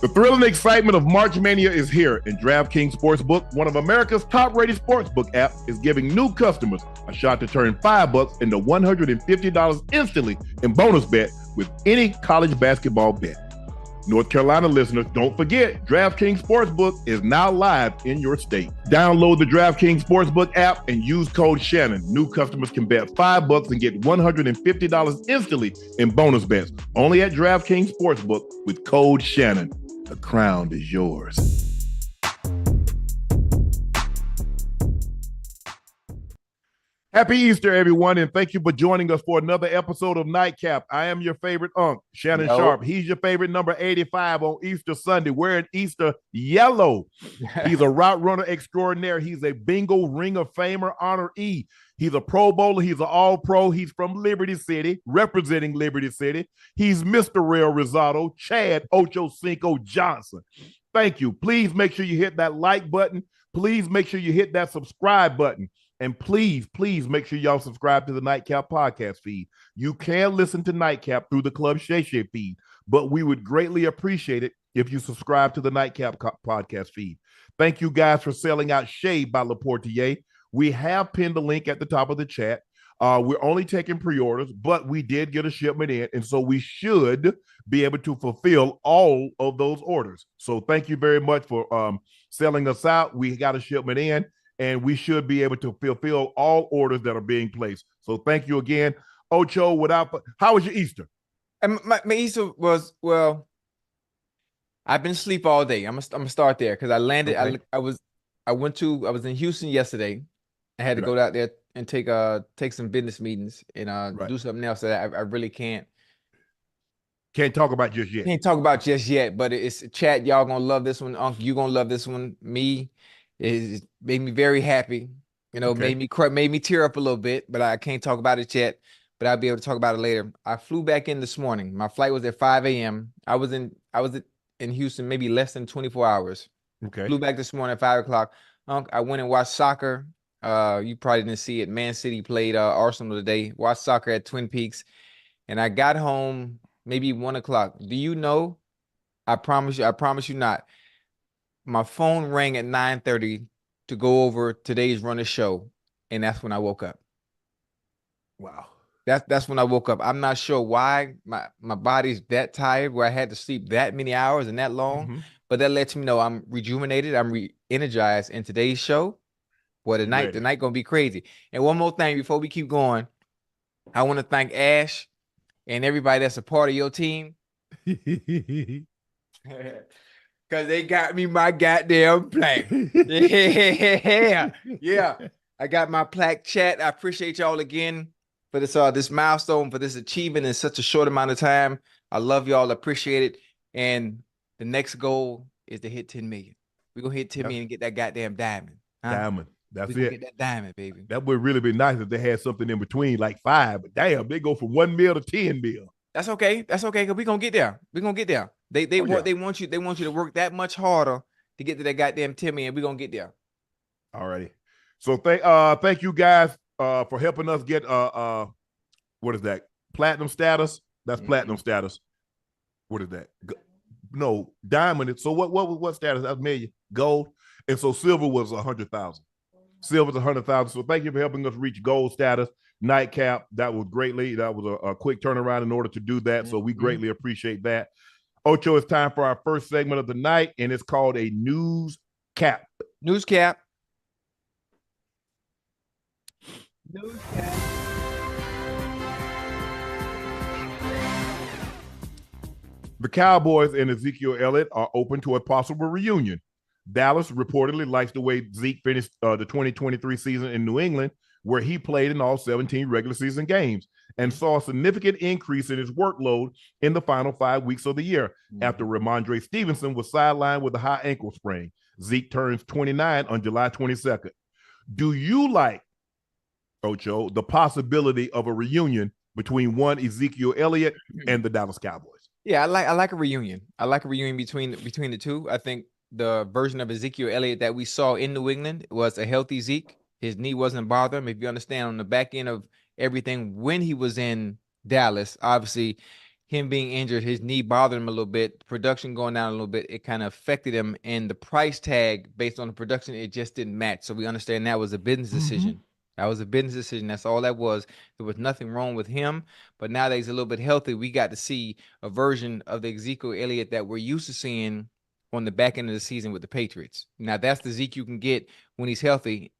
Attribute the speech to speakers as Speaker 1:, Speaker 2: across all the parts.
Speaker 1: The thrill and excitement of March Mania is here, and DraftKings Sportsbook, one of America's top-rated sportsbook apps, is giving new customers a shot to turn $5 into $150 instantly in bonus bet with any college basketball bet. North Carolina listeners, don't forget, DraftKings Sportsbook is now live in your state. Download the DraftKings Sportsbook app and use code Shannon. New customers can bet $5 and get $150 instantly in bonus bets. Only at DraftKings Sportsbook with code Shannon. The crown is yours. Happy Easter, everyone, and thank you for joining us for another episode of Nightcap. I am your favorite Unc, Shannon Sharpe. He's your favorite number 85 on Easter Sunday, wearing Easter yellow. He's a route runner extraordinaire. He's a bingo ring of famer honoree. He's a Pro Bowler. He's an All-Pro. He's from Liberty City, representing Liberty City. He's Mr. Real Risotto, Chad Ochocinco Johnson. Thank you. Please make sure you hit that like button. Please make sure you hit that subscribe button. And please make sure y'all subscribe to the Nightcap podcast feed. You can listen to Nightcap through the Club Shay Shay feed, but we would greatly appreciate it if you subscribe to the Nightcap podcast feed. Thank you guys for selling out Shade by Laportier. We have pinned the link at the top of the chat. We're only taking pre-orders, but we did get a shipment in, and so we should be able to fulfill all of those orders. So thank you very much for selling us out. We got a shipment in, and we should be able to fulfill all orders that are being placed. So thank you again. Ocho, how was your Easter?
Speaker 2: And my Easter was, well, I've been asleep all day. I'm gonna start there because I landed. Okay. I was in Houston yesterday. I had to go out there and take some business meetings and do something else that I really can't
Speaker 1: talk about just yet.
Speaker 2: Can't talk about just yet, but it's chat. Y'all gonna love this one. Unc, you gonna love this one. It made me very happy. You know, made me tear up a little bit, but I can't talk about it yet. But I'll be able to talk about it later. I flew back in this morning. My flight was at 5 a.m. I was in Houston maybe less than 24 hours.
Speaker 1: Okay.
Speaker 2: Flew back this morning at 5 o'clock. I went and watched soccer. You probably didn't see it. Man City played Arsenal today. Watched soccer at Twin Peaks. And I got home maybe 1 o'clock. Do you know? I promise you not. My phone rang at 9:30 to go over today's runner show, and that's when I woke up.
Speaker 1: Wow.
Speaker 2: That's when I woke up. I'm not sure why my body's that tired where I had to sleep that many hours and that long, but that lets me know I'm rejuvenated, I'm re-energized in today's show. Well, the night gonna be crazy. And one more thing before we keep going, I want to thank Ash and everybody that's a part of your team. Because they got me my goddamn plaque. Yeah. I got my plaque, chat. I appreciate y'all again for this milestone, for this achievement in such a short amount of time. I love y'all. Appreciate it. And the next goal is to hit 10 million. We're going to hit 10 million and get that goddamn diamond. Huh?
Speaker 1: Diamond. That's it.
Speaker 2: Get that diamond, baby.
Speaker 1: That would really be nice if they had something in between, like 5. But damn, they go from 1 mil to 10 mil.
Speaker 2: That's okay. That's okay, because we're gonna get there. We're gonna get there. They want you to work that much harder to get to that goddamn 10 million. We're gonna get there.
Speaker 1: All righty. So thank you guys for helping us get what is that? Platinum status? That's platinum status. What is that? No, diamond. So what status? That's million. Gold. And so silver was 100,000. Silver's 100,000. So thank you for helping us reach gold status. Nightcap, that was a quick turnaround in order to do that. So we greatly appreciate that. Ocho, it's time for our first segment of the night, and it's called a news cap.
Speaker 2: News cap.
Speaker 1: The Cowboys and Ezekiel Elliott are open to a possible reunion. Dallas reportedly likes the way Zeke finished the 2023 season in New England, where he played in all 17 regular season games and saw a significant increase in his workload in the final 5 weeks of the year after Ramondre Stevenson was sidelined with a high ankle sprain. Zeke turns 29 on July 22nd. Do you like, Ocho, the possibility of a reunion between one Ezekiel Elliott and the Dallas Cowboys?
Speaker 2: Yeah, I like a reunion. I like a reunion between the two. I think the version of Ezekiel Elliott that we saw in New England was a healthy Zeke. His knee wasn't bothering him. If you understand, on the back end of everything when he was in Dallas, obviously him being injured, his knee bothered him a little bit, production going down a little bit, it kind of affected him. And the price tag based on the production, it just didn't match. So we understand that was a business decision. That was a business decision. That's all that was. There was nothing wrong with him. But now that he's a little bit healthy, we got to see a version of the Ezekiel Elliott that we're used to seeing on the back end of the season with the Patriots. Now, that's the Zeke you can get when he's healthy.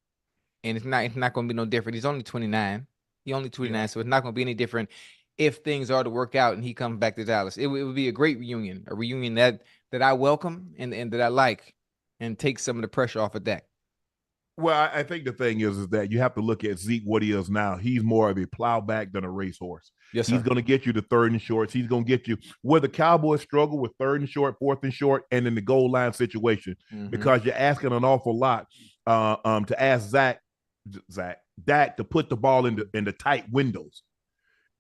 Speaker 2: And it's not going to be no different. He's only 29. He's only 29, so it's not going to be any different if things are to work out and he comes back to Dallas. It would be a great reunion, a reunion that I welcome and that I like, and take some of the pressure off of Dak.
Speaker 1: Well, I think the thing is that you have to look at Zeke, what he is now. He's more of a plowback than a racehorse.
Speaker 2: Yes, sir.
Speaker 1: He's going to get you the third and shorts. He's going to get you where the Cowboys struggle with third and short, fourth and short, and in the goal line situation, because you're asking an awful lot to ask Dak to put the ball in the tight windows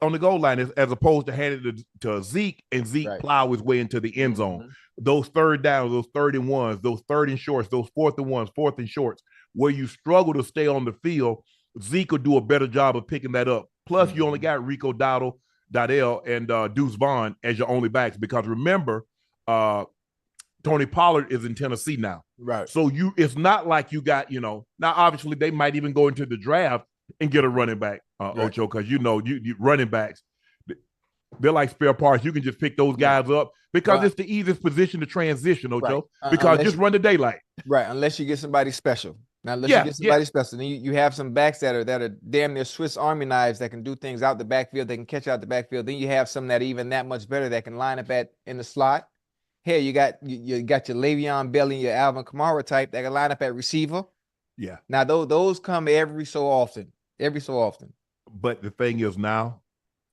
Speaker 1: on the goal line, as opposed to handing it to Zeke, and Zeke plow his way into the end zone. Those third downs, those third and ones, those third and shorts, those fourth and ones, fourth and shorts, where you struggle to stay on the field, Zeke will do a better job of picking that up. Plus, you only got Rico Dowdle and Deuce Vaughn as your only backs, because remember, Tony Pollard is in Tennessee now.
Speaker 2: Right.
Speaker 1: So it's not like you got, now obviously they might even go into the draft and get a running back, Ocho, because you running backs, they're like spare parts. You can just pick those guys up because it's the easiest position to transition, Ocho, because just run the daylight.
Speaker 2: Right, unless you get somebody special. Now, unless you get somebody special, then you have some backs that are damn near Swiss Army knives that can do things out the backfield. They can catch out the backfield. Then you have some that are even that much better that can line up in the slot. Here you got your Le'Veon Bell and your Alvin Kamara type that can line up at receiver.
Speaker 1: Yeah.
Speaker 2: Now those come every so often.
Speaker 1: But the thing is now,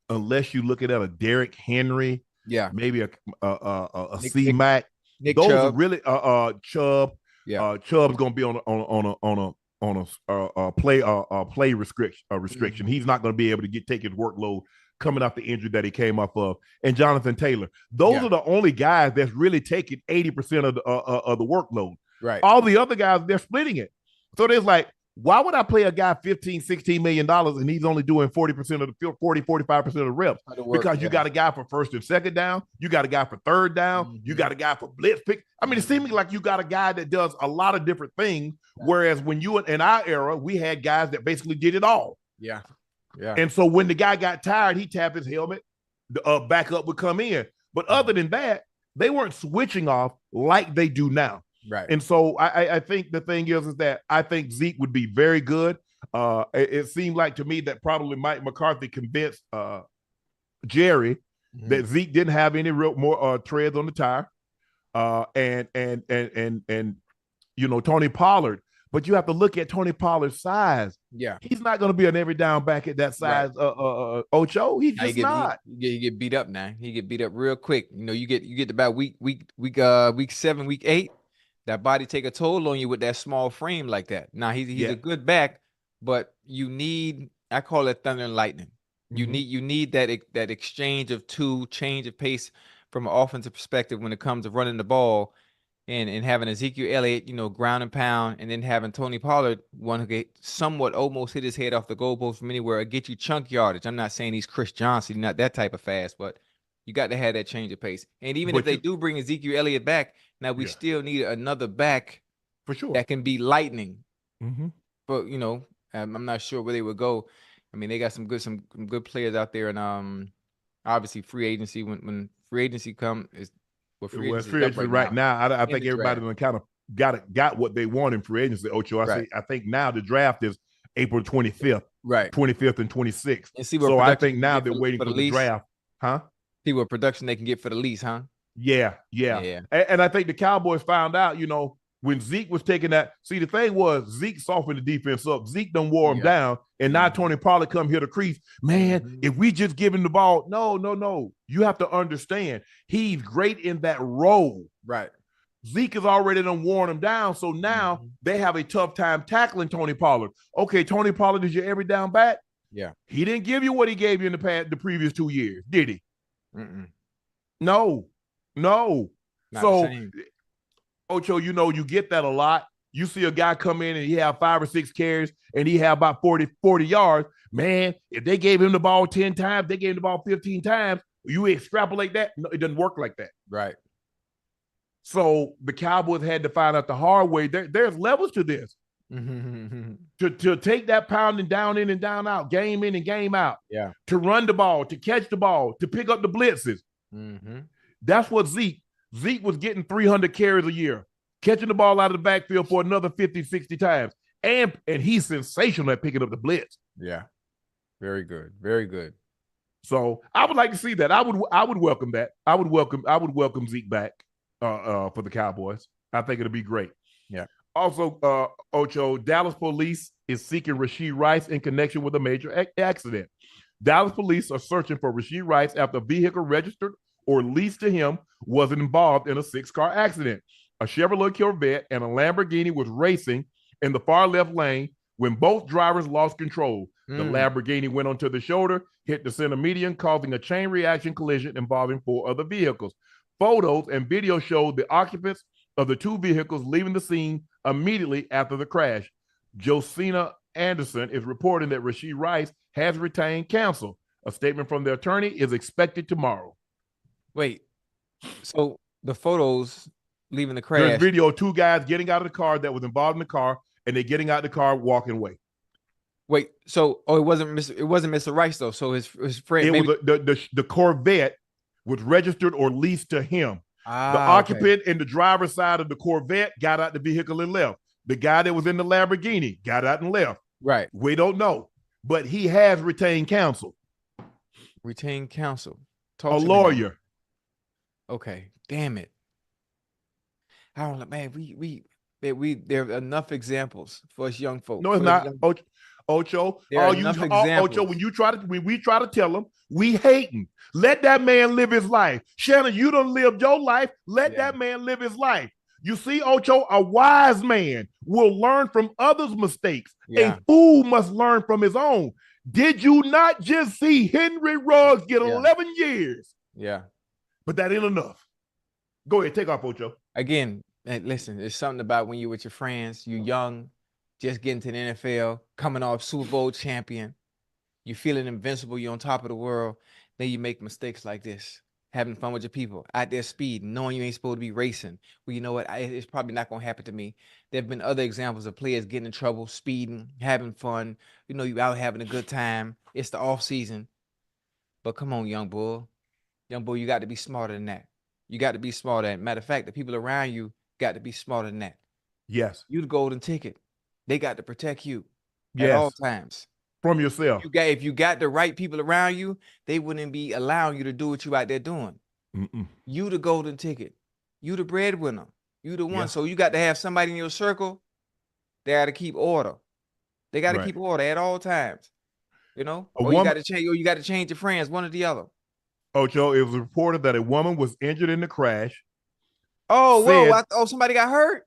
Speaker 1: unless you look at a Derrick Henry, maybe a C-Mac, those
Speaker 2: Chubb.
Speaker 1: are really Chubb. Chubb's gonna be on a play restriction. He's not gonna be able to take his workload coming off the injury that he came off of. And Jonathan Taylor, those are the only guys that's really taking 80% of the workload.
Speaker 2: Right.
Speaker 1: All the other guys, they're splitting it. So there's like, why would I play a guy $15, $16 million and he's only doing 40% of the 45% of the reps? Because you got a guy for first and second down, you got a guy for third down, you got a guy for blitz pick. I mean, it seems like you got a guy that does a lot of different things. Whereas when you in our era, we had guys that basically did it all.
Speaker 2: Yeah.
Speaker 1: And so when the guy got tired, he tapped his helmet, the backup would come in. But other than that, they weren't switching off like they do now.
Speaker 2: Right.
Speaker 1: And so I think the thing is that I think Zeke would be very good. It seemed like to me that probably Mike McCarthy convinced Jerry that Zeke didn't have any real more treads on the tire. And Tony Pollard. But you have to look at Tony Pollard's size.
Speaker 2: Yeah.
Speaker 1: He's not going to be an every down back at that size, Ocho. He's just not.
Speaker 2: He get beat up now. He get beat up real quick. You get about week 7, week 8. That body take a toll on you with that small frame like that. Now he's a good back, but you need, I call it thunder and lightning. You need that exchange of change of pace from an offensive perspective when it comes to running the ball, and having Ezekiel Elliott, ground and pound, and then having Tony Pollard, one who get somewhat almost hit his head off the goalpost from anywhere, or get you chunk yardage. I'm not saying he's Chris Johnson, not that type of fast, but you got to have that change of pace. And even if they do bring Ezekiel Elliott back, now we still need another back
Speaker 1: for sure
Speaker 2: that can be lightning. But I'm not sure where they would go. I mean, they got some good players out there, and obviously free agency when free agency is.
Speaker 1: Free agency right now. I think everybody kind of got what they want in free agency, Ocho. I think now the draft is April 25th.
Speaker 2: Right.
Speaker 1: 25th and 26th.
Speaker 2: And
Speaker 1: so I think now they're waiting for the draft. Huh?
Speaker 2: See what production they can get for the lease, huh?
Speaker 1: Yeah. And I think the Cowboys found out, when Zeke was taking that. See, the thing was Zeke softened the defense up. Zeke done wore him down. And now Tony Pollard come here to crease. Man, if we just give him the ball, no. You have to understand, he's great in that role.
Speaker 2: Right.
Speaker 1: Zeke has already done worn him down. So now they have a tough time tackling Tony Pollard. Okay, Tony Pollard is your every down back.
Speaker 2: Yeah.
Speaker 1: He didn't give you what he gave you in the previous 2 years, did he? No.
Speaker 2: Not
Speaker 1: so, Ocho, you get that a lot. You see a guy come in and he have 5 or 6 carries and he have about 40 yards. Man, if they gave him the ball 10 times, they gave him the ball 15 times, You extrapolate that, no, it doesn't work like that.
Speaker 2: Right.
Speaker 1: So the Cowboys had to find out the hard way. There's levels to this. To take that pounding down in and down out, game in and game out.
Speaker 2: Yeah.
Speaker 1: To run the ball, to catch the ball, to pick up the blitzes. That's what Zeke was getting 300 carries a year, catching the ball out of the backfield for another 50, 60 times. And he's sensational at picking up the blitz.
Speaker 2: Yeah. Very good. Very good.
Speaker 1: So I would like to see that. I would welcome that. I would welcome Zeke back for the Cowboys. I think it'll be great.
Speaker 2: Yeah.
Speaker 1: Also, Ocho, Dallas police is seeking Rashee Rice in connection with a major accident. Dallas police are searching for Rashee Rice after a vehicle registered or leased to him was involved in a 6-car accident. A Chevrolet Corvette and a Lamborghini was racing in the far left lane when both drivers lost control. The Lamborghini went onto the shoulder, hit the center median, causing a chain reaction collision involving 4 other vehicles. Photos and video showed the occupants of the 2 vehicles leaving the scene immediately after the crash. Josina Anderson is reporting that Rashee Rice has retained counsel. A statement from the attorney is expected tomorrow.
Speaker 2: Wait, so the photos leaving the crash.
Speaker 1: There's video of 2 guys getting out of the car that was involved in the car, and they're getting out of the car, walking away.
Speaker 2: Wait, so it wasn't Mr. Rice though. So his friend.
Speaker 1: It was the Corvette was registered or leased to him. The occupant in the driver's side of the Corvette got out the vehicle and left. The guy that was in the Lamborghini got out and left.
Speaker 2: Right.
Speaker 1: We don't know, but he has retained counsel.
Speaker 2: Retained counsel.
Speaker 1: A lawyer.
Speaker 2: Okay. Damn it. I don't know, man. We there are enough examples for us young folks.
Speaker 1: No, it's not. Ocho, Ocho, when we try to tell him, we hating. Let that man live his life. Shannon, you done lived your life. Let that man live his life. You see, Ocho, a wise man will learn from others' mistakes. A fool must learn from his own. Did you not just see Henry Ruggs get 11 years?
Speaker 2: Yeah.
Speaker 1: But that ain't enough. Go ahead, take off, Ocho.
Speaker 2: Again, listen, there's something about when you're with your friends, you're young, just getting to the NFL, coming off Super Bowl champion, you're feeling invincible, you're on top of the world, then you make mistakes like this, having fun with your people, out there speeding, knowing you ain't supposed to be racing. Well, you know what? It's probably not going to happen to me. There have been other examples of players getting in trouble, speeding, having fun. You know, you out having a good time. It's the off season. But come on, young bull. Young bull, you got to be smarter than that. You got to be smarter than that. Matter of fact, the people around you got to be smarter than that.
Speaker 1: Yes.
Speaker 2: You the golden ticket. They got to protect you at all times.
Speaker 1: From yourself.
Speaker 2: If you got the right people around you, they wouldn't be allowing you to do what you out there doing. You the golden ticket. You the breadwinner. You the one.
Speaker 1: Yeah.
Speaker 2: So you got to have somebody in your circle. They got to keep order. They got to keep order at all times. You know? You got to change. Or you got to change your friends, one or the other.
Speaker 1: Ocho, it was reported that a woman was injured in the crash.
Speaker 2: Oh, whoa! Somebody got hurt.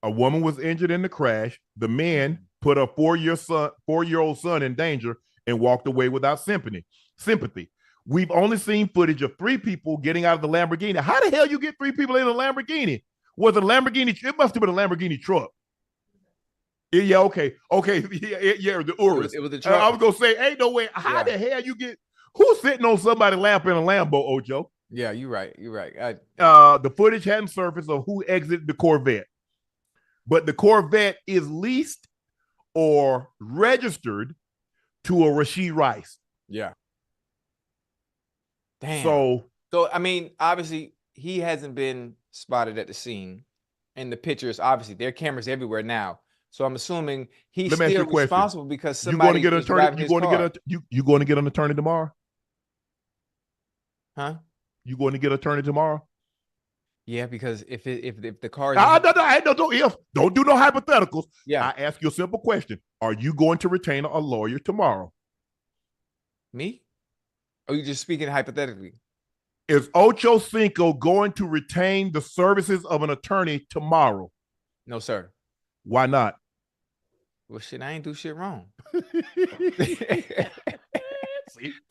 Speaker 1: A woman was injured in the crash. The man put a 4-year-old son in danger and walked away without sympathy. We've only seen footage of 3 people getting out of the Lamborghini. How the hell you get 3 people in a Lamborghini? Was it a Lamborghini? It must have been a Lamborghini truck. Yeah, okay. Yeah, the Urus.
Speaker 2: It was the truck.
Speaker 1: I was gonna say, ain't no way. How the hell you get? Who's sitting on somebody's lap in a Lambo, Ocho?
Speaker 2: Yeah, you're right. You're right.
Speaker 1: The footage hadn't surfaced of who exited the Corvette, but the Corvette is leased or registered to a Rashee Rice.
Speaker 2: Yeah. Damn. So I mean, obviously he hasn't been spotted at the scene, and the pictures, obviously, there are cameras everywhere now. So I'm assuming he's still responsible because somebody is driving his car.
Speaker 1: You going to get an attorney tomorrow?
Speaker 2: Huh?
Speaker 1: You going to get an attorney tomorrow?
Speaker 2: Yeah, because if the car is
Speaker 1: don't do no hypotheticals.
Speaker 2: Yeah.
Speaker 1: I ask you a simple question. Are you going to retain a lawyer tomorrow?
Speaker 2: Me? Or are you just speaking hypothetically?
Speaker 1: Is Ochocinco going to retain the services of an attorney tomorrow?
Speaker 2: No, sir.
Speaker 1: Why not?
Speaker 2: Well, shit, I ain't do shit wrong.
Speaker 1: Listen,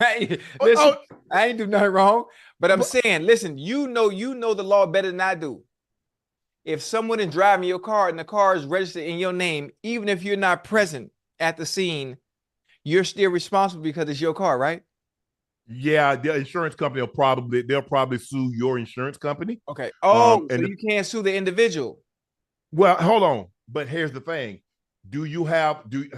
Speaker 2: I ain't do nothing wrong. But I'm saying, listen, you know the law better than I do. If someone is driving your car and the car is registered in your name, even if you're not present at the scene, you're still responsible because it's your car, right?
Speaker 1: Yeah, the insurance company they'll probably sue your insurance company.
Speaker 2: Okay. Oh, so
Speaker 1: And
Speaker 2: you can't sue the individual.
Speaker 1: well, hold on. But here's the thing.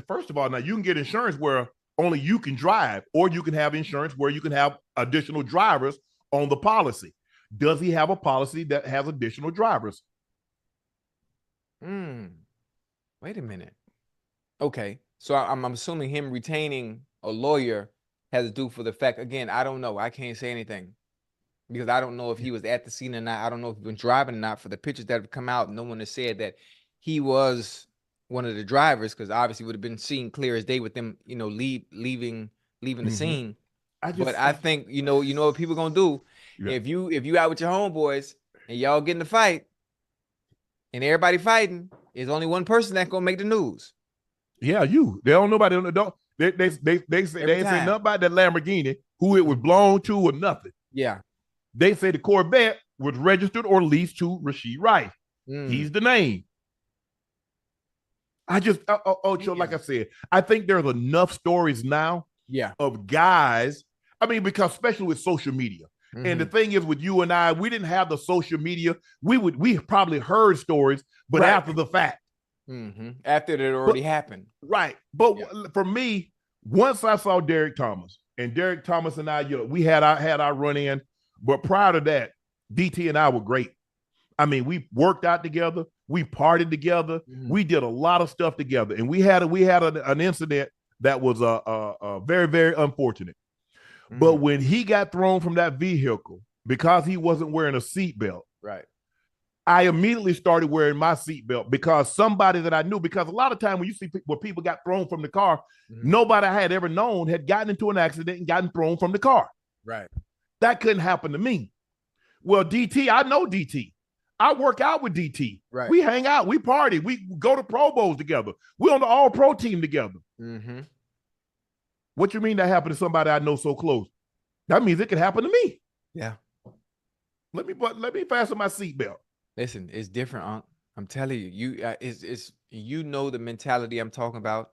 Speaker 1: First of all, now you can get insurance where only you can drive, or you can have insurance where you can have additional drivers on the policy. Does he have a policy that has additional drivers?
Speaker 2: Wait a minute. Okay. So I'm assuming him retaining a lawyer has to do for the fact, again, I don't know. I can't say anything because I don't know if he was at the scene or not. I don't know if he was driving or not. For the pictures that have come out, no one has said that he was one of the drivers, because obviously would have been seen clear as day with them, leaving the scene. But I think, you know what people gonna do.
Speaker 1: Yeah.
Speaker 2: If you out with your homeboys and y'all get in the fight and everybody fighting, there's only one person that's gonna make the news.
Speaker 1: Yeah, you. They don't nobody don't they ain't say nothing about that Lamborghini, who it was blown to or nothing.
Speaker 2: Yeah.
Speaker 1: They say the Corvette was registered or leased to Rashee Rice. He's the name. I just Ocho, like I said, I think there's enough stories now of guys. I mean, because especially with social media. And the thing is, with you and I, we didn't have the social media. We probably heard stories, but after the fact.
Speaker 2: After it already happened.
Speaker 1: Right. But for me, once I saw Derek Thomas, and Derek Thomas and I, we had our run in, but prior to that, DT and I were great. I mean, we worked out together, we partied together, we did a lot of stuff together, and we had an incident that was very, very unfortunate. But when he got thrown from that vehicle because he wasn't wearing a seatbelt,
Speaker 2: right,
Speaker 1: I immediately started wearing my seatbelt, because somebody that I knew, because a lot of time when you see where people got thrown from the car, nobody I had ever known had gotten into an accident and gotten thrown from the car.
Speaker 2: Right.
Speaker 1: That couldn't happen to me. Well, DT, I know DT. I work out with DT.
Speaker 2: Right.
Speaker 1: We hang out, we party, we go to Pro Bowls together. We're on the All-Pro team together. What you mean that happened to somebody I know so close? That means it could happen to me.
Speaker 2: Yeah.
Speaker 1: Let me fasten my seatbelt.
Speaker 2: Listen, it's different, Unc. I'm telling you, it's the mentality I'm talking about.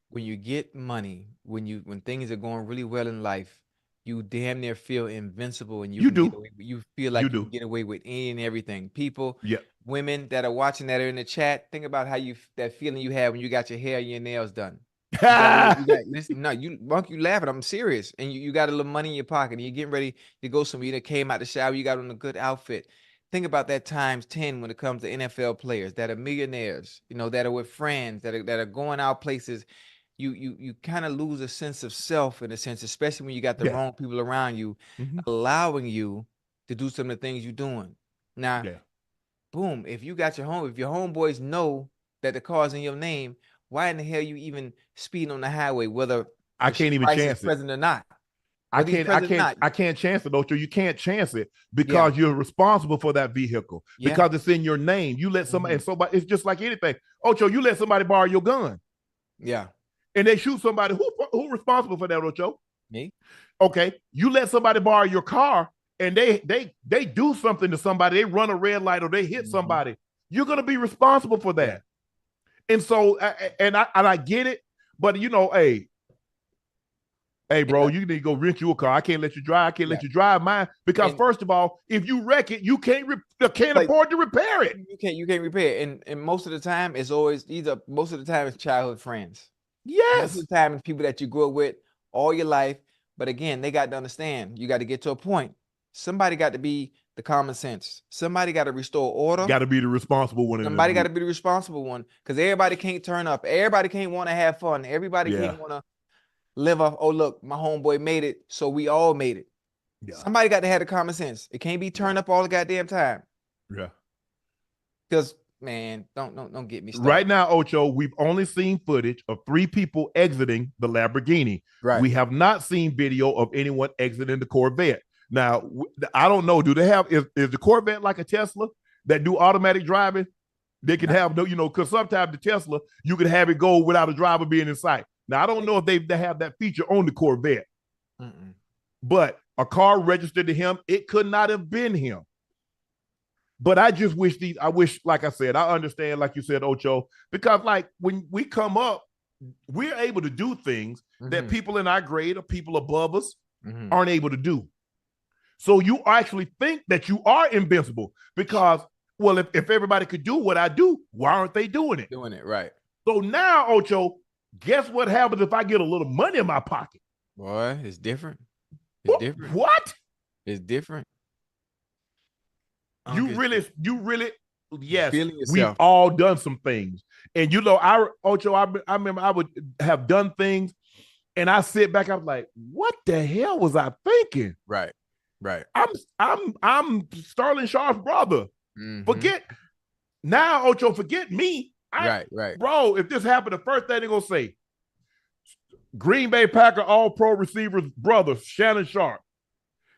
Speaker 2: When you get money, when things are going really well in life, you damn near feel invincible, and you feel like you can get away with any and everything. People, women that are watching that are in the chat, think about how that feeling you had when you got your hair and your nails done. Listen, you laughing. I'm serious. And you got a little money in your pocket and you're getting ready to go somewhere. You came out the shower, you got on a good outfit. Think about that times 10 when it comes to NFL players that are millionaires, that are with friends, that are going out places. You kind of lose a sense of self, in a sense, especially when you got the wrong people around you, allowing you to do some of the things you're doing. Now, boom, if your homeboys know that the car's in your name, why in the hell you even speeding on the highway, whether
Speaker 1: I can't even chance it,
Speaker 2: present or not?
Speaker 1: I can't chance it, Ocho. You can't chance it because you're responsible for that vehicle, because it's in your name. You let somebody, it's just like anything. Ocho, you let somebody borrow your gun.
Speaker 2: Yeah.
Speaker 1: And they shoot somebody. Who responsible for that, Ocho?
Speaker 2: Me.
Speaker 1: Okay. You let somebody borrow your car and they do something to somebody, they run a red light or they hit somebody. You're gonna be responsible for that. And so, I get it, but hey, bro, you need to go rent you a car. I can't let you drive. I can't let you drive mine because, first of all, if you wreck it, you can't afford to repair it.
Speaker 2: You can't repair it, and most of the time, it's childhood friends.
Speaker 1: Yes,
Speaker 2: most of the time, it's people that you grew up with all your life. But again, they got to understand. You got to get to a point. Somebody got to be the common sense. Somebody got to restore order.
Speaker 1: Got to be the responsible one.
Speaker 2: Somebody got to be the responsible one, because everybody can't turn up. Everybody can't want to have fun. Everybody can't want to live off, oh, look, my homeboy made it, so we all made it. Yeah. Somebody got to have the common sense. It can't be turned up all the goddamn time.
Speaker 1: Yeah.
Speaker 2: Because, man, don't get me started.
Speaker 1: Right now, Ocho, we've only seen footage of 3 people exiting the Lamborghini.
Speaker 2: Right.
Speaker 1: We have not seen video of anyone exiting the Corvette. Now, I don't know. Do they have, is the Corvette like a Tesla that do automatic driving? They can have, because sometimes the Tesla, you can have it go without a driver being in sight. Now, I don't know if they have that feature on the Corvette, but a car registered to him, it could not have been him. But I just wish like I said, I understand, like you said, Ocho, because like when we come up, we're able to do things that people in our grade or people above us aren't able to do. So you actually think that you are invincible because, well, if everybody could do what I do, why aren't they doing it?
Speaker 2: Doing it, right.
Speaker 1: So now, Ocho, guess what happens if I get a little money in my pocket?
Speaker 2: Boy, it's different. It's different.
Speaker 1: What?
Speaker 2: It's different.
Speaker 1: You really, yes, we've all done some things. And Ocho, I remember I would have done things and I sit back, I was like, what the hell was I thinking?
Speaker 2: Right. Right.
Speaker 1: I'm Sterling Sharpe's brother. Forget now, Ocho, forget me.
Speaker 2: Right.
Speaker 1: Bro, if this happened, the first thing they're gonna say, Green Bay Packer all-pro receivers brother, Shannon Sharpe.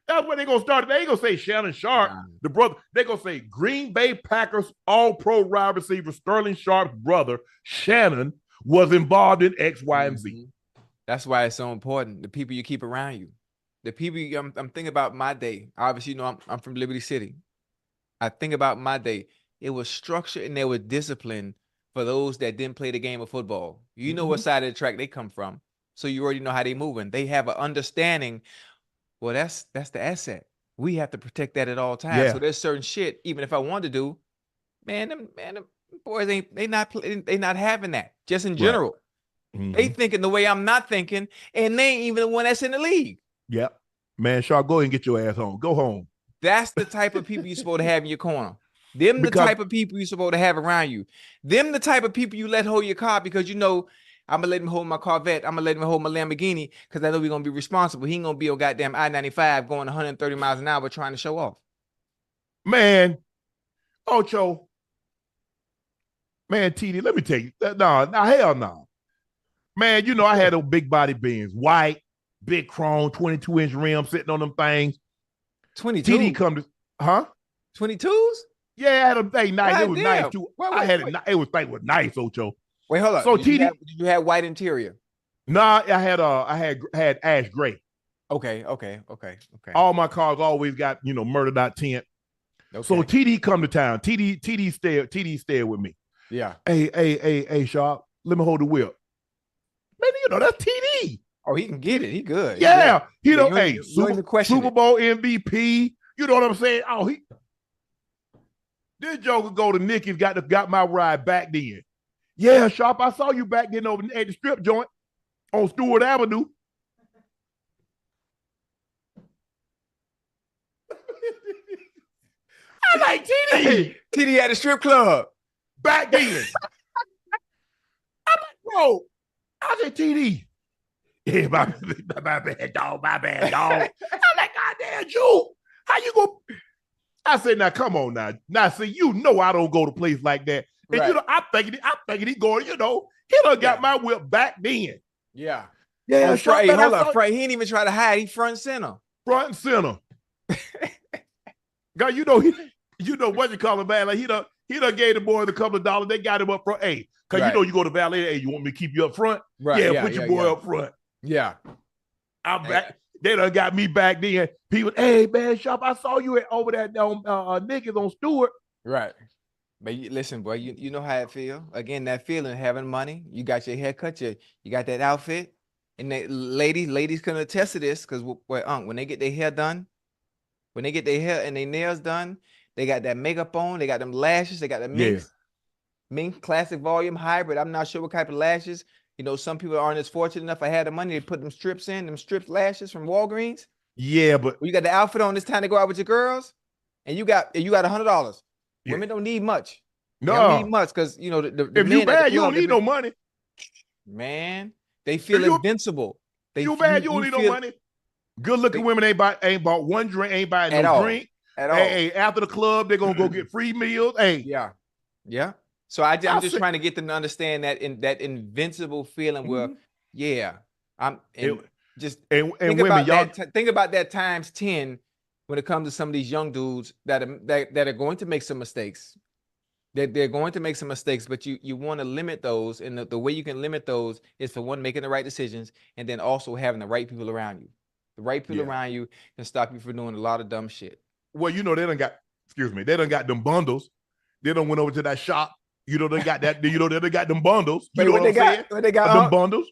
Speaker 1: That's when they're gonna start. They ain't gonna say Shannon Sharpe, the brother. They're gonna say Green Bay Packers all-pro wide receiver Sterling Sharpe's brother, Shannon, was involved in X, Y, and Z.
Speaker 2: That's why it's so important. The people you keep around you. The people I'm thinking about my day. Obviously, I'm from Liberty City. I think about my day. It was structure and there was discipline for those that didn't play the game of football. You know what side of the track they come from. So you already know how they moving. They have an understanding. Well, that's the asset. We have to protect that at all times. Yeah. So there's certain shit, even if I want to do, them boys they not having that. Just in general. Right. They thinking the way I'm not thinking, and they ain't even the one that's in the league.
Speaker 1: Yep. Man, Sharp, go ahead and get your ass home. Go home.
Speaker 2: That's the type of people you're supposed to have in your corner. Them the type of people you're supposed to have around you. Them the type of people you let hold your car because you know I'm going to let him hold my Corvette. I'm going to let him hold my Lamborghini because I know we're going to be responsible. He ain't going to be on goddamn I-95 going 130 miles an hour trying to show off.
Speaker 1: Man, Ocho. Man, TD, let me tell you. No, hell no. Man, you know, I had those big body Benz, white, big chrome, 22-inch rim sitting on them things.
Speaker 2: 22?
Speaker 1: TD come to, huh?
Speaker 2: 22s?
Speaker 1: Yeah, I had them things nice. It was nice too. It was nice, Ocho.
Speaker 2: Wait, hold on. So did you have white interior?
Speaker 1: Nah, I had ash gray.
Speaker 2: Okay.
Speaker 1: All my cars always got, murdered out tint. Okay. So TD come to town. TD stayed with me.
Speaker 2: Yeah.
Speaker 1: Hey, Sharp, let me hold the whip. Man, that's TD.
Speaker 2: Oh, he can get it. He good.
Speaker 1: Yeah. Super Bowl MVP. You know what I'm saying? Oh, this joker go to Nicky's got my ride back then. Yeah, Sharp, I saw you back then over at the strip joint on Stewart Avenue. I like TD.
Speaker 2: Hey, TD at the strip club.
Speaker 1: Back then. I'm like, bro, I said, TD. Yeah, my bad, dog. I'm like, goddamn, you. How you go? I said, now, come on now. Now, see, I don't go to a place like that. And,
Speaker 2: right.
Speaker 1: I'm thinking he going, he done got my whip back then.
Speaker 2: Yeah.
Speaker 1: Yeah,
Speaker 2: hold on. He didn't even try to hide. He front and center.
Speaker 1: Front and center. God, what you call him, man? Like, he done gave the boys a couple of dollars. They got him up front. Hey, because you go to valet. Hey, you want me to keep you up front?
Speaker 2: Right.
Speaker 1: Yeah, put your boy up front.
Speaker 2: Yeah.
Speaker 1: I'm back. They done got me back then. People, hey, man, Sharp, I saw you over there niggas on Stewart.
Speaker 2: Right. But listen, boy, you know how it feel. Again, that feeling, having money. You got your haircut, you got that outfit. And ladies can attest to this because, when they get their hair done, when they get their hair and their nails done, they got that makeup on, they got them lashes, they got the mink classic volume hybrid. I'm not sure what type of lashes. Some people aren't as fortunate enough. I had the money to put them strips lashes from Walgreens.
Speaker 1: Yeah, but
Speaker 2: you got the outfit on this time to go out with your girls, and you got $100. Yeah. Women don't need much.
Speaker 1: No,
Speaker 2: they don't need much because the
Speaker 1: if you bad, you don't need no money.
Speaker 2: Man, they feel invincible.
Speaker 1: You bad, you don't need no money. Good looking women ain't bought one drink, ain't buying no drink
Speaker 2: at all.
Speaker 1: Hey, after the club, they're gonna go get free meals. Hey,
Speaker 2: yeah. So I'm just trying to get them to understand that invincible feeling where, think about that times 10 when it comes to some of these young dudes that are going to make some mistakes. They're going to make some mistakes, but you want to limit those, and the way you can limit those is for one, making the right decisions, and then also having the right people around you. The right people around you can stop you from doing a lot of dumb shit.
Speaker 1: Well, they done got them bundles. They done went over to that shop. You know they got that. You know they got them bundles. You
Speaker 2: Wait,
Speaker 1: know
Speaker 2: what
Speaker 1: what I'm saying?
Speaker 2: What they got?
Speaker 1: Them bundles.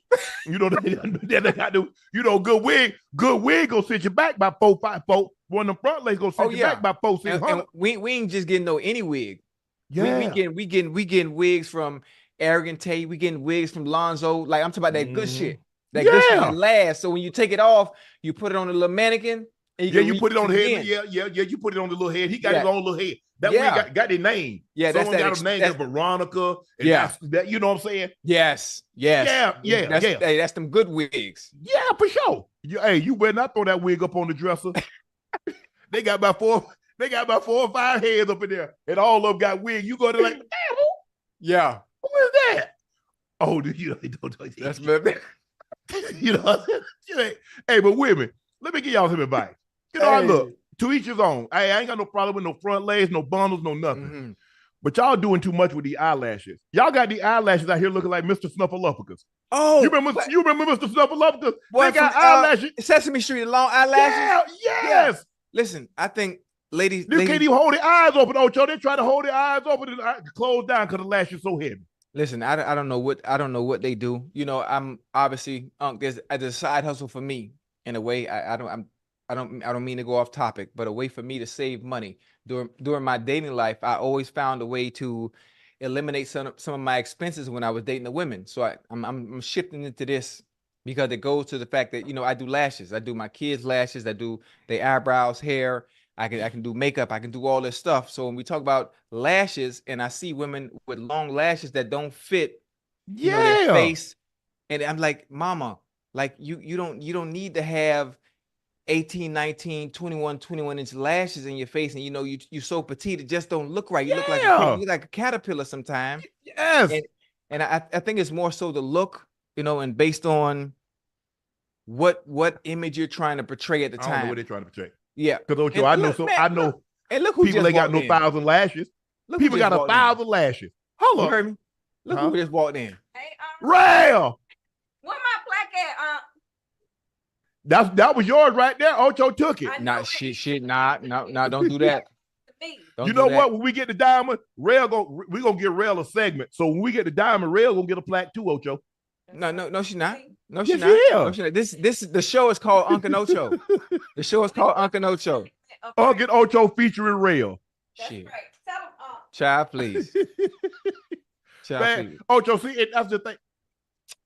Speaker 1: You know they got them. You know, good wig. Good wig gonna sit you back by 4, 5, 4. One of them front legs gonna sit you back by 4, 600.
Speaker 2: And we ain't just getting any wig.
Speaker 1: Yeah.
Speaker 2: We getting wigs from Arrogant Tate. We getting wigs from Lonzo. Like I'm talking about that good shit. That good shit that lasts. So when you take it off, you put it on a little mannequin. And
Speaker 1: you put it on the head. Yeah. You put it on the little head. He got his own little head. That wig got their name.
Speaker 2: Yeah,
Speaker 1: someone got a name. That's Veronica. And that's that. You know what I'm saying?
Speaker 2: Yes.
Speaker 1: Yeah.
Speaker 2: Hey, that's them good wigs.
Speaker 1: Yeah, for sure. You better not throw that wig up on the dresser. They got about 4 or 5 heads up in there, and all of them got wigs. You go to like, damn, who?
Speaker 2: Yeah.
Speaker 1: Who is that? Oh, you don't.
Speaker 2: That's me.
Speaker 1: You know. Hey, but women, let me give y'all some advice. You know, I look to each his own. I ain't got no problem with no front legs, no bundles, no nothing. Mm-hmm. But y'all doing too much with the eyelashes. Y'all got the eyelashes out here looking like Mr. Snuffleupagus. Oh, you remember Mr. Snuffleupagus? They got eyelashes.
Speaker 2: Sesame Street, long eyelashes.
Speaker 1: Yeah, yes.
Speaker 2: Yeah. Listen, I think ladies
Speaker 1: can't even hold their eyes open, Ocho. They try to hold their eyes open and close down because the lash is so heavy.
Speaker 2: Listen, I don't know what they do. You know, I'm obviously there's a side hustle for me in a way. I don't mean to go off topic, but a way for me to save money during my dating life. I always found a way to eliminate some of my expenses when I was dating the women. So I'm shifting into this because it goes to the fact that, you know, I do lashes. I do my kids' lashes. I do their eyebrows, hair. I can do makeup. I can do all this stuff. So when we talk about lashes and I see women with long lashes that don't fit their face, and I'm like, mama, like you don't need to have 18, 19, 21 inch lashes in your face, and you know you're so petite, it just don't look right. You look like a caterpillar sometimes.
Speaker 1: Yes.
Speaker 2: And I think it's more so the look, you know, and based on what image you're trying to portray at the time.
Speaker 1: I don't know what they're trying to portray.
Speaker 2: Yeah.
Speaker 1: Because I know
Speaker 2: and look who
Speaker 1: people ain't got no 1,000 lashes. People got 1,000 lashes. Hold on.
Speaker 2: You heard me? Look who just walked in.
Speaker 3: Hey,
Speaker 1: Rail.
Speaker 3: Where my plaque at,
Speaker 1: That was yours right there. Ocho took it.
Speaker 2: Nah, don't do that.
Speaker 1: You know what? When we get the diamond, we're gonna get Rail a segment. So when we get the diamond, Rail gonna get a plaque too, Ocho.
Speaker 2: No, she's not. No, she's not. No, she's not. The show is called Unc Ocho. The show is called Unc Ocho.
Speaker 1: Unc Ocho featuring Rail.
Speaker 3: Shit. Right. Tell him,
Speaker 2: Child, please. Child, please.
Speaker 1: Ocho, see, that's the thing.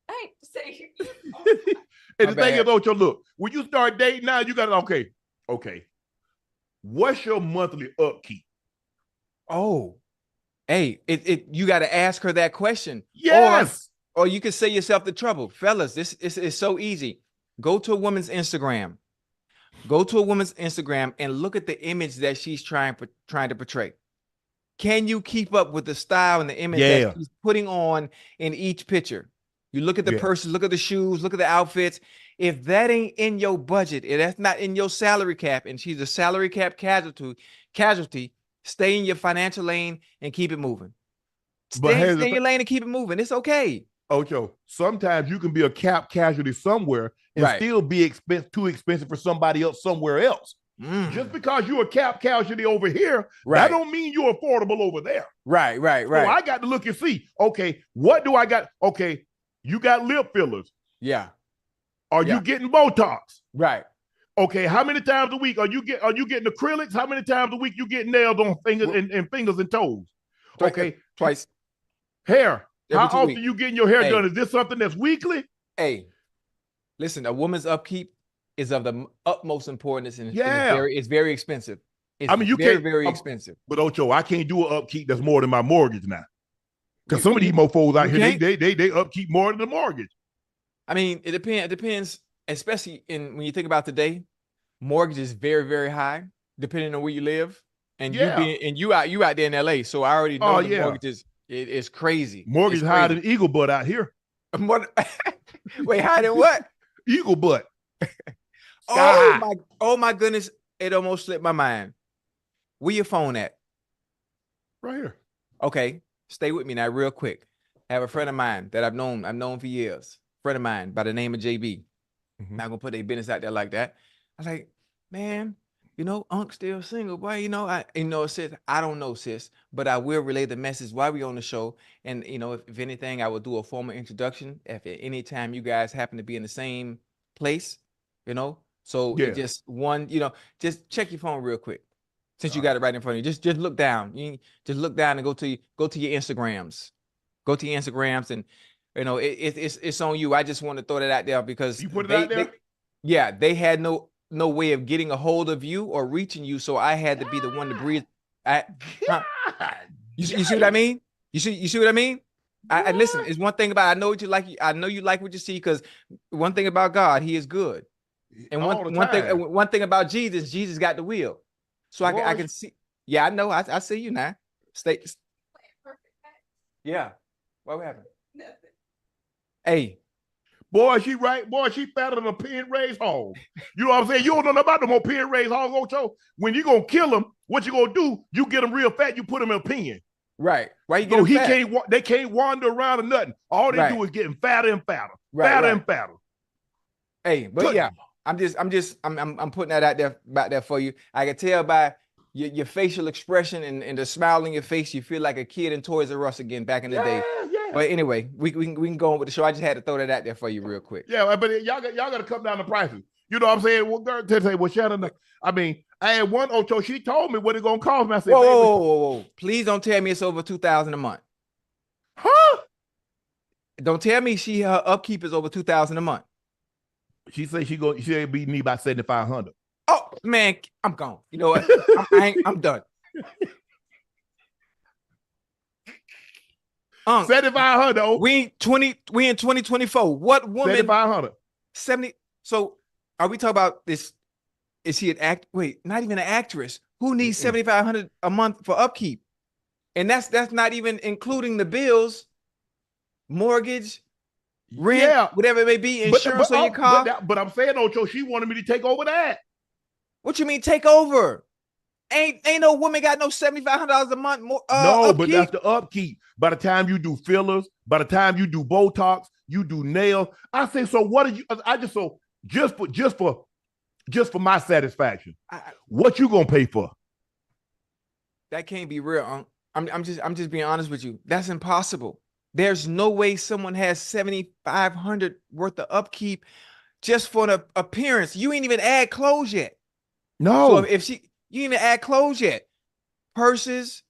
Speaker 3: I hate to say
Speaker 1: and the thing is, Ocho, look, when you start dating now, you got to, okay. What's your monthly upkeep?
Speaker 2: Oh, hey, you got to ask her that question.
Speaker 1: Yes.
Speaker 2: Or you can save yourself the trouble. Fellas, this is so easy. Go to a woman's Instagram. Go to a woman's Instagram and look at the image that she's trying to portray. Can you keep up with the style and the image that she's putting on in each picture? You look at the purses, look at the shoes, look at the outfits. If that ain't in your budget, if that's not in your salary cap, and she's a salary cap casualty, stay in your financial lane and keep it moving. Stay in your lane and keep it moving. It's okay.
Speaker 1: Ocho, sometimes you can be a cap casualty somewhere and still be too expensive for somebody else somewhere else. Just because you're a cap casualty over here, that don't mean you're affordable over there.
Speaker 2: Right.
Speaker 1: So I got to look and see, okay, what do I got? Okay, you got lip fillers.
Speaker 2: Yeah.
Speaker 1: Are you getting Botox?
Speaker 2: Right.
Speaker 1: Okay, how many times a week are you getting acrylics? How many times a week you get nails on fingers and fingers and toes? Okay.
Speaker 2: Twice.
Speaker 1: Hair. How often you getting your hair done? Is this something that's weekly?
Speaker 2: Hey, listen, a woman's upkeep is of the utmost importance, and it's very expensive. You can't very expensive.
Speaker 1: But Ocho, I can't do an upkeep that's more than my mortgage now. Because some of these mofos out here, they upkeep more than the mortgage.
Speaker 2: I mean, it depends, especially when you think about today. Mortgage is very, very high, depending on where you live. And you out there in LA, so I already know the mortgage is crazy.
Speaker 1: Mortgage is higher than Eagle Butt out here.
Speaker 2: Wait, higher than what?
Speaker 1: Eagle Butt.
Speaker 2: Oh my goodness! It almost slipped my mind. Where your phone at?
Speaker 1: Right here.
Speaker 2: Okay, stay with me now, real quick. I have a friend of mine that I've known for years. Friend of mine by the name of JB. Not gonna put their business out there like that. I was like, man, Unc still single, boy. Sis, I don't know, sis, but I will relay the message while we on the show. And if anything, I will do a formal introduction if at any time you guys happen to be in the same place, So
Speaker 1: Yeah.
Speaker 2: it just just check your phone real quick. Since you got it right in front of you, just look down. You just look down and go to your Instagrams. Go to your Instagrams, and it's on you. I just want to throw that out there because
Speaker 1: you put it out there.
Speaker 2: They had no way of getting a hold of you or reaching you, so I had to be the one to breathe. You see what I mean? You see what I mean? I listen. It's one thing about I know what you like. I know you like what you see, because one thing about God, He is good, and one thing about Jesus got the will, so I can see. Yeah, I know. I see you now. Stay. Yeah. What happened?
Speaker 3: Nothing.
Speaker 2: Hey.
Speaker 1: Boy, she right. Boy, she fatter than a pen raised hog. You know what I'm saying? You don't know nothing about them more pen raised hog, Ocho. When you gonna kill them, what you gonna do? You get them real fat. You put them in a pen.
Speaker 2: Right. Why you get them fat?
Speaker 1: They can't wander around or nothing. All they do is getting fatter and fatter, fatter and fatter.
Speaker 2: Hey, but yeah, I'm putting that out there for you. I can tell by your facial expression and the smile on your face, you feel like a kid in Toys R Us again back in the day.
Speaker 1: Yeah.
Speaker 2: But anyway, we can go on with the show. I just had to throw that out there for you real quick.
Speaker 1: Yeah, but y'all got to come down the prices. You know what I'm saying? Well, girl, to say, well, Shannon, I mean, I had one Ocho. She told me what it's gonna cost me. I said,
Speaker 2: whoa. Please don't tell me it's over $2,000 a month.
Speaker 1: Huh?
Speaker 2: Don't tell me her upkeep is over $2,000 a month.
Speaker 1: She said she'll beat me by $7,500.
Speaker 2: Oh man, I'm gone. You know what? I'm done.
Speaker 1: $7,500.
Speaker 2: We in 2024. What woman?
Speaker 1: $7,500.
Speaker 2: 70. So are we talking about this? Is she an act? Wait, not even an actress. Who needs $7,500 a month for upkeep? And that's not even including the bills, mortgage, rent, whatever it may be, insurance on your car.
Speaker 1: But I'm saying, Ocho, she wanted me to take over that.
Speaker 2: What you mean take over? Ain't no woman got no $7,500 a month more.
Speaker 1: No,
Speaker 2: upkeep.
Speaker 1: But that's the upkeep. By the time you do fillers, by the time you do Botox, you do nails. I say, so what are you? I just just for my satisfaction, what you gonna pay for?
Speaker 2: That can't be real. I'm just being honest with you. That's impossible. There's no way someone has $7,500 worth of upkeep just for an appearance. You ain't even add clothes yet.
Speaker 1: No.
Speaker 2: So if you ain't even add clothes yet, purses.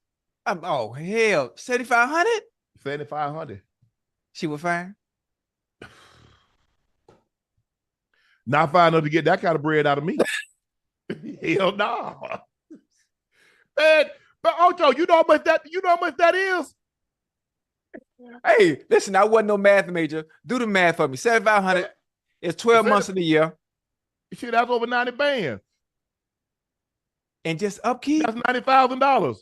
Speaker 2: Oh hell, $7,500.
Speaker 1: $7,500.
Speaker 2: She was fine.
Speaker 1: Not fine enough to get that kind of bread out of me. Hell no. Man, but Ocho, you know how much that is?
Speaker 2: Hey, listen, I wasn't no math major. Do the math for me. $7,500 is 12 months of the year.
Speaker 1: Shit, that's over 90 bands.
Speaker 2: And just upkeep.
Speaker 1: That's $90,000.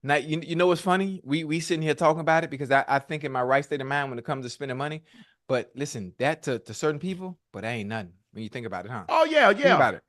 Speaker 2: Now, you know what's funny? We sitting here talking about it because I think in my right state of mind when it comes to spending money. But listen, that to certain people, but that ain't nothing when you think about it, huh?
Speaker 1: Oh yeah.
Speaker 2: Think about it.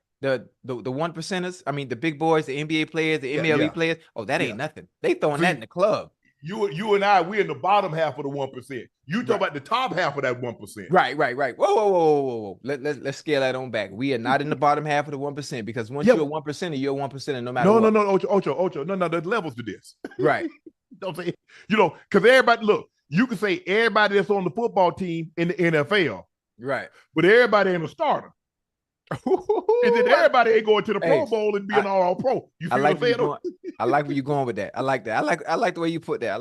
Speaker 2: The one percenters, I mean the big boys, the NBA players, the MLB players. Oh, that ain't nothing. They throwing that in the club.
Speaker 1: You and I, we're in the bottom half of the 1%. You talk about the top half of that 1%.
Speaker 2: Right. Whoa. Let's scale that on back. We are not in the bottom half of the 1% because once you're a 1%, you're a 1%, no matter what.
Speaker 1: No, Ocho. No, there's levels to this.
Speaker 2: Right.
Speaker 1: Don't say, because everybody, look, you can say everybody that's on the football team in the NFL.
Speaker 2: Right.
Speaker 1: But everybody ain't a starter. And then everybody ain't going to the Pro Bowl and being all pro. You see what I'm saying?
Speaker 2: I like where you're going with that. I like that. I like the way you put that.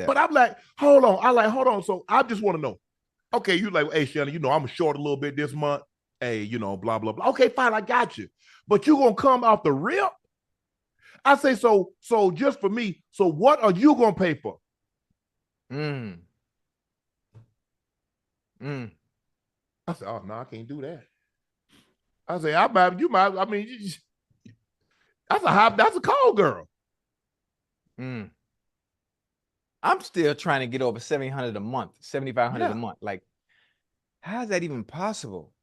Speaker 1: But I'm like, hold on. So I just want to know. Okay, you like, hey, Shannon, I'm short a little bit this month. Hey, blah, blah, blah. Okay, fine, I got you. But you gonna come off the rip? I say, so just for me, so what are you gonna pay for? I said, oh no, I can't do that. I say, that's a call girl.
Speaker 2: I'm still trying to get over $700 a month, $7,500 a month. Like, how is that even possible?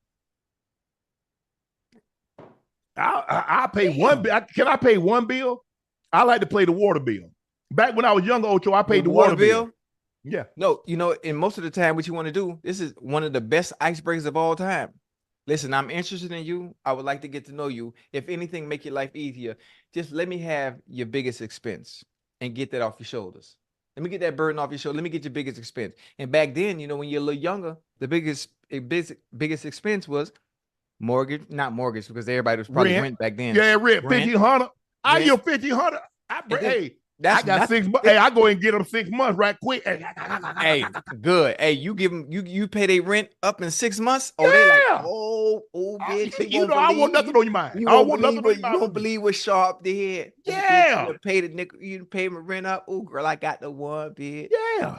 Speaker 1: I pay one bill. Can I pay one bill? I like to play the water bill. Back when I was younger, Ocho, I paid the water bill. Yeah.
Speaker 2: No, and most of the time, what you want to do, this is one of the best icebreakers of all time. Listen, I'm interested in you. I would like to get to know you. If anything, make your life easier. Just let me have your biggest expense and get that off your shoulders. Let me get that burden off your shoulder. Let me get your biggest expense. And back then, you know, when you're a little younger, the biggest expense was mortgage, not mortgage, because everybody was probably rent back then.
Speaker 1: Yeah, rent 1,500. I give 1,500. I got 6 months. Hey, I go and get them 6 months right quick.
Speaker 2: Hey, good. Hey, you give them, you pay their rent up in 6 months. Oh,
Speaker 1: yeah.
Speaker 2: they like, bitch.
Speaker 1: You know, I want nothing on your mind. I don't want nothing on your mind.
Speaker 2: You won't believe what Sharpe did.
Speaker 1: Yeah.
Speaker 2: You pay the nickel, you pay my rent up. Oh, girl, I got the one, bitch.
Speaker 1: Yeah.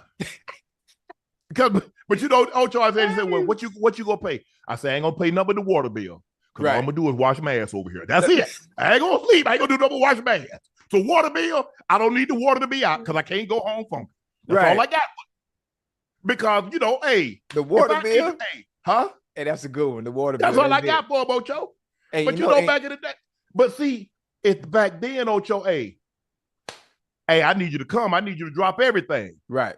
Speaker 1: But you know, Ocho, I said, well, what you gonna pay? I said, I ain't gonna pay nothing but the water bill. Because all I'm gonna do is wash my ass over here. That's it. I ain't gonna sleep. I ain't gonna do nothing but wash my ass. So water bill, I don't need the water to be out because I can't go home funky. That's all I got. Because, you know, hey.
Speaker 2: The water bill?
Speaker 1: Huh?
Speaker 2: Hey, that's a good one. The water bill.
Speaker 1: That's all I got for him, Ocho. Hey, but you know back in the day. But see, it's back then, Ocho, hey, I need you to come. I need you to drop everything.
Speaker 2: Right.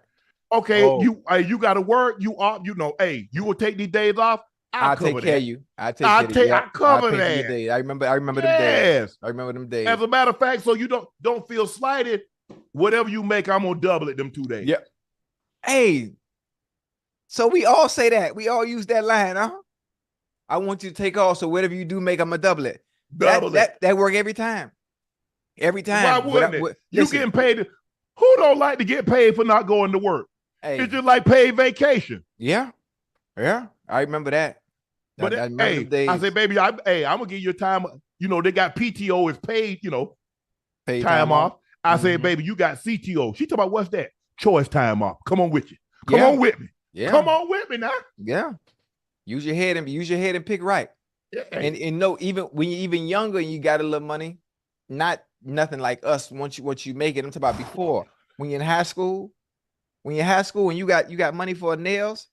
Speaker 1: Okay, you got to work. You know, hey, you will take these days off.
Speaker 2: I'll take care of you. I
Speaker 1: cover that.
Speaker 2: I remember them days. I remember them days.
Speaker 1: As a matter of fact, so you don't feel slighted. Whatever you make, I'm gonna double it them 2 days.
Speaker 2: Yep. Hey, so we all say that. We all use that line, huh? I want you to take off. So whatever you do make, I'm gonna double it. That work every time. Every time.
Speaker 1: Why wouldn't it? You getting paid? Who don't like to get paid for not going to work?
Speaker 2: Hey.
Speaker 1: It's just like paid vacation.
Speaker 2: Yeah. I remember that.
Speaker 1: But I say, baby, I'm gonna give you a time. You know, they got PTO is paid. You know,
Speaker 2: paid
Speaker 1: time off. I say, baby, you got CTO. She talking about what's that? Choice time off. Come on with you. Come on with me.
Speaker 2: Yeah.
Speaker 1: Come on with me now.
Speaker 2: Yeah. Use your head and pick right. Yeah. And no, even when you're even younger and you got a little money, nothing like us. Once you make it, I'm talking about before. When you're in high school, and you got money for nails,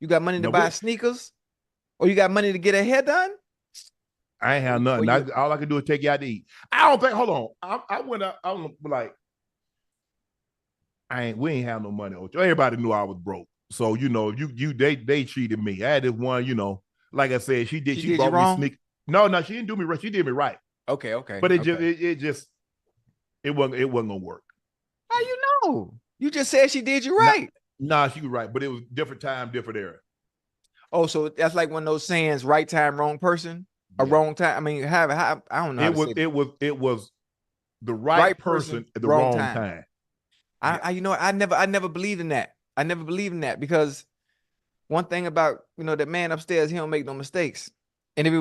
Speaker 2: you got money to buy sneakers, or you got money to get a hair done.
Speaker 1: I ain't have nothing. All I can do is take you out to eat. I don't think. Hold on. I went out. I was like, we ain't have no money. Everybody knew I was broke. So you know, they cheated me. I had this one. You know, like I said, she bought me sneakers. No, she didn't do me right. She did me right.
Speaker 2: Okay.
Speaker 1: But it wasn't gonna work.
Speaker 2: How you know? You just said she did you right.
Speaker 1: Nah, she was right, but it was different time, different era.
Speaker 2: Oh, so that's like one of those sayings: right time, wrong person, a wrong time. I mean, I don't know.
Speaker 1: It was the right person at the wrong time.
Speaker 2: I never believed in that. I never believed in that because one thing about that man upstairs, he don't make no mistakes. And if it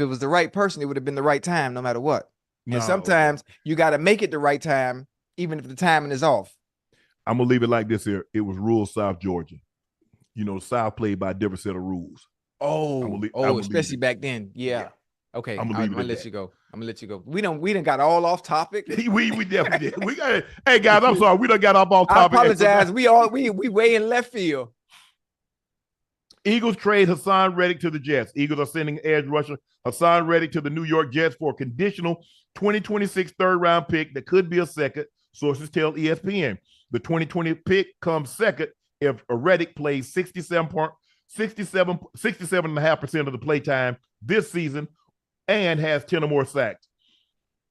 Speaker 2: was the right person, it would have been the right time, no matter what. And sometimes you got to make it the right time, even if the timing is off.
Speaker 1: I'm gonna leave it like this here. It was rural South Georgia. You know, South played by a different set of rules.
Speaker 2: Especially back then. Yeah. Okay. I'm gonna let you go. We done got all off topic.
Speaker 1: we definitely did. We got. Hey guys, I'm sorry. We done got off topic.
Speaker 2: I apologize. We way in left field.
Speaker 1: Eagles trade Haason Reddick to the Jets. Eagles are sending edge rusher Haason Reddick to the New York Jets for a conditional 2026 third-round pick that could be a second. Sources tell ESPN. The 2020 pick comes second if Reddick plays 67.5% of the play time this season and has 10 or more sacks.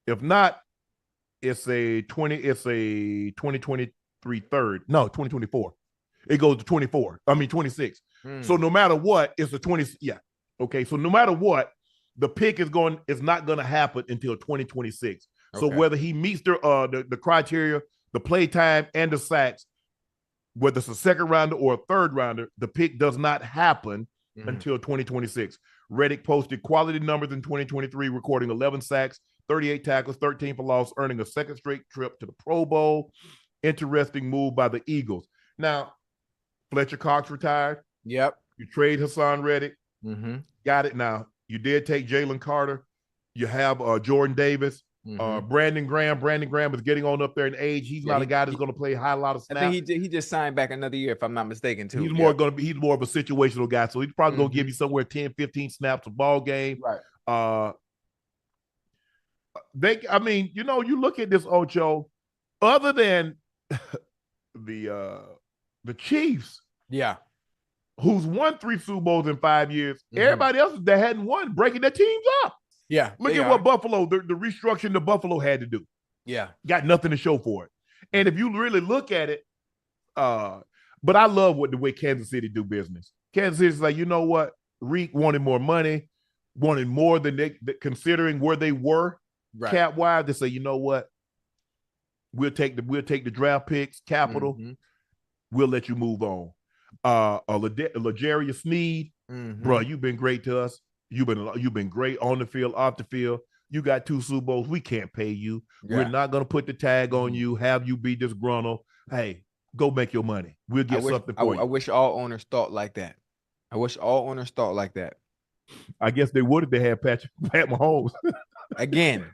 Speaker 1: If not, it's a 2023 third. No, 2024. It goes to 26. So no matter what, it's a 20. Yeah. Okay. So no matter what, the pick is not going to happen until 2026. Okay. So whether he meets the criteria, the play time, and the sacks, whether it's a second rounder or a third rounder, the pick does not happen until 2026. Reddick posted quality numbers in 2023, recording 11 sacks, 38 tackles, 13 for loss, earning a second straight trip to the Pro Bowl. Interesting move by the Eagles. Now, Fletcher Cox retired.
Speaker 2: Yep.
Speaker 1: You trade Haason Reddick. Got it now. You did take Jalen Carter. You have Jordan Davis. Brandon Graham is getting on up there in age. He's not a guy that's going to play a lot of snaps.
Speaker 2: I think he just signed back another year, if I'm not mistaken, too.
Speaker 1: He's more of a situational guy. So he's probably going to give you somewhere 10, 15 snaps a ball game.
Speaker 2: Right.
Speaker 1: You look at this, Ocho, other than the Chiefs.
Speaker 2: Yeah.
Speaker 1: who's won 3 Super Bowls in 5 years. Everybody else that hadn't won, breaking their teams up.
Speaker 2: Yeah.
Speaker 1: Look at what Buffalo, the restructuring the Buffalo had to do.
Speaker 2: Yeah.
Speaker 1: Got nothing to show for it. And if you really look at it, but I love the way Kansas City do business. Kansas City's like, you know what? Reek wanted more money, wanted more than they considering where they were cap-wise. They say, you know what? We'll take the draft picks, capital. We'll let you move on. L'Jarius Sneed, bro, you've been great to us. You've been great on the field, off the field. You got 2 Super Bowls. We can't pay you. Yeah. We're not going to put the tag on you, have you be disgruntled. Hey, go make your money. We'll get something for you.
Speaker 2: I wish all owners thought like that.
Speaker 1: I guess they would if they had Pat Mahomes.
Speaker 2: Again,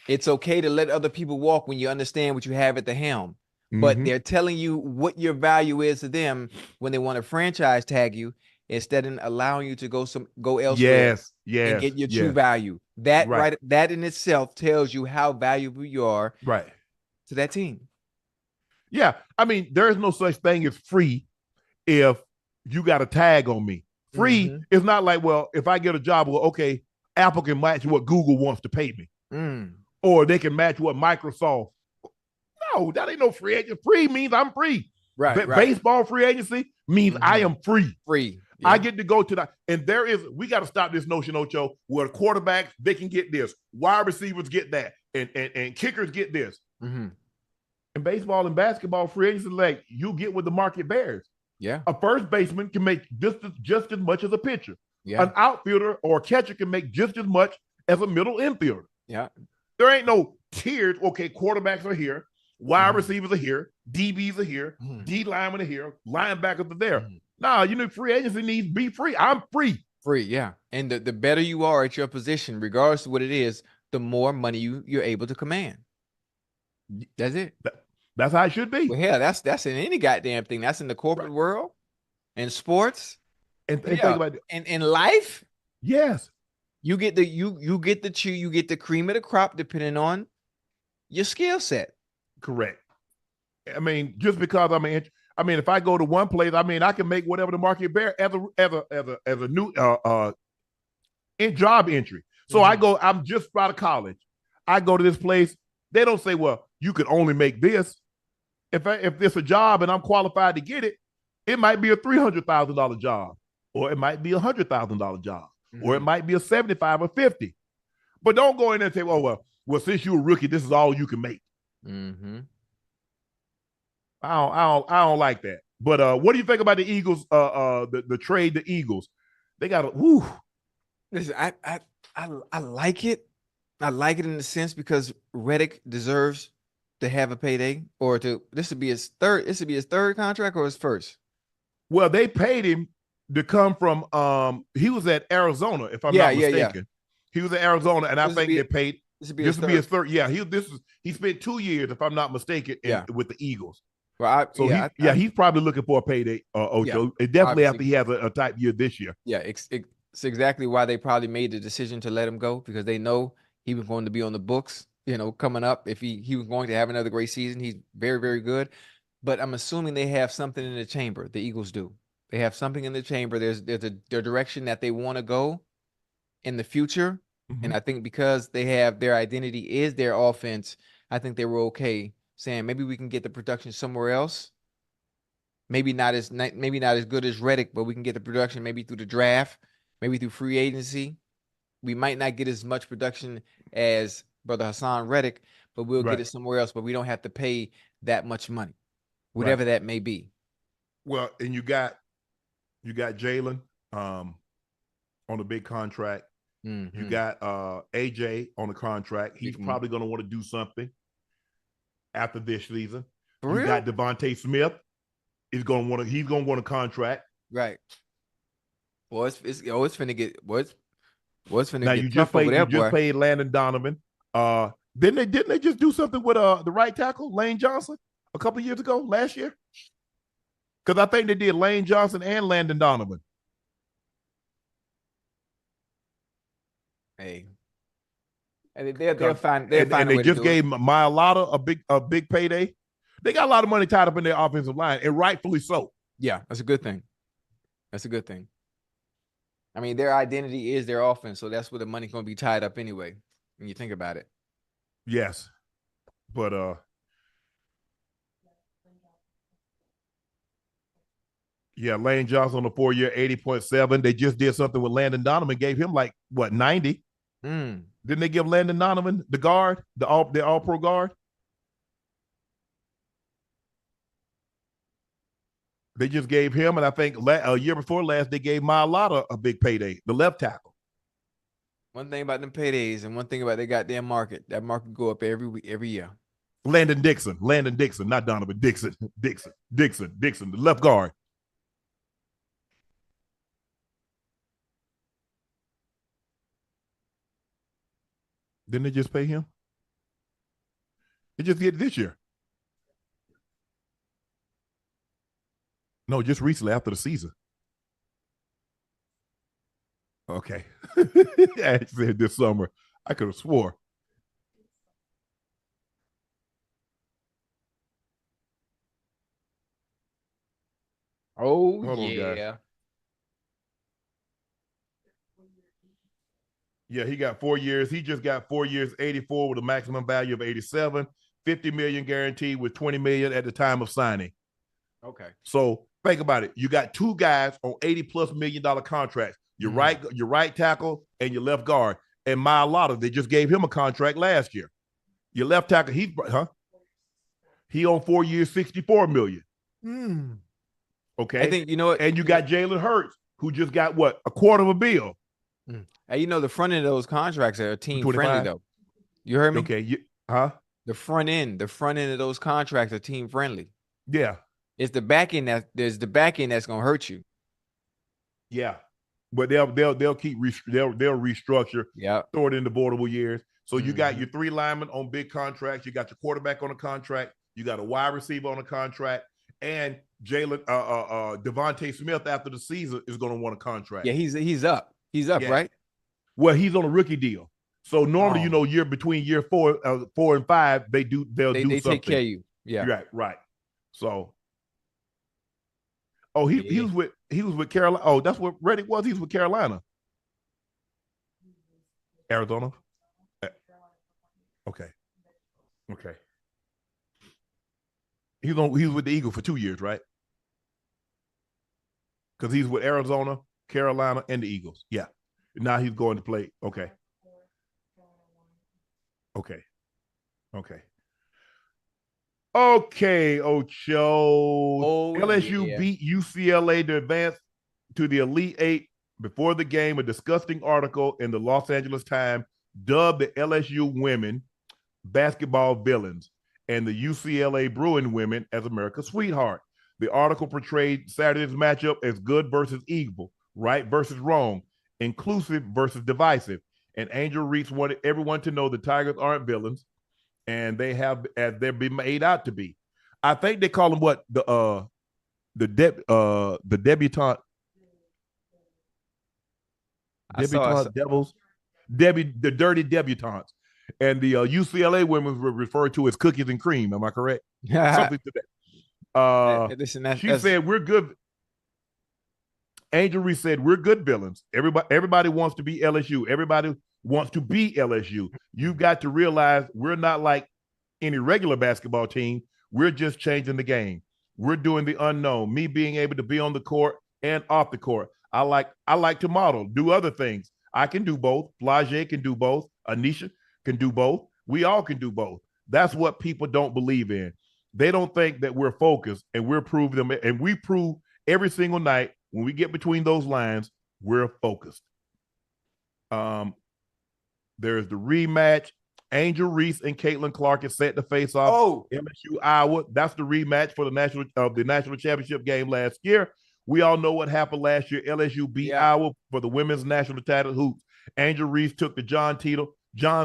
Speaker 2: it's okay to let other people walk when you understand what you have at the helm. But they're telling you what your value is to them when they want to franchise tag you instead of allowing you to go elsewhere and get your true value. That in itself tells you how valuable you are to that team.
Speaker 1: Yeah. I mean, there is no such thing as free if you got a tag on me. Free is not like, well, if I get a job, well, okay, Apple can match what Google wants to pay me. Or they can match what Microsoft. No, that ain't no free agent. Free means I'm free. Baseball free agency means I am free. Yeah. I get to go to that. And we got to stop this notion, Ocho, where quarterbacks, they can get this. Wide receivers get that. And kickers get this. In baseball and basketball, free agency, like, you get what the market bears.
Speaker 2: Yeah.
Speaker 1: A first baseman can make just as much as a pitcher. Yeah. An outfielder or a catcher can make just as much as a middle infielder.
Speaker 2: Yeah.
Speaker 1: There ain't no tiered, okay, quarterbacks are here. Wide receivers are here. DBs are here. D linemen are here. Linebackers are there. Nah, free agency needs to be free. I'm free.
Speaker 2: Free, yeah. And the better you are at your position, regardless of what it is, the more money you're able to command. That's it.
Speaker 1: That's how it should be.
Speaker 2: Well, hell, that's in any goddamn thing. That's in the corporate world, in sports,
Speaker 1: and think about it.
Speaker 2: In life.
Speaker 1: Yes.
Speaker 2: You get the cream of the crop depending on your skill set.
Speaker 1: Correct. I mean, just because if I go to one place, I can make whatever the market bear as a new job entry. So I'm just out of college. I go to this place. They don't say, well, you can only make this. If it's a job and I'm qualified to get it, it might be a $300,000 job, or it might be a $100,000 job, or it might be a 75 or 50. But don't go in there and say, well, since you're a rookie, this is all you can make. I don't like that. But what do you think about the Eagles? The trade, the Eagles, they got a
Speaker 2: Listen, I like it. I like it in the sense because Reddick deserves to have a payday, or this would be his third contract or his first.
Speaker 1: Well, they paid him to come from he was at Arizona, if I'm not mistaken. Yeah. He was at Arizona, and I think they paid. This would be his third. Yeah, he spent 2 years, if I'm not mistaken, with the Eagles.
Speaker 2: Well,
Speaker 1: he's probably looking for a payday, Ocho. Yeah, definitely after he has a type year this year.
Speaker 2: Yeah, it's exactly why they probably made the decision to let him go, because they know he was going to be on the books, coming up. If he was going to have another great season, he's very, very good. But I'm assuming they have something in the chamber. The Eagles do. They have something in the chamber. There's their direction that they want to go in the future. And I think because they have their identity is their offense, I think they were okay saying maybe we can get the production somewhere else. Maybe not as good as Reddick, but we can get the production maybe through the draft, maybe through free agency. We might not get as much production as Brother Haason Reddick, but we'll get it somewhere else. But we don't have to pay that much money, whatever that may be.
Speaker 1: Well, and you got Jalen on a big contract. You got AJ on a contract. He's probably going to want to do something after this season. You got Devontae Smith. He's going to want a contract.
Speaker 2: Right. Well, it's finna get what's finna
Speaker 1: now
Speaker 2: get
Speaker 1: you
Speaker 2: tough over there, boy.
Speaker 1: Just paid Landon Donovan. Didn't they just do something with the right tackle Lane Johnson a couple of years ago, last year? Because I think they did Lane Johnson and Landon Donovan.
Speaker 2: Hey, and they'll find. And
Speaker 1: they just gave Mailata a big payday. They got a lot of money tied up in their offensive line, and rightfully so.
Speaker 2: Yeah, that's a good thing. That's a good thing. I mean, their identity is their offense, so that's where the money's going to be tied up anyway, when you think about it.
Speaker 1: Yes. But yeah, Lane Johnson on the 4-year, 80.7. They just did something with Landon Donovan, gave him like what, 90? Didn't they give Landon Donovan the guard, the all-pro guard? They just gave him, and I think a year before last, they gave Mailata a big payday, the left tackle.
Speaker 2: One thing about them paydays and one thing about their goddamn market, that market go up every year.
Speaker 1: Landon Dixon, not Donovan, Dixon, the left guard. Didn't they just pay him? They just get this year. No, just recently after the season. Okay. I said this summer. I could have swore.
Speaker 2: Oh,
Speaker 1: Hold on,
Speaker 2: yeah.
Speaker 1: guys. Yeah, he got 4 years. He just got 4 years, 84 with a maximum value of 87, 50 million guaranteed with 20 million at the time of signing.
Speaker 2: Okay.
Speaker 1: So think about it. You got two guys on $80+ million contracts. Your right tackle and your left guard. And Mailata, they just gave him a contract last year. Your left tackle, he on 4 years, 64 million. Okay.
Speaker 2: I think you know what,
Speaker 1: and you got Jalen Hurts, who just got what, a quarter of a bill.
Speaker 2: And you know the front end of those contracts are team friendly though. You heard me?
Speaker 1: Okay.
Speaker 2: The front end of those contracts are team friendly.
Speaker 1: Yeah.
Speaker 2: It's the back end that's gonna hurt you.
Speaker 1: Yeah. But they'll restructure, throw it into voidable years. So you got your 3 linemen on big contracts, you got your quarterback on a contract, you got a wide receiver on a contract, and Jalen Devontae Smith after the season is going to want a contract.
Speaker 2: Yeah, he's up. He's up, right?
Speaker 1: Well, he's on a rookie deal. So normally, between year 4 and 5, they'll do something. They
Speaker 2: take care of you. Yeah.
Speaker 1: Right. So he was with Carolina. Oh, that's what Reddick was. He was with Carolina. Arizona. Okay. He was with the Eagles for 2 years, right? Because he's with Arizona, Carolina, and the Eagles. Yeah. Now he's going to play. Okay. Okay, Ocho. LSU beat UCLA to advance to the Elite Eight. Before the game, a disgusting article in the Los Angeles Times dubbed the LSU women basketball villains and the UCLA Bruin women as America's sweetheart. The article portrayed Saturday's matchup as good versus evil, right versus wrong, inclusive versus divisive. And Angel Reese wanted everyone to know the Tigers aren't villains, and they have, as they're being made out to be. I think they call them what, the debutante devils, the dirty debutantes, and the UCLA women were referred to as cookies and cream. Am I correct? Something to that.
Speaker 2: Listen,
Speaker 1: she said we're good. Angel Reese said we're good villains. Everybody wants to be LSU. Everybody wants to be LSU. You've got to realize we're not like any regular basketball team. We're just changing the game. We're doing the unknown. Me being able to be on the court and off the court. I like to model, do other things. I can do both. Flage can do both. Anisha can do both. We all can do both. That's what people don't believe in. They don't think that we're focused, and we're proving them, and we prove every single night when we get between those lines, we're focused. There's the rematch. Angel Reese and Caitlin Clark is set to face off. LSU-Iowa. That's the rematch for the national championship game last year. We all know what happened last year. LSU beat Iowa for the women's national title hoops. Angel Reese took the John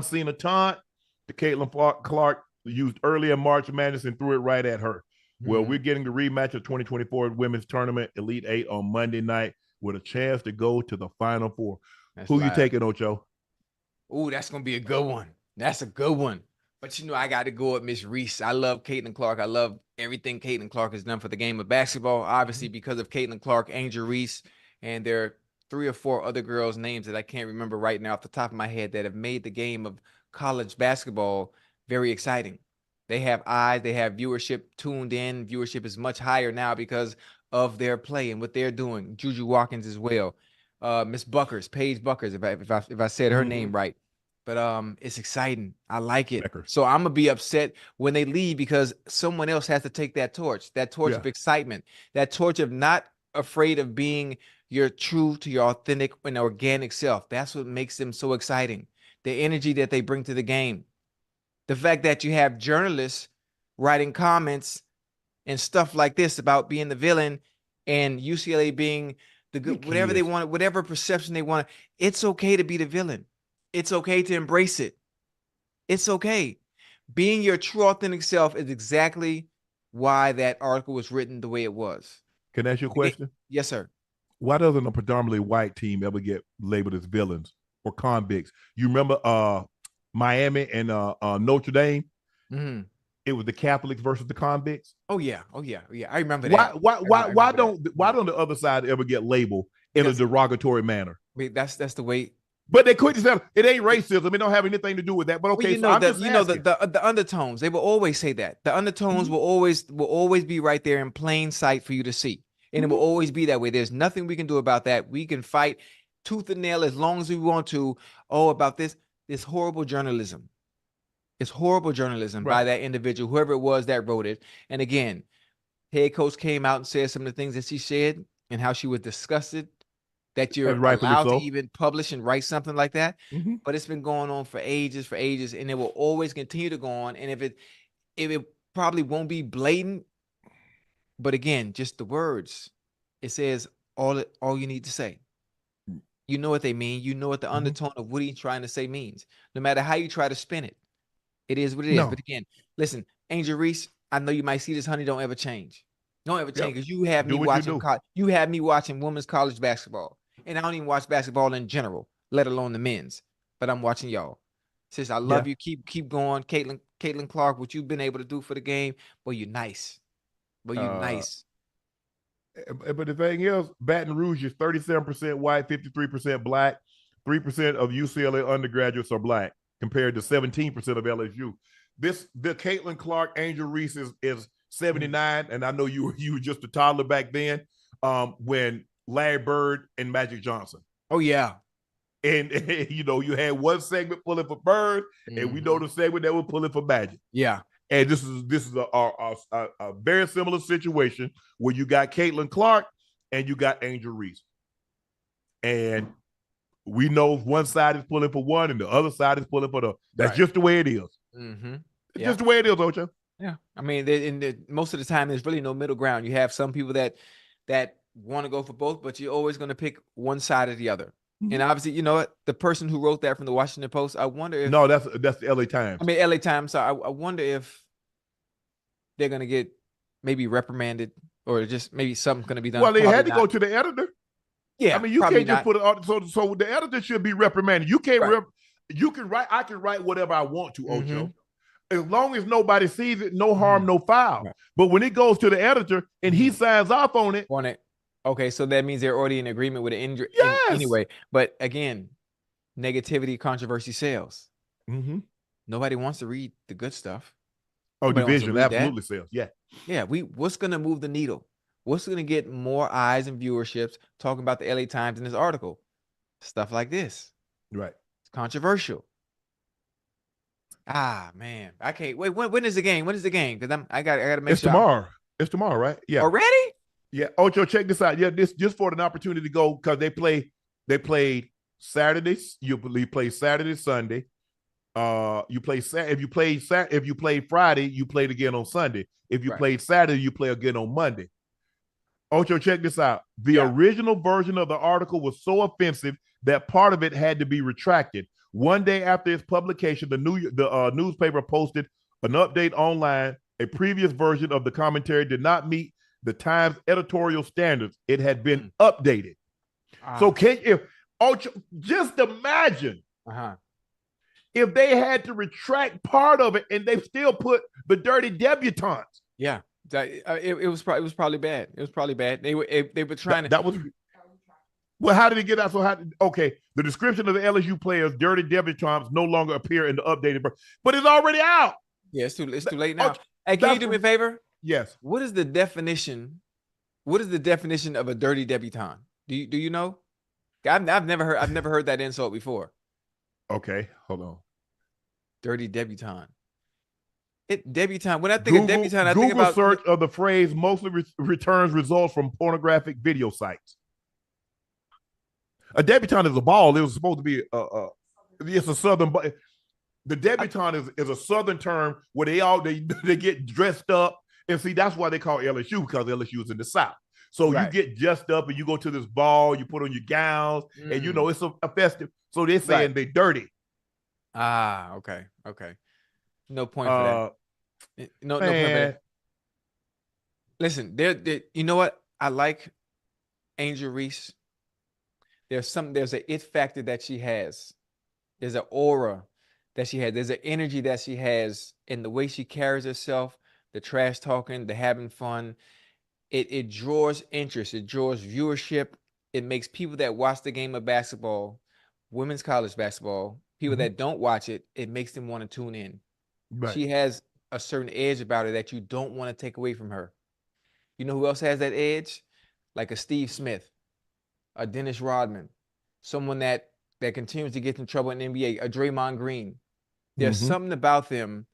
Speaker 1: Cena taunt. The Caitlin Clark used early in March Madness and threw it right at her. Well, we're getting the rematch of 2024 Women's Tournament Elite Eight on Monday night with a chance to go to the Final Four. Who you taking, Ocho?
Speaker 2: Ooh, that's going to be a good one. That's a good one. But I got to go with Miss Reese. I love Caitlin Clark. I love everything Caitlin Clark has done for the game of basketball. Obviously, because of Caitlin Clark, Angel Reese, and there are 3 or 4 other girls' names that I can't remember right now off the top of my head that have made the game of college basketball very exciting. They have eyes, they have viewership tuned in. Viewership is much higher now because of their play and what they're doing. Juju Watkins as well. Miss Buckers, Paige Buckers, if I said her name right. But it's exciting. I like it.
Speaker 1: Beckers.
Speaker 2: So I'm gonna be upset when they leave because someone else has to take that torch of excitement, that torch of not afraid of being your true to your authentic and organic self. That's what makes them so exciting. The energy that they bring to the game. The fact that you have journalists writing comments and stuff like this about being the villain and UCLA being the good, whatever they want, whatever perception they want. It's okay to be the villain. It's okay to embrace it. It's okay. Being your true authentic self is exactly why that article was written the way it was.
Speaker 1: Can I ask you a question?
Speaker 2: Yes, sir.
Speaker 1: Why doesn't a predominantly white team ever get labeled as villains or convicts? You remember Miami and Notre Dame?
Speaker 2: Mm-hmm.
Speaker 1: It was the Catholics versus the convicts.
Speaker 2: Oh yeah. I remember that.
Speaker 1: Why don't the other side ever get labeled in a derogatory manner?
Speaker 2: Wait, that's the way.
Speaker 1: But they couldn't say it ain't racism. It don't have anything to do with that. But okay,
Speaker 2: well,
Speaker 1: the
Speaker 2: the undertones. They will always say that. The undertones will always be right there in plain sight for you to see, and it will always be that way. There's nothing we can do about that. We can fight tooth and nail as long as we want to. About this horrible journalism. It's horrible journalism by that individual, whoever it was that wrote it. And again, head coach came out and said some of the things that she said and how she was disgusted that you're allowed to even publish and write something like that. But it's been going on for ages, and it will always continue to go on. And if it probably won't be blatant, but again, just the words, it says all you need to say. You know what they mean. You know what the undertone of what he's trying to say means. No matter how you try to spin it, it is what it is. But again, listen, Angel Reese, I know you might see this, honey. Don't ever change. Don't ever change because you have me watching. You have me watching women's college basketball. And I don't even watch basketball in general, let alone the men's. But I'm watching y'all. Sis, I love you. Keep going. Caitlin Clark, what you've been able to do for the game. Boy, you're nice. Nice.
Speaker 1: But the thing is, Baton Rouge is 37% white, 53% black. 3% of UCLA undergraduates are black compared to 17% of LSU. The Caitlin Clark, Angel Reese is 79. And I know you were just a toddler back then when Larry Bird and Magic Johnson.
Speaker 2: Oh, yeah.
Speaker 1: And you had one segment pulling for Bird, and we know the segment that was pulling for Magic.
Speaker 2: Yeah.
Speaker 1: And this is a very similar situation where you got Caitlin Clark and you got Angel Reese. And we know one side is pulling for one and the other side is pulling for the other. That's just the way it is. It's just the way it is, Ocho.
Speaker 2: Yeah. I mean, most of the time, there's really no middle ground. You have some people that want to go for both, but you're always going to pick one side or the other. And obviously, you know what? The person who wrote that from the Washington Post, I wonder if...
Speaker 1: No, that's the LA Times.
Speaker 2: I mean, LA Times. So I wonder if they're going to get maybe reprimanded or just maybe something's going to be done.
Speaker 1: Well, they had to go to the editor.
Speaker 2: Yeah,
Speaker 1: I mean, you can't just put it. So the editor should be reprimanded. You can't. You can write. I can write whatever I want to, Ocho. As long as nobody sees it, no harm, no foul. Right. But when it goes to the editor and he signs off on it.
Speaker 2: Okay, so that means they're already in agreement with the injury.
Speaker 1: Yes.
Speaker 2: Anyway, but again, negativity, controversy sells. Nobody wants to read the good stuff.
Speaker 1: Oh, division absolutely sells. Yeah.
Speaker 2: Yeah. What's going to move the needle? What's going to get more eyes and viewerships talking about the LA Times in this article? Stuff like this.
Speaker 1: Right.
Speaker 2: It's controversial. Ah, man. I can't wait. When is the game? When is the game? Because I got to make sure.
Speaker 1: Tomorrow. It's tomorrow, right? Yeah.
Speaker 2: Already?
Speaker 1: Yeah. Ocho, check this out. Yeah, this just for an opportunity to go because they played Saturdays. You play Saturday, Sunday. You play if you play Friday, you played again on Sunday. If you played Saturday, you play again on Monday. Ocho, check this out. The original version of the article was so offensive that part of it had to be retracted. One day after its publication, the newspaper posted an update online. A previous version of the commentary did not meet the Times editorial standards. It had been updated. So just imagine if they had to retract part of it and they still put the dirty debutantes.
Speaker 2: Yeah, it was probably bad. It was probably bad. They were trying to.
Speaker 1: That was. Well, how did it get out? So okay, the description of the LSU players, dirty debutantes, no longer appear in the updated version, but it's already out.
Speaker 2: Yeah, it's too late now. Hey, can you do me a favor?
Speaker 1: Yes.
Speaker 2: What is the definition? What is the definition of a dirty debutante? Do you know? I've never heard that insult before.
Speaker 1: Okay, hold on.
Speaker 2: Dirty debutante. Debutante. When I think of debutante, I think
Speaker 1: Google
Speaker 2: about
Speaker 1: search of the phrase mostly returns results from pornographic video sites. A debutante is a ball. It was supposed to be it's a southern. The debutante is a southern term where they get dressed up, and see that's why they call LSU, because LSU is in the South. So you get dressed up and you go to this ball, you put on your gowns, and you know it's a festive. So they're saying they're dirty.
Speaker 2: Ah, okay. No point for that. No point for that. Listen, you know what? I like Angel Reese. There's an it factor that she has. There's an aura that she has. There's an energy that she has in the way she carries herself, the trash talking, the having fun. It draws interest. It draws viewership. It makes people that watch the game of basketball, women's college basketball, people that don't watch it, it makes them want to tune in. Right. She has a certain edge about her that you don't want to take away from her. You know who else has that edge? Like a Steve Smith, a Dennis Rodman, someone that continues to get in trouble in the NBA, a Draymond Green. There's something about them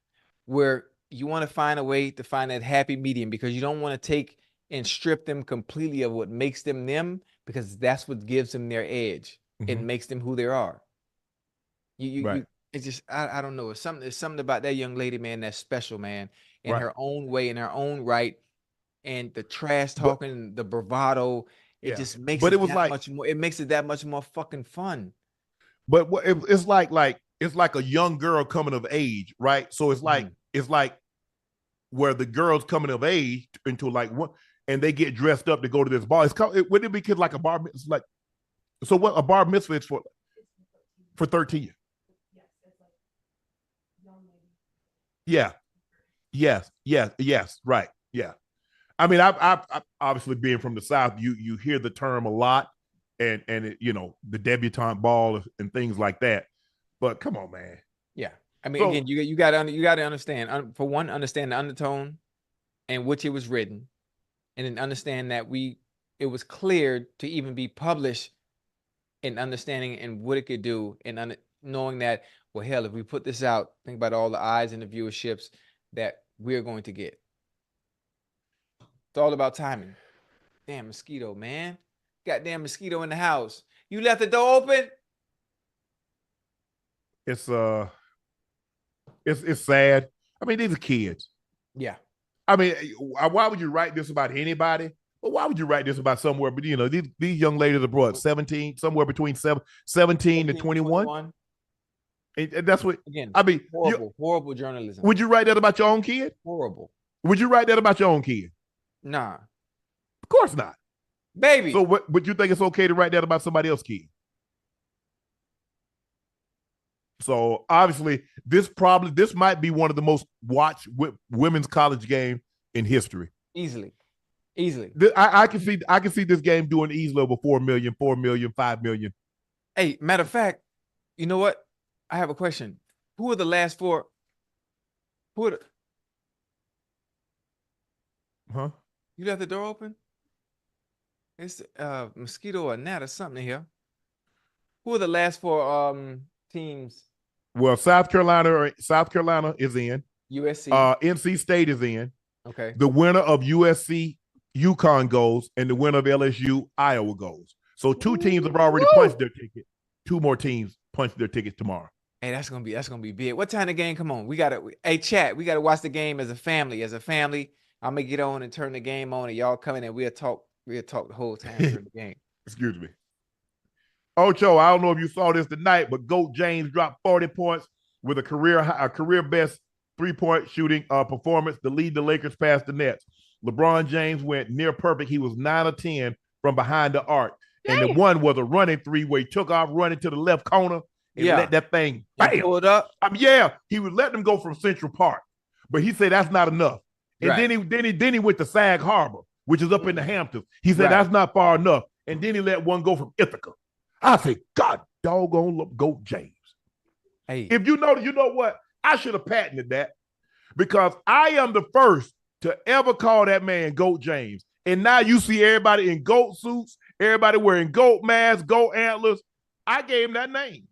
Speaker 2: where you want to find a way to find that happy medium, because you don't want to take and strip them completely of what makes them them, because that's what gives them their edge. It makes them who they are. It's just, I don't know. It's something about that young lady, man, that's special, man, in her own way, in her own right. And the trash talking, the bravado, it just makes it makes it that much more fucking fun.
Speaker 1: But it's like it's like a young girl coming of age, right? So it's like where the girl's coming of age into like what, and they get dressed up to go to this bar. Wouldn't it be kids like a bar? It's like, so what a bar mitzvah is for 13. Yeah. Yes. Right. Yeah. I mean, I obviously being from the South, you hear the term a lot, and it, you know, the debutante ball and things like that. But come on, man.
Speaker 2: Yeah. I mean, again, you got to understand, for one, understand the undertone in which it was written, and then understand that it was cleared to even be published, and understanding and what it could do, and knowing that, well, hell, if we put this out, think about all the eyes and the viewerships that we're going to get. It's all about timing. Damn mosquito, man. Goddamn mosquito in the house. You left the door open?
Speaker 1: It's sad. I mean, these are kids.
Speaker 2: Yeah.
Speaker 1: I mean, why would you write this about anybody? Well, why would you write this about somewhere? But you know, these young ladies are brought 17, somewhere between 17 to 21. And that's what, again, I mean,
Speaker 2: horrible journalism.
Speaker 1: Would you write that about your own kid?
Speaker 2: Horrible.
Speaker 1: Would you write that about your own kid?
Speaker 2: Nah.
Speaker 1: Of course not.
Speaker 2: Baby.
Speaker 1: So would you think it's okay to write that about somebody else's kid? So obviously this might be one of the most watched women's college game in history.
Speaker 2: Easily.
Speaker 1: I can see this game doing easily over 4 million, 5 million.
Speaker 2: Hey, matter of fact, you know what? I have a question. Who are the last four? You left the door open? It's mosquito or gnat or something here. Who are the last four teams?
Speaker 1: Well, South Carolina is in.
Speaker 2: USC.
Speaker 1: NC State is in.
Speaker 2: Okay.
Speaker 1: The winner of USC UConn goes, and the winner of LSU-Iowa goes. So 2 teams have already punched their ticket. 2 more teams punch their tickets tomorrow.
Speaker 2: Hey, that's gonna be big. What time the game? Come on, hey chat, we gotta watch the game as a family. I'm gonna get on and turn the game on, and y'all come in and we'll talk the whole time during the game.
Speaker 1: Excuse me. Ocho, I don't know if you saw this tonight, but GOAT James dropped 40 points with a career best 3-point shooting performance to lead the Lakers past the Nets. LeBron James went near perfect. He was 9 of 10 from behind the arc. Damn. And the one was a running 3 where he took off running to the left corner and let that thing bam.
Speaker 2: Pull it up.
Speaker 1: Yeah, he would let them go from Central Park, but he said that's not enough. And
Speaker 2: Right.
Speaker 1: then he went to Sag Harbor, which is up in the Hamptons. He said that's not far enough. And then he let one go from Ithaca. I say, God doggone Goat James.
Speaker 2: Hey,
Speaker 1: if you know what? I should have patented that because I am the first to ever call that man Goat James. And now you see everybody in goat suits, everybody wearing goat masks, goat antlers. I gave him that name.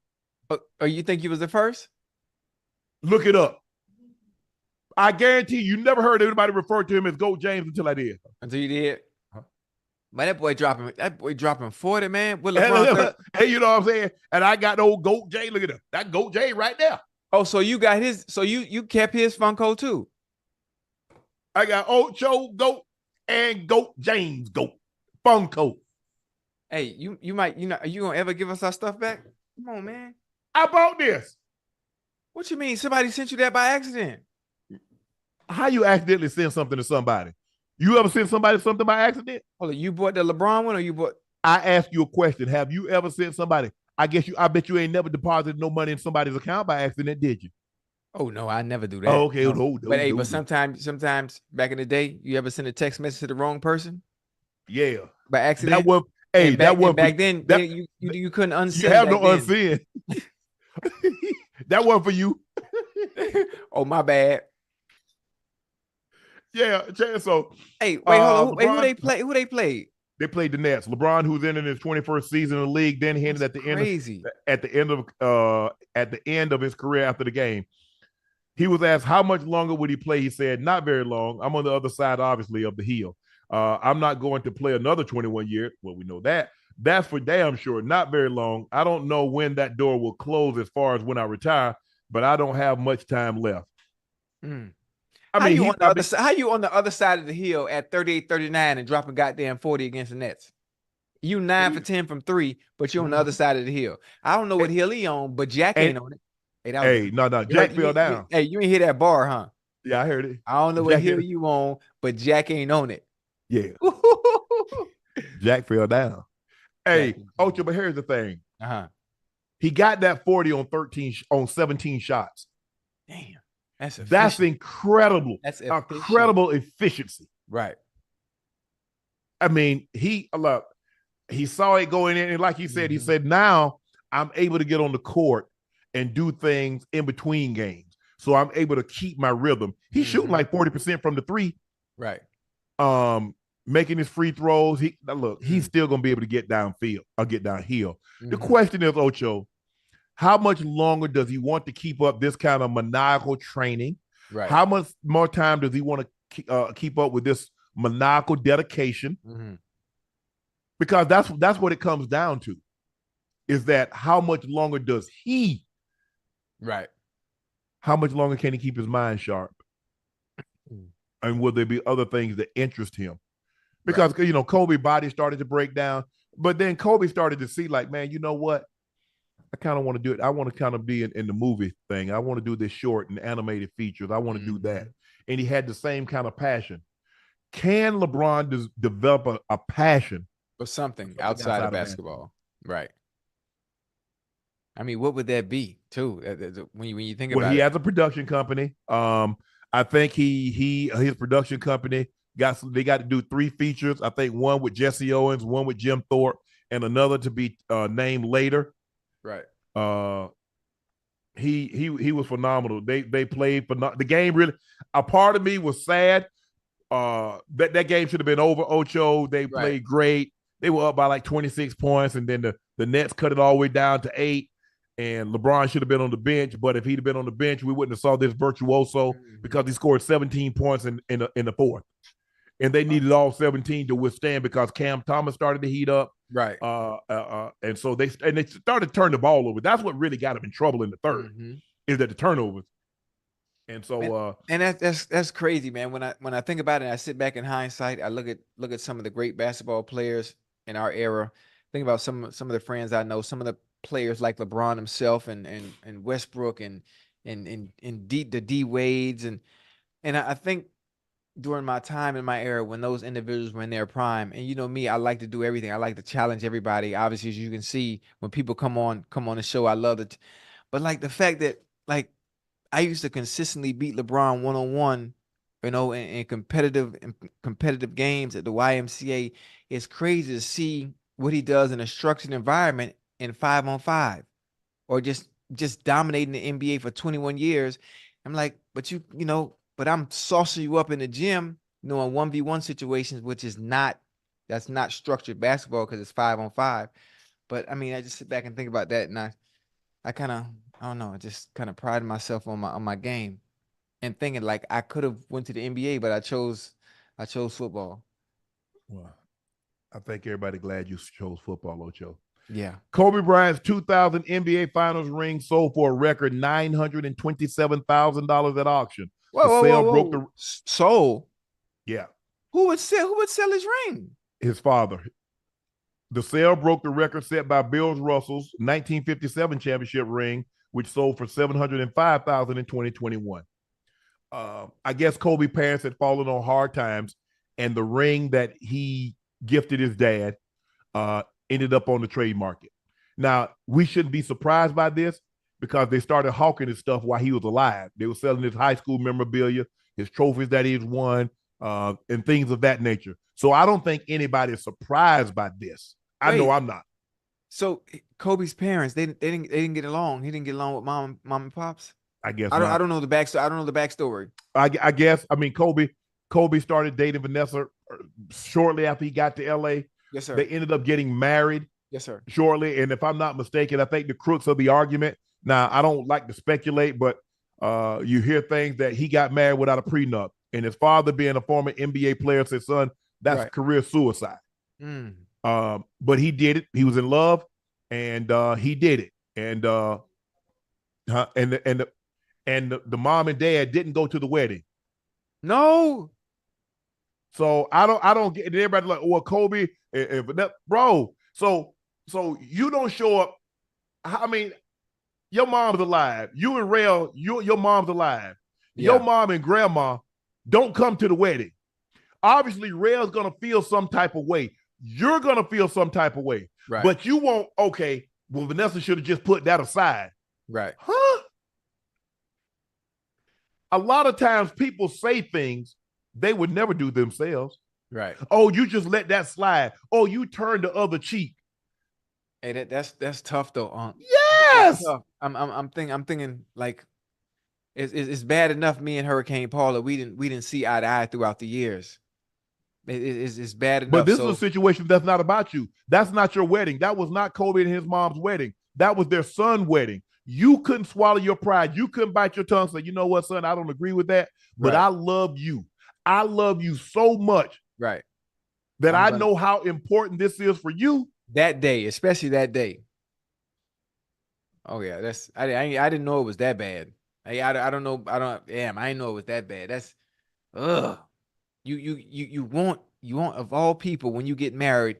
Speaker 2: Oh, you think he was the first?
Speaker 1: Look it up. I guarantee you never heard anybody refer to him as Goat James until I did.
Speaker 2: Until you did? Man, that boy dropping 40, man. With LeBron.
Speaker 1: Hey, you know what I'm saying? And I got the old Goat J. Look at that Goat J right there.
Speaker 2: Oh, so you got his, so you kept his Funko too.
Speaker 1: I got Ocho Goat and Goat James Goat Funko.
Speaker 2: Hey, you might, are you gonna ever give us our stuff back? Come on, man.
Speaker 1: I bought this.
Speaker 2: What you mean? Somebody sent you that by accident?
Speaker 1: How you accidentally send something to somebody? You ever sent somebody something by accident?
Speaker 2: Hold on, you bought the LeBron one or you bought?
Speaker 1: I asked you a question. Have you ever sent somebody? I bet you ain't never deposited no money in somebody's account by accident, did you?
Speaker 2: Oh no, I never do that.
Speaker 1: Oh, okay,
Speaker 2: no. But sometimes back in the day, you ever send a text message to the wrong person?
Speaker 1: Yeah,
Speaker 2: by accident. Back then you couldn't unsend.
Speaker 1: You have no unsend. That one for you.
Speaker 2: Oh, my bad.
Speaker 1: Yeah, so
Speaker 2: hey, wait, hold on. LeBron, who they play? Who they played?
Speaker 1: They played the Nets. LeBron, who's in his 21st season in the league, then handed at the end of his career after the game. He was asked how much longer would he play. He said, not very long. I'm on the other side, obviously, of the hill. I'm not going to play another 21 years. Well, we know that. That's for damn sure. Not very long. I don't know when that door will close as far as when I retire, but I don't have much time left.
Speaker 2: How you on the other side of the hill at 38-39 and dropping goddamn 40 against the Nets? You 9 for 10 from 3, but you're on the other side of the hill. I don't know what hill he on, but Jack ain't on it.
Speaker 1: No, Jack fell down.
Speaker 2: Hey, you ain't hear that bar, huh?
Speaker 1: Yeah, I heard it.
Speaker 2: I don't know what hill you on, but Jack ain't on it.
Speaker 1: Yeah. Jack fell down. Hey, Ocho, but here's the thing. He got that 40 on 17 shots.
Speaker 2: Damn.
Speaker 1: That's incredible.
Speaker 2: That's
Speaker 1: incredible efficiency.
Speaker 2: Right.
Speaker 1: I mean, he saw it going in, and like he said, he said, now I'm able to get on the court and do things in between games. So I'm able to keep my rhythm. He's shooting like 40% from the 3.
Speaker 2: Right.
Speaker 1: Making his free throws. He's still gonna be able to get downfield or get downhill. The question is, Ocho, how much longer does he want to keep up this kind of maniacal training?
Speaker 2: Right.
Speaker 1: How much more time does he want to keep up with this maniacal dedication? Because that's what it comes down to, is that how much longer does he?
Speaker 2: Right.
Speaker 1: How much longer can he keep his mind sharp? And will there be other things that interest him? Because, Kobe's body started to break down, but then Kobe started to see like, man, you know what? I kind of want to do it. I want to kind of be in the movie thing. I want to do this short and animated features. I want to do that. And he had the same kind of passion. Can LeBron develop a passion
Speaker 2: for something outside of basketball? Right. I mean, what would that be too? When you think about it.
Speaker 1: Well, he has a production company. I think his production company they got to do 3 features. I think one with Jesse Owens, one with Jim Thorpe, and another to be named later.
Speaker 2: Right.
Speaker 1: He was phenomenal. They played the game. Really, a part of me was sad. That game should have been over. Ocho, they played great. They were up by like 26 points, and then the Nets cut it all the way down to 8. And LeBron should have been on the bench, but if he'd have been on the bench, we wouldn't have saw this virtuoso because he scored 17 points in the 4th. And they needed all 17 to withstand because Cam Thomas started to heat up.
Speaker 2: Right.
Speaker 1: And so they started to turn the ball over. That's what really got him in trouble in the 3rd, is that the turnovers. And so
Speaker 2: and that's crazy, man. When I think about it, I sit back in hindsight, I look at some of the great basketball players in our era. Think about some of the friends I know, some of the players like LeBron himself and Westbrook and the D Wades and I think during my time in my era when those individuals were in their prime. And you know me, I like to do everything. I like to challenge everybody. Obviously, as you can see, when people come on the show, I love it. But like the fact that like I used to consistently beat LeBron one-on-one, you know, in competitive games at the YMCA. It's crazy to see what he does in a structured environment in 5-on-5, or just dominating the NBA for 21 years. I'm like, but but I'm saucing you up in the gym, in 1v1 situations, which is that's not structured basketball because it's 5-on-5. But I mean, I just sit back and think about that, and I kind of, I don't know, I just kind of pride myself on my game, and thinking like I could have went to the NBA, but I chose football.
Speaker 1: Well, I think everybody glad you chose football, Ocho.
Speaker 2: Yeah.
Speaker 1: Kobe Bryant's 2000 NBA Finals ring sold for a record $927,000 at auction.
Speaker 2: Whoa. Sold?
Speaker 1: Yeah.
Speaker 2: Who would sell his ring?
Speaker 1: His father. The sale broke the record set by Bill Russell's 1957 championship ring, which sold for $705,000 in 2021. I guess Kobe's parents had fallen on hard times, and the ring that he gifted his dad ended up on the trade market. Now, we shouldn't be surprised by this because they started hawking his stuff while he was alive. They were selling his high school memorabilia, his trophies that he's won, and things of that nature. So I don't think anybody is surprised by this. I know I'm not.
Speaker 2: So Kobe's parents, they didn't get along. He didn't get along with mom and pops.
Speaker 1: I guess
Speaker 2: I don't know the backstory. I don't know the backstory.
Speaker 1: I guess. I mean, Kobe started dating Vanessa shortly after he got to LA.
Speaker 2: Yes, sir.
Speaker 1: They ended up getting married.
Speaker 2: Yes, sir.
Speaker 1: Shortly, and if I'm not mistaken, I think the crux of the argument. Now, I don't like to speculate, but you hear things that he got married without a prenup, and his father, being a former NBA player, said, "Son, that's career suicide." But he did it. He was in love, and he did it. And the mom and dad didn't go to the wedding.
Speaker 2: No.
Speaker 1: So I don't get everybody like, well, Kobe, bro. So you don't show up. I mean, your mom's alive. You and Rail, your mom's alive. Yeah. Your mom and grandma don't come to the wedding. Obviously, Rail's gonna feel some type of way. You're gonna feel some type of way.
Speaker 2: Right.
Speaker 1: But you won't, okay, well, Vanessa should have just put that aside.
Speaker 2: Right.
Speaker 1: Huh? A lot of times people say things they would never do themselves.
Speaker 2: Right.
Speaker 1: Oh, you just let that slide. Oh, you turn the other cheek.
Speaker 2: Hey, that's tough though.
Speaker 1: Yes.
Speaker 2: Tough. I'm thinking like it's bad enough me and Hurricane Paula we didn't see eye to eye throughout the years. It's bad enough.
Speaker 1: But this is a situation that's not about you. That's not your wedding. That was not Kobe and his mom's wedding. That was their son's wedding. You couldn't swallow your pride. You couldn't bite your tongue and say, you know what, son, I don't agree with that, but I love you. I love you so much.
Speaker 2: Right.
Speaker 1: That I know how important this is for you.
Speaker 2: That day, especially that day. Oh yeah, I didn't know it was that bad. I don't know. I didn't know it was that bad. That's You want of all people when you get married,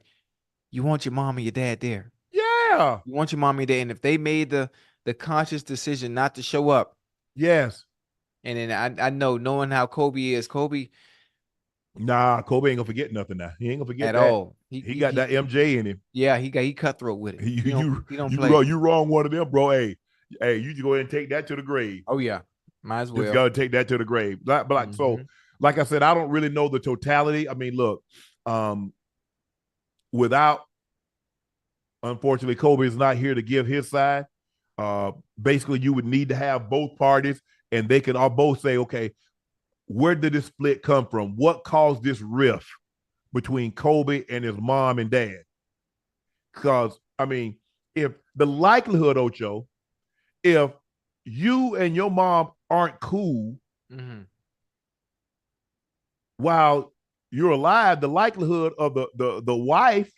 Speaker 2: you want your mom and your dad there.
Speaker 1: Yeah.
Speaker 2: You want your mom and your dad, and if they made the conscious decision not to show up.
Speaker 1: Yes.
Speaker 2: And then I know, knowing how Kobe is,
Speaker 1: Nah, Kobe ain't gonna forget nothing now. He ain't gonna forget
Speaker 2: at
Speaker 1: that.
Speaker 2: all.
Speaker 1: He got that MJ in him.
Speaker 2: Yeah, he cutthroat with it. He don't play.
Speaker 1: You wrong one of them, bro. Hey, you just go ahead and take that to the grave.
Speaker 2: Oh yeah, might as well.
Speaker 1: Just gotta take that to the grave. But like so, like I said, I don't really know the totality. I mean, look, without, unfortunately, Kobe is not here to give his side. Basically, you would need to have both parties, and they can all both say, okay, where did this split come from? What caused this rift between Kobe and his mom and dad? Because, I mean, if the likelihood, Ocho, if you and your mom aren't cool while you're alive, the likelihood of the wife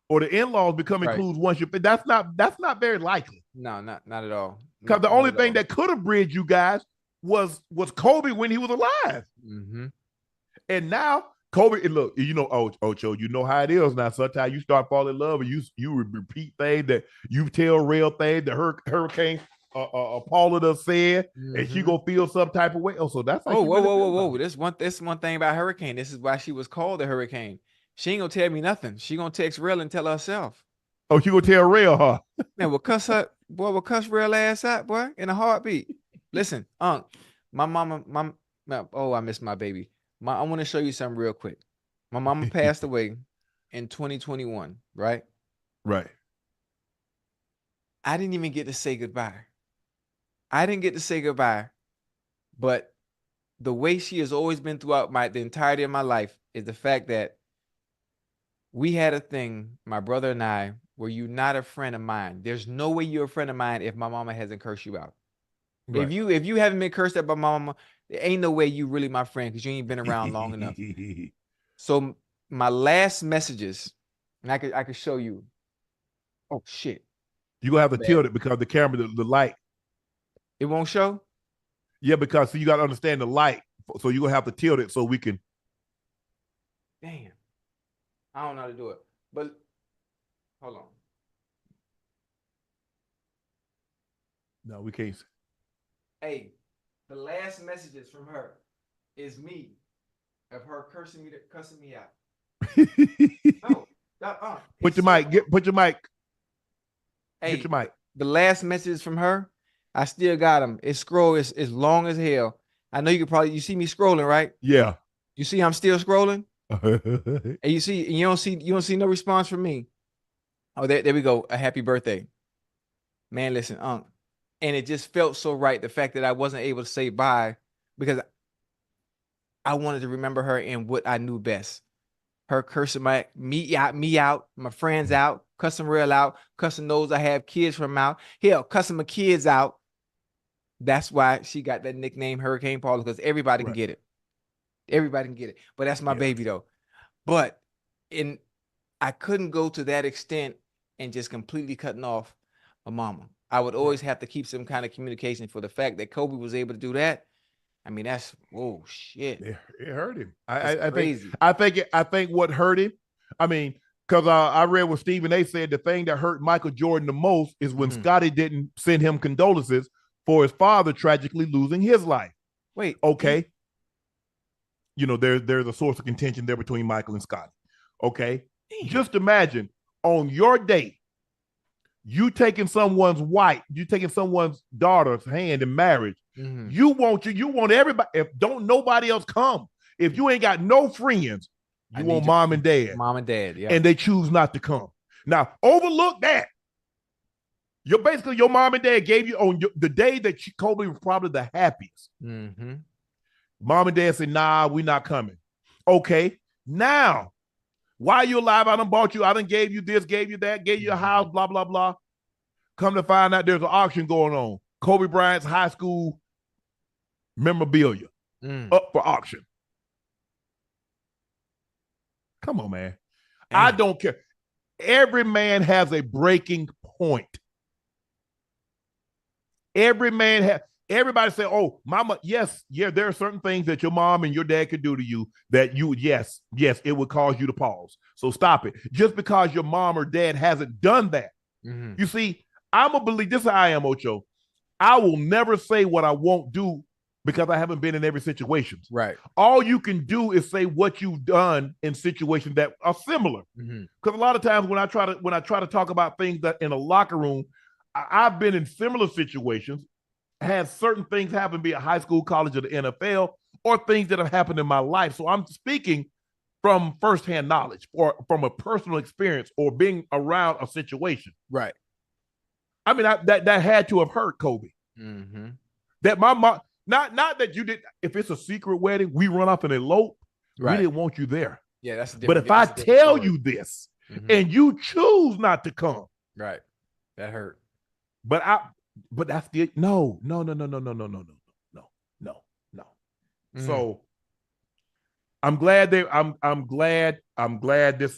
Speaker 1: or the in-laws becoming cool once that's not very likely.
Speaker 2: No, not at all.
Speaker 1: Because the only thing that could have bridged you guys was Kobe when he was alive. And now Kobe, and look, you know, Ocho, you know how it is now. Sometimes you start falling in love and you repeat things that you tell real things, the hurricane. Paula done said, and she gonna feel some type of way. Oh, so that's how
Speaker 2: Oh,
Speaker 1: she
Speaker 2: whoa,
Speaker 1: really
Speaker 2: whoa,
Speaker 1: feel
Speaker 2: whoa,
Speaker 1: about
Speaker 2: whoa.
Speaker 1: it.
Speaker 2: This one thing about Hurricane. This is why she was called the Hurricane. She ain't gonna tell me nothing. She gonna text Real and tell herself.
Speaker 1: Oh, she gonna tell Real, huh?
Speaker 2: Man, we'll cuss Real ass out, boy, in a heartbeat. Listen, Unc, my mama, oh, I miss my baby. I want to show you something real quick. My mama passed away in 2021, right?
Speaker 1: Right.
Speaker 2: I didn't even get to say goodbye. I didn't get to say goodbye, but the way she has always been throughout the entirety of my life is the fact that we had a thing, my brother and I, where you're not a friend of mine. There's no way you're a friend of mine if my mama hasn't cursed you out. Right. If you haven't been cursed at by my mama, there ain't no way you really my friend because you ain't been around long enough. So my last messages, and I could show you. Oh shit!
Speaker 1: You gonna have to tilt it because the camera, the light.
Speaker 2: It won't show.
Speaker 1: Yeah, because you got to understand the light, so you are gonna have to tilt it so we can.
Speaker 2: Damn, I don't know how to do it, but hold on.
Speaker 1: No, we can't.
Speaker 2: Hey, the last messages from her is me of her cussing me out. No,
Speaker 1: put your mic. Put your mic.
Speaker 2: Hey,
Speaker 1: get your mic.
Speaker 2: The last messages from her, I still got them. It's as long as hell. I know you see me scrolling, right?
Speaker 1: Yeah.
Speaker 2: You see I'm still scrolling? And you don't see no response from me. Oh, there we go. A happy birthday. Man, listen, Unc. And it just felt so right, the fact that I wasn't able to say bye because I wanted to remember her in what I knew best. Her cursing me out, my friends out, cussing Real out, cussing those I have kids from out. Hell, cussing my kids out. That's why she got that nickname Hurricane Paula, because everybody can get it. Everybody can get it. But that's my baby though. But I couldn't go to that extent and just completely cutting off a mama. I would always have to keep some kind of communication. For the fact that Kobe was able to do that, I mean, that's whoa shit.
Speaker 1: It hurt him. I think what hurt him. I mean, because I read what Stephen A. said. The thing that hurt Michael Jordan the most is when Scottie didn't send him condolences for his father tragically losing his life.
Speaker 2: Wait,
Speaker 1: okay. You know, there's a source of contention there between Michael and Scottie. Okay, just imagine on your day. You taking someone's daughter's hand in marriage. You want everybody. If don't nobody else come, if you ain't got no friends, you want mom and dad.
Speaker 2: Mom and dad, yeah.
Speaker 1: And they choose not to come. Now, overlook that. You're basically your mom and dad gave you on the day that Kobe was probably the happiest. Mom and dad said, nah, we not coming. Okay, now. While you're alive, I done bought you, I done gave you this, gave you that, gave you a house, blah, blah, blah. Come to find out there's an auction going on. Kobe Bryant's high school memorabilia up for auction. Come on, man. I don't care. Every man has a breaking point. Everybody say, oh, mama, yes, there are certain things that your mom and your dad could do to you that yes, it would cause you to pause. So stop it. Just because your mom or dad hasn't done that. You see, I'm a believer. This is how I am, Ocho. I will never say what I won't do because I haven't been in every situation.
Speaker 2: Right.
Speaker 1: All you can do is say what you've done in situations that are similar. Because a lot of times when I try to talk about things that in a locker room, I've been in similar situations. Had certain things happen, be it high school, college, or the NFL, or things that have happened in my life. So I'm speaking from firsthand knowledge or from a personal experience or being around a situation.
Speaker 2: Right.
Speaker 1: I mean, that had to have hurt Kobe. That my mom, not that you did. If it's a secret wedding, we run off and elope. Right. We didn't want you there.
Speaker 2: Yeah, that's different.
Speaker 1: But if I tell you this and you choose not to come,
Speaker 2: right, that hurt.
Speaker 1: But that's the no. So I'm glad this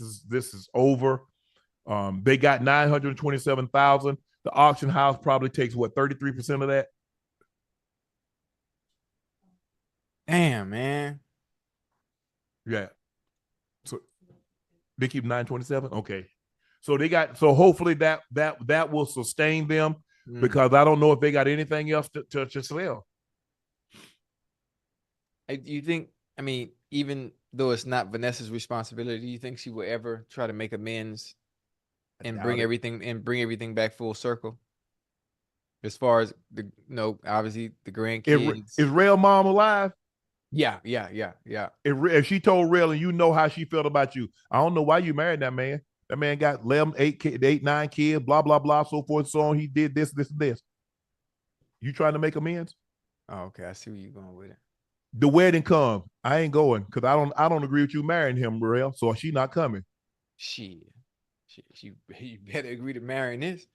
Speaker 1: is over. They got 927,000. The auction house probably takes what 33% of that.
Speaker 2: Damn, man.
Speaker 1: Yeah. So they keep 927. Okay. So hopefully that will sustain them. because I don't know if they got anything else to sell.
Speaker 2: Do you think, I mean, even though it's not Vanessa's responsibility, do you think she will ever try to make amends and bring everything back full circle? As far as obviously the grandkids.
Speaker 1: Is Rail mom alive?
Speaker 2: Yeah.
Speaker 1: If she told Rail and you know how she felt about you, I don't know why you married that man. That man got 11, 8, 9 kids, blah, blah, blah, so forth, so on. He did this, and this. You trying to make amends?
Speaker 2: Oh, okay. I see where you're going with it.
Speaker 1: The wedding comes. I ain't going because I don't agree with you marrying him, Rail. So she not coming.
Speaker 2: Shit. You better agree to marrying this.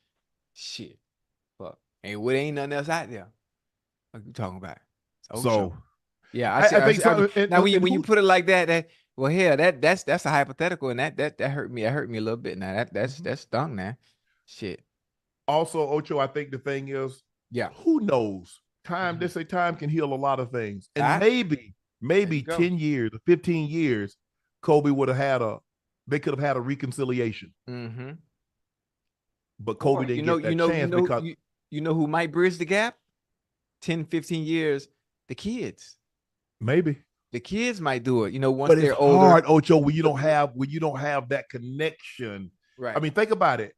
Speaker 2: Shit. Fuck. Ain't nothing else out there. What you talking about?
Speaker 1: So
Speaker 2: yeah, I think so. Now when you put it like that's a hypothetical, and that hurt me. That hurt me a little bit. Now that's stung now. Shit.
Speaker 1: Also, Ocho, I think the thing is, who knows? Time, they say time can heal a lot of things. And maybe 10 years, 15 years, Kobe would have they could have had a reconciliation. But Kobe didn't get that chance because
Speaker 2: you know who might bridge the gap? 10, 15 years, the kids.
Speaker 1: Maybe.
Speaker 2: The kids might do it, once
Speaker 1: they're older. But it's hard, Ocho, when you don't have that connection. Right. I mean, think about it.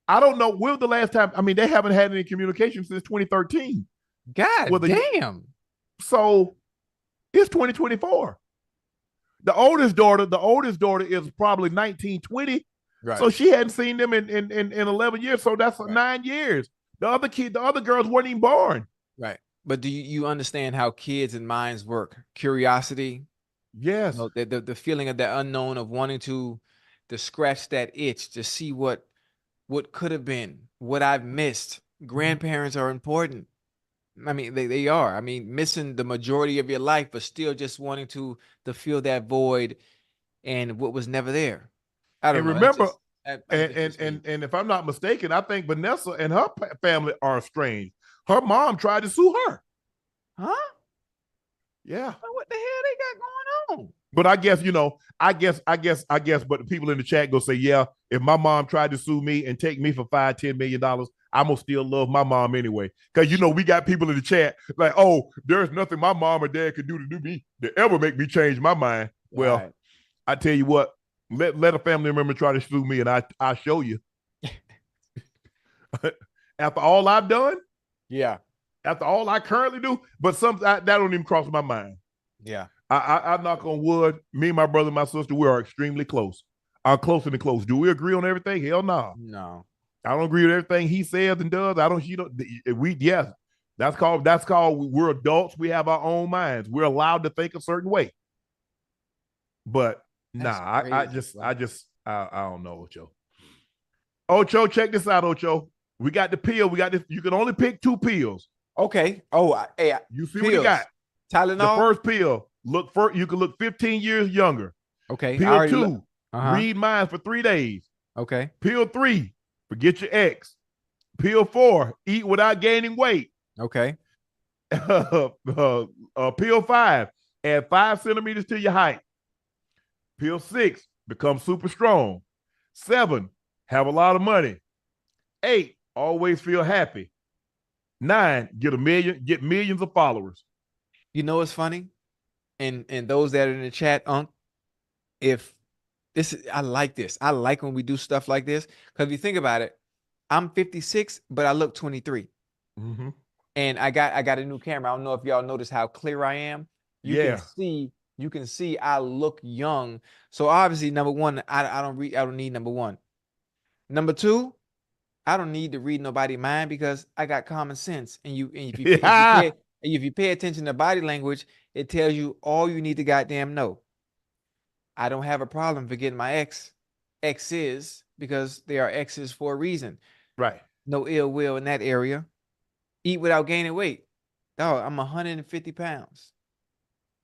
Speaker 1: I don't know. When was the last time? I mean, they haven't had any communication since 2013.
Speaker 2: God damn.
Speaker 1: So it's 2024. The oldest daughter is probably 19, 20. Right. So she hadn't seen them in 11 years. So that's 9 years. The other girls weren't even born.
Speaker 2: Right. But do you understand how kids and minds work? Curiosity.
Speaker 1: Yes.
Speaker 2: The feeling of the unknown, of wanting to scratch that itch, to see what could have been, what I've missed. Grandparents are important. I mean, they are. I mean, missing the majority of your life, but still just wanting to fill that void and what was never there. I don't know.
Speaker 1: Remember, and if I'm not mistaken, I think Vanessa and her family are estranged. Her mom tried to sue her.
Speaker 2: Huh?
Speaker 1: Yeah.
Speaker 2: What the hell they got going on?
Speaker 1: But I guess, but the people in the chat go say, yeah, if my mom tried to sue me and take me for $5-10 million, I'm going to still love my mom anyway. Because, we got people in the chat like, oh, there's nothing my mom or dad could do to me to ever make me change my mind. Right. Well, I tell you what, let a family member try to sue me and I'll show you. After all I've done?
Speaker 2: Yeah.
Speaker 1: After all I currently do? But that don't even cross my mind.
Speaker 2: Yeah.
Speaker 1: I knock on wood. Me, my brother, and my sister, we are extremely close. I'm closer than close. Do we agree on everything? Hell no.
Speaker 2: No.
Speaker 1: I don't agree with everything he says and does. That's called we're adults. We have our own minds. We're allowed to think a certain way. But I don't know, Ocho. Ocho, check this out, Ocho. We got the pill. We got this. You can only pick 2 pills.
Speaker 2: Okay. Oh, hey,
Speaker 1: you see pills. What you got?
Speaker 2: Tylenol.
Speaker 1: The first pill. You can look 15 years younger.
Speaker 2: Okay.
Speaker 1: Pill 2. Read minds for 3 days.
Speaker 2: Okay.
Speaker 1: Pill 3. Forget your ex. Pill 4. Eat without gaining weight.
Speaker 2: Okay.
Speaker 1: Pill 5. Add 5 centimeters to your height. Pill 6. Become super strong. 7. Have a lot of money. 8. Always feel happy. 9. Get millions of followers.
Speaker 2: You know what's funny? And those that are in the chat, Unc, I like this. I like when we do stuff like this. Because if you think about it, I'm 56, but I look 23.
Speaker 1: Mm-hmm.
Speaker 2: And I got a new camera. I don't know if y'all notice how clear I am. You can see I look young. So obviously, number one, I don't need number one. Number 2, I don't need to read nobody's mind because I got common sense. And if you pay attention to body language, it tells you all you need to goddamn know. I don't have a problem forgetting my exes because they are exes for a reason.
Speaker 1: Right.
Speaker 2: No ill will in that area. Eat without gaining weight. Oh, I'm 150 pounds.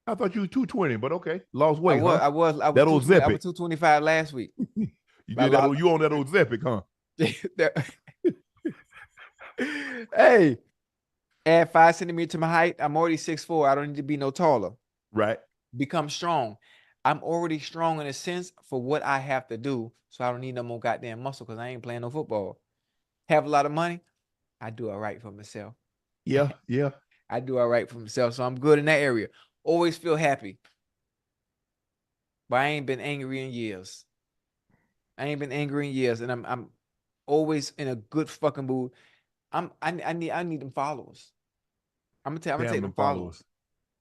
Speaker 1: I thought you were 220, but okay. Lost weight,
Speaker 2: I was
Speaker 1: that old Zepic.
Speaker 2: I was 225 last week.
Speaker 1: You on that old Zepic, huh?
Speaker 2: Hey, add 5 centimeters to my height. I'm already 6'4". I don't need to be no taller.
Speaker 1: Right.
Speaker 2: Become strong. I'm already strong in a sense for what I have to do. So I don't need no more goddamn muscle because I ain't playing no football. Have a lot of money. I do all right for myself.
Speaker 1: Yeah, yeah.
Speaker 2: I do all right for myself, so I'm good in that area. Always feel happy. But I ain't been angry in years. And I'm always in a good fucking mood. I need them followers. I'm gonna take them followers.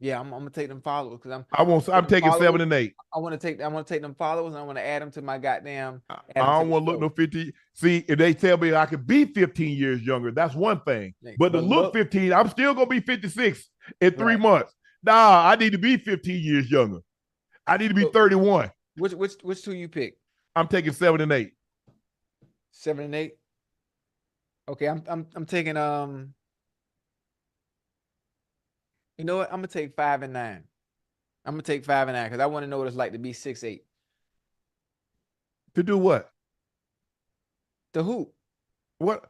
Speaker 2: Yeah, I'm gonna take them followers because
Speaker 1: I'm taking 7 and 8.
Speaker 2: I want to take them followers and I want to add them to my goddamn.
Speaker 1: I don't want to look no 50. See, if they tell me I could be 15 years younger, that's one thing. But to look 15, I'm still gonna be 56 in 3 months. Nah, I need to be 15 years younger. I need to be 31.
Speaker 2: Which two you pick?
Speaker 1: I'm taking 7 and 8.
Speaker 2: 7 and 8. Okay, I'm taking You know what? I'm gonna take 5 and 9. I'm gonna take 5 and 9 because I want to know what it's like to be 6'8".
Speaker 1: To do what?
Speaker 2: To hoop.
Speaker 1: What?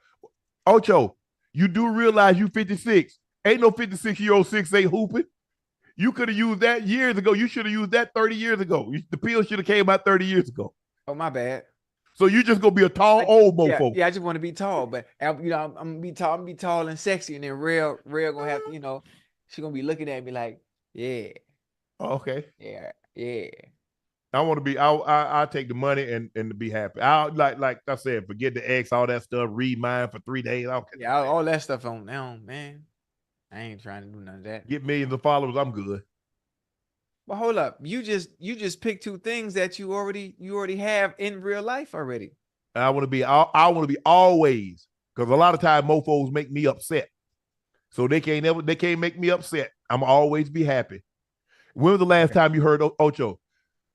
Speaker 1: Ocho, you do realize you 56. Ain't no 56-year-old 6'8" hooping. You could have used that years ago. You should have used that 30 years ago. The pill should have came out 30 years ago.
Speaker 2: Oh, my bad.
Speaker 1: So you just gonna be a tall old mofo.
Speaker 2: Yeah, I just want to be tall, but I'm gonna be tall. I'm gonna be tall and sexy, and then real gonna have she gonna be looking at me like, yeah.
Speaker 1: Okay.
Speaker 2: Yeah.
Speaker 1: I want to be. I'll take the money and to be happy. I'll like I said, forget the X, all that stuff. Read mine for 3 days.
Speaker 2: All that stuff on now, man. I ain't trying to do none of that.
Speaker 1: Get millions of followers. I'm good.
Speaker 2: But hold up, you just picked 2 things that you already have in real life already.
Speaker 1: I want to be always, because a lot of times mofos make me upset. So they can't make me upset. I'm always be happy. When was the last time you heard Ocho?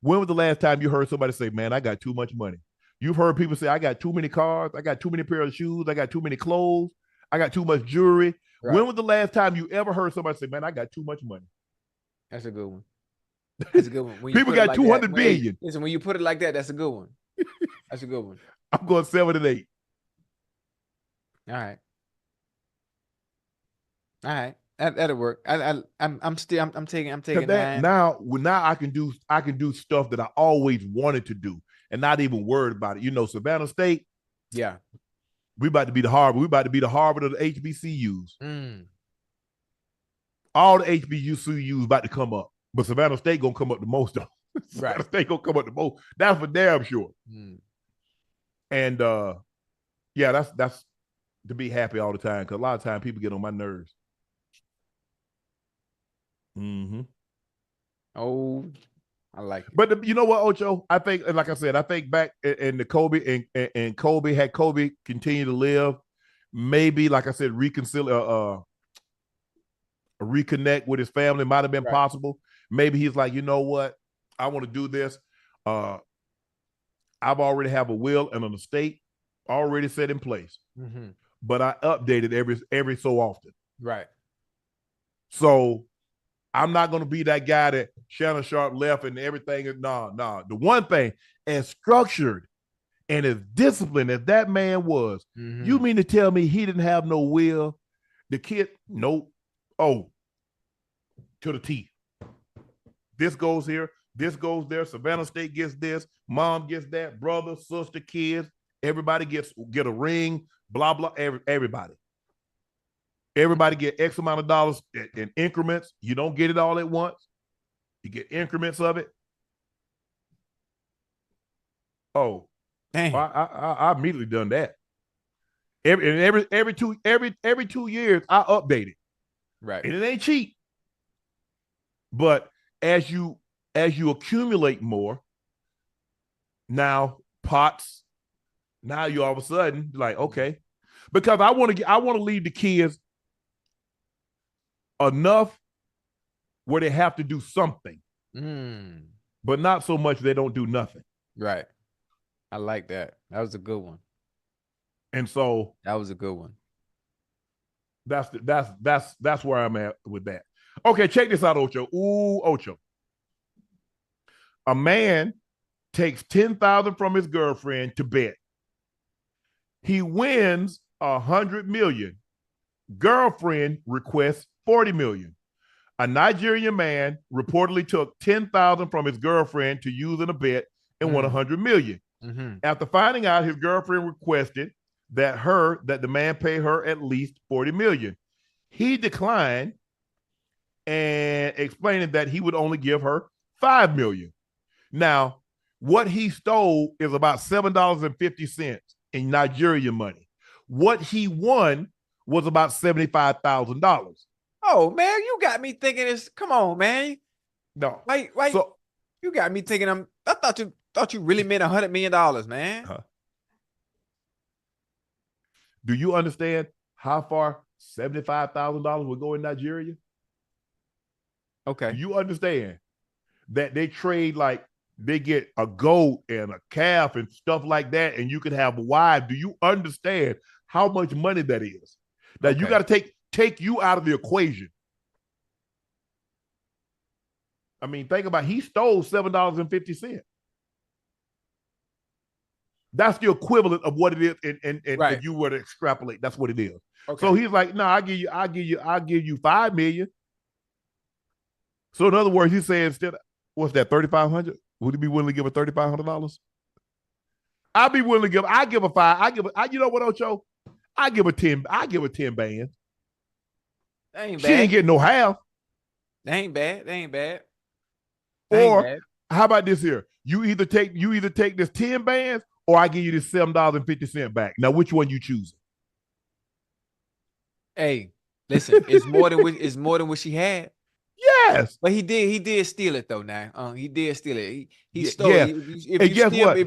Speaker 1: When was the last time you heard somebody say, "Man, I got too much money"? You've heard people say, "I got too many cars, I got too many pairs of shoes, I got too many clothes, I got too much jewelry." Right. When was the last time you ever heard somebody say, "Man, I got too much money"?
Speaker 2: That's a good one. That's a good one.
Speaker 1: People got 200 billion.
Speaker 2: Listen, when you put it like that, that's a good one. That's a good one.
Speaker 1: I'm going 7 and 8.
Speaker 2: All right. That'll work. I'm taking 9.
Speaker 1: Now I can do stuff that I always wanted to do and not even worried about it. Savannah State.
Speaker 2: Yeah.
Speaker 1: We about to be the Harvard. We about to be the Harvard of the HBCUs. All the HBCUs about to come up, but Savannah State gonna come up the most though. Savannah State gonna come up the most. That's for damn sure. And that's to be happy all the time, because a lot of times people get on my nerves.
Speaker 2: Oh, I like it.
Speaker 1: But you know what, Ocho? I think, like I said, back in the Kobe and Kobe had Kobe continue to live, maybe, like I said, reconnect with his family might have been possible. Maybe he's like, you know what? I want to do this. I've already have a will and an estate already set in place. But I update it every so often.
Speaker 2: Right.
Speaker 1: So I'm not going to be that guy that Shannon Sharpe left and everything. No. The one thing, as structured and as disciplined as that man was, you mean to tell me he didn't have no will? The kid, nope. Oh, to the T. This goes here. This goes there. Savannah State gets this. Mom gets that. Brother, sister, kids. Everybody get a ring. Blah, blah. Everybody. Everybody get X amount of dollars in increments. You don't get it all at once. You get increments of it. Oh, dang! I immediately done that. Every 2 years I update it.
Speaker 2: Right,
Speaker 1: and it ain't cheap. But as you accumulate more, now pots. Now you all of a sudden like, okay, because I want to leave the kids enough where they have to do something, but not so much they don't do nothing.
Speaker 2: Right. I like that. That was a good one.
Speaker 1: And so
Speaker 2: that was a good one.
Speaker 1: That's where I'm at with that. Okay, check this out, Ocho. Ooh, Ocho. A man takes $10,000 from his girlfriend to bet. He wins $100 million. Girlfriend requests $40 million. A Nigerian man reportedly took $10,000 from his girlfriend to use in a bet and won $100 million. After finding out his girlfriend requested that the man pay her at least $40 million. He declined and explaining that he would only give her $5 million. Now, what he stole is about $7.50 in Nigerian money. What he won was about $75,000.
Speaker 2: Oh man, you got me thinking this. Come on, man.
Speaker 1: No,
Speaker 2: wait.
Speaker 1: So,
Speaker 2: you got me thinking. I thought you really meant $100 million, man.
Speaker 1: Do you understand how far $75,000 would go in Nigeria?
Speaker 2: Okay.
Speaker 1: Do you understand that they trade like they get a goat and a calf and stuff like that, and you can have a wife? Do you understand how much money that is? Now you got to take you out of the equation. I mean, think about it. He stole $7.50. That's the equivalent of what it is, and
Speaker 2: right.
Speaker 1: if you were to extrapolate, that's what it is.
Speaker 2: Okay.
Speaker 1: So he's like, no, I'll give you $5 million. So in other words, he's saying instead, what's that, $3,500? Would he be willing to give her $3,500? I'll be willing to give. I give a five. You know what, Ocho? I give her 10. I give her 10 bands.
Speaker 2: That ain't bad.
Speaker 1: She ain't getting no half.
Speaker 2: That ain't bad.
Speaker 1: Or how about this here? You either take this 10 bands, or I give you this $7.50 back. Now, which one you choosing?
Speaker 2: Hey, listen, it's more than what she had.
Speaker 1: Yes,
Speaker 2: but he did steal it though. Now, he did steal it. He stole.
Speaker 1: Yeah.
Speaker 2: And guess what?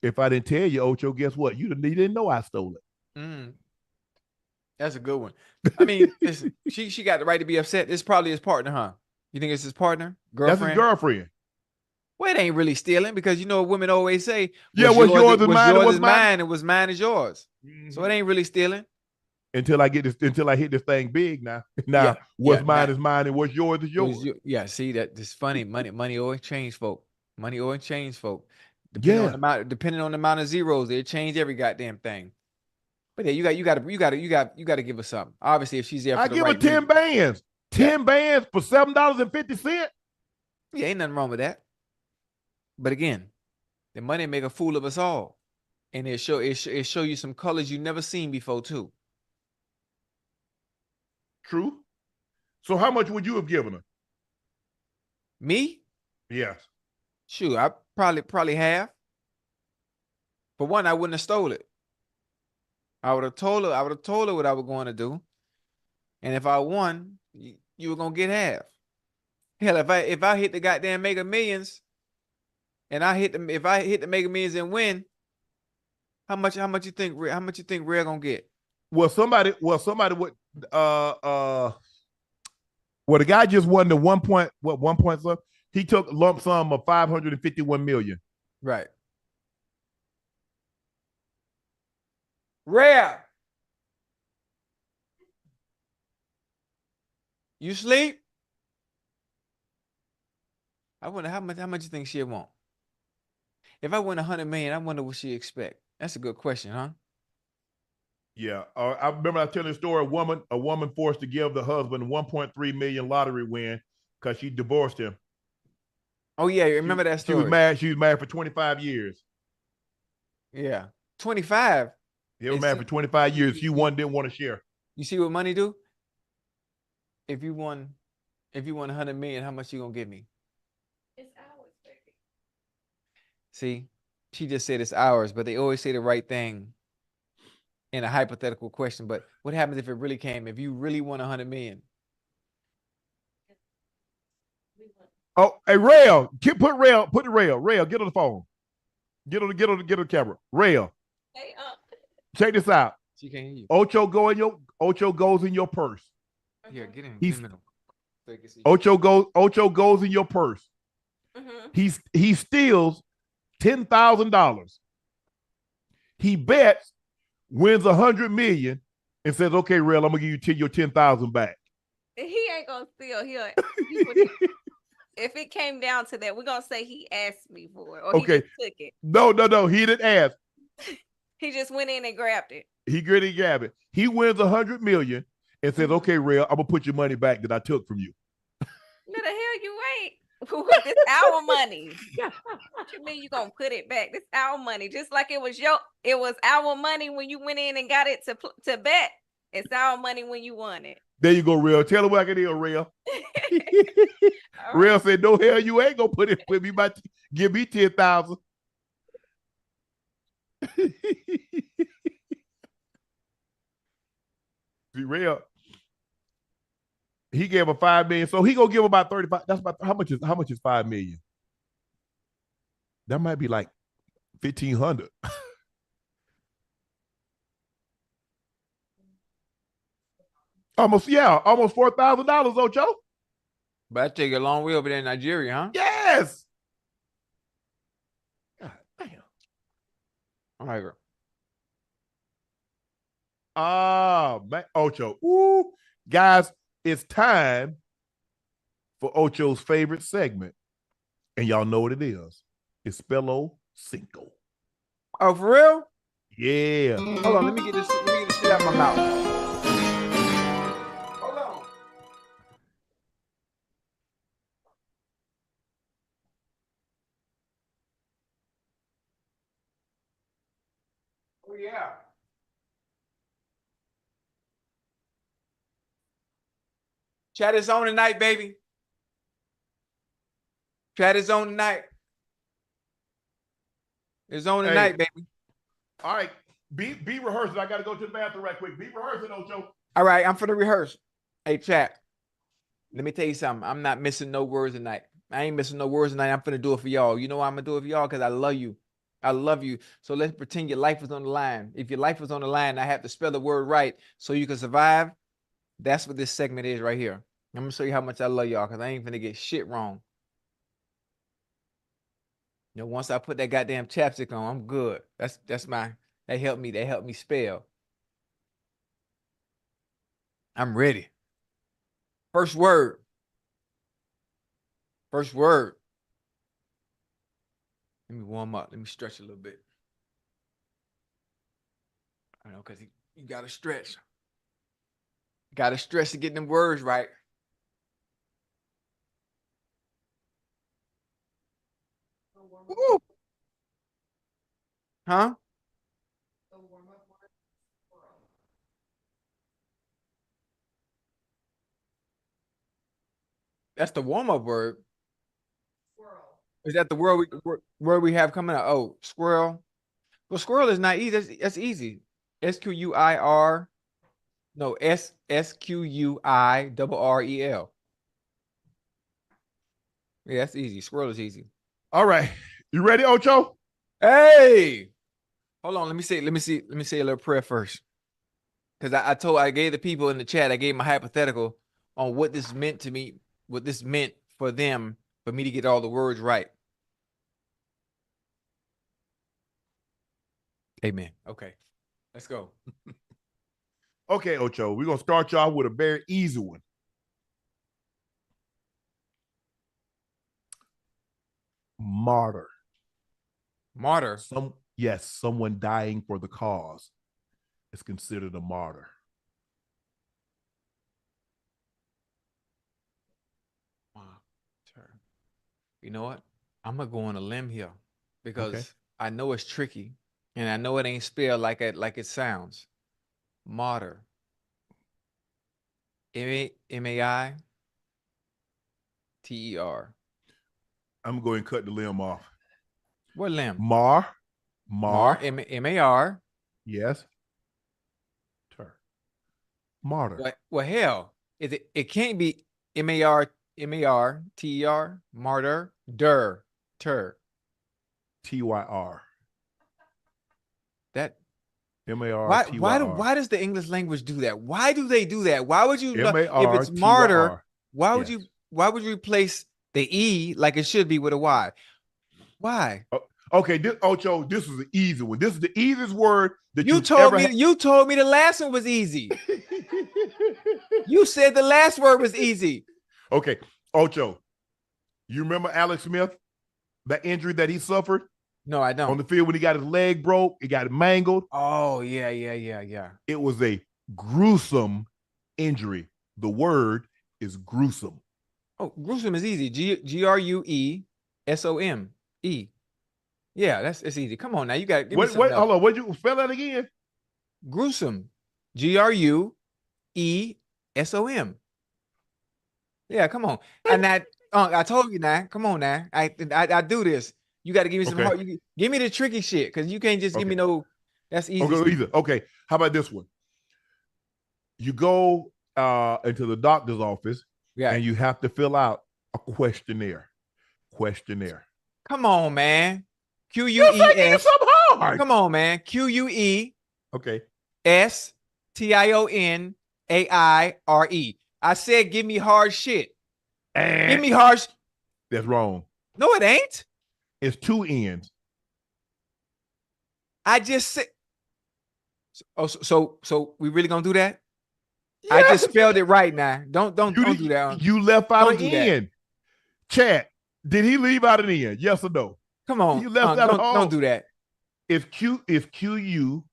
Speaker 2: If I
Speaker 1: didn't tell you, Ocho, guess what? You didn't know I stole it.
Speaker 2: That's a good one. I mean, listen, she got the right to be upset. It's probably his partner, huh? You think it's his partner, girlfriend?
Speaker 1: That's his girlfriend.
Speaker 2: Well, it ain't really stealing because you know what women always say.
Speaker 1: What's yours is mine.
Speaker 2: Yours is mine, and what's mine is yours. So it ain't really stealing.
Speaker 1: Until I hit this thing big now. What's mine is mine, and what's yours is yours.
Speaker 2: See that? This funny. Money always change folk. Money always change folk. Depending on the amount of zeros, they change every goddamn thing. But yeah, you got to give her something. Obviously, if she's there,
Speaker 1: I give her 10 bands. 10 bands for $7.50.
Speaker 2: Yeah, ain't nothing wrong with that. But again, the money make a fool of us all, and it show you some colors you never seen before too.
Speaker 1: True. So how much would you have given her?
Speaker 2: Me?
Speaker 1: Yes.
Speaker 2: Sure, I probably half. For one, I wouldn't have stole it. I would have told her what I was going to do. And if I won, you were gonna get half. Hell, if I hit the goddamn Mega Millions, and if I hit the Mega Millions and win, how much you think Rhea gonna get?
Speaker 1: Well, somebody would the guy just won the 1 point sum. He took a lump sum of $551 million.
Speaker 2: Right. Rhea, you sleep? I wonder how much you think she'd want. If I win $100 million, I wonder what she expect. That's a good question, huh?
Speaker 1: Yeah, I remember I telling the story. A woman forced to give the husband $1.3 million lottery win because she divorced him.
Speaker 2: Oh yeah, remember that story?
Speaker 1: She was married for 25 years.
Speaker 2: Yeah, 25.
Speaker 1: They were married for 25 years. She didn't want to share.
Speaker 2: You see what money do? If you won $100 million, how much you gonna give me?
Speaker 3: It's ours, baby.
Speaker 2: See, she just said it's ours, but they always say the right thing in a hypothetical question. But what happens if it really came? If you really won $100 million?
Speaker 1: Oh, hey, Rail, put the Rail. Rail, get on the phone. Get on the camera. Rail.
Speaker 3: Hey,
Speaker 1: check this out.
Speaker 2: She can't hear you.
Speaker 1: Ocho goes in your purse.
Speaker 2: Here, get in.
Speaker 1: Ocho goes in your purse.
Speaker 3: Mm-hmm.
Speaker 1: He steals $10,000. He bets, wins $100 million, and says, "Okay, Rail, I'm gonna give you your $10,000 back."
Speaker 3: He ain't gonna steal. If it came down to that, we're gonna say he asked me for it, or he just took it.
Speaker 1: No, he didn't ask.
Speaker 3: He just went in and grabbed it.
Speaker 1: He grabbed it. He wins $100 million and says, "Okay, Rail, I'm gonna put your money back that I took from you."
Speaker 3: No, the hell you ain't. This our money. What you mean you gonna put it back? This our money. Just like it was our money when you went in and got it to bet. It's our money when you won it.
Speaker 1: There you go, Real. Tell her what I can do, Real. Real said, no hell, you ain't gonna put it with me. Give me 10,000. See, Real. He gave her $5 million, so he gonna give about 35. That's about how much is $5 million? That might be like 1,500. Almost $4,000, Ocho.
Speaker 2: But I take a long way over there in Nigeria, huh?
Speaker 1: Yes. God damn.
Speaker 2: All right, bro.
Speaker 1: Man, Ocho. Ooh, guys, it's time for Ocho's favorite segment, and y'all know what it is. It's Spell-O-Cinco.
Speaker 2: Oh, for real?
Speaker 1: Yeah.
Speaker 2: Hold on, let me get this shit out my mouth. Hold on. Oh yeah. Chat is on tonight, baby. Chat is on tonight. It's on tonight, baby.
Speaker 1: All right. Be rehearsing. I got to go to the bathroom right quick. Be rehearsing, Ocho.
Speaker 2: All right, I'm for the rehearse. Hey, chat. Let me tell you something. I'm not missing no words tonight. I ain't missing no words tonight. I'm finna do it for y'all. You know why I'm gonna do it for y'all? Because I love you. I love you. So let's pretend your life was on the line. If your life was on the line, I have to spell the word right so you can survive. That's what this segment is right here. I'm gonna show you how much I love y'all because I ain't finna get shit wrong. You know, once I put that goddamn chapstick on, I'm good. That helped me spell. I'm ready. First word. First word. Let me warm up. Let me stretch a little bit. I know, because you got to stretch. Got to stretch to get them words right. Woo. Huh? That's the warm-up word. Squirrel. Is that the word we have coming out? Oh, squirrel. Well, squirrel is not easy. That's easy. S-Q-U-I-R. No, S-Q-U-I-R-R-E-L. Yeah, that's easy. Squirrel is easy.
Speaker 1: All right. You ready, Ocho?
Speaker 2: Hey. Hold on. Let me say a little prayer first. Because I gave the people in the chat, I gave them a hypothetical on what this meant to me, what this meant for them, for me to get all the words right. Amen. Okay. Let's go.
Speaker 1: Okay, Ocho. We're going to start y'all with a very easy one. Martyr.
Speaker 2: Martyr.
Speaker 1: Someone dying for the cause is considered a martyr.
Speaker 2: You know what? I'm gonna go on a limb here because I know it's tricky and I know it ain't spelled like it sounds. Martyr. M-A-I-T-E-R.
Speaker 1: I'm going to cut the limb off.
Speaker 2: What limb?
Speaker 1: Mar.
Speaker 2: M-A-R.
Speaker 1: Yes. Martyr.
Speaker 2: Well, hell, it can't be M-A-R-T-E-R, martyr, ter.
Speaker 1: T-Y-R.
Speaker 2: That
Speaker 1: M-A-R-T-Y-R.
Speaker 2: why does the English language do that? Why do they do that? Why would you
Speaker 1: M-A-R-T-Y-R.
Speaker 2: if it's martyr, why would you replace the E like it should be with a Y? Why?
Speaker 1: Okay, Ocho, this is an easy one. This is the easiest word that
Speaker 2: you told me the last one was easy. You said the last word was easy.
Speaker 1: Okay, Ocho, you remember Alex Smith? That injury that he suffered?
Speaker 2: No, I don't.
Speaker 1: On the field when he got his leg broke, he got it mangled.
Speaker 2: Oh, yeah.
Speaker 1: It was a gruesome injury. The word is gruesome.
Speaker 2: Oh, gruesome is easy. Gruesom-E. Yeah, it's easy. Come on now. You got to give me something
Speaker 1: Wait,
Speaker 2: else.
Speaker 1: hold on. Would you spell that again?
Speaker 2: Gruesome. Gruesom. Yeah, come on. And that I told you now. Come on now. I do this. You got to give me some hard. Give me the tricky shit because you can't just give me no. That's easy.
Speaker 1: Okay. How about this one? You go into the doctor's office and you have to fill out a questionnaire.
Speaker 2: Come on, man. QUES.
Speaker 1: You're making something hard.
Speaker 2: Come on, man. QUE.
Speaker 1: Okay.
Speaker 2: STIONAIRE. I said, give me hard shit. Give me hard.
Speaker 1: That's wrong.
Speaker 2: No, it ain't.
Speaker 1: It's 2 N's.
Speaker 2: I just said. Oh, so we really gonna do that? Yes. I just spelled it right now. Don't do that.
Speaker 1: You left out an N. Chad, did he leave out an N? Yes or no?
Speaker 2: Come on.
Speaker 1: You left out
Speaker 2: don't do that.
Speaker 1: It's QUESTIONNARIE.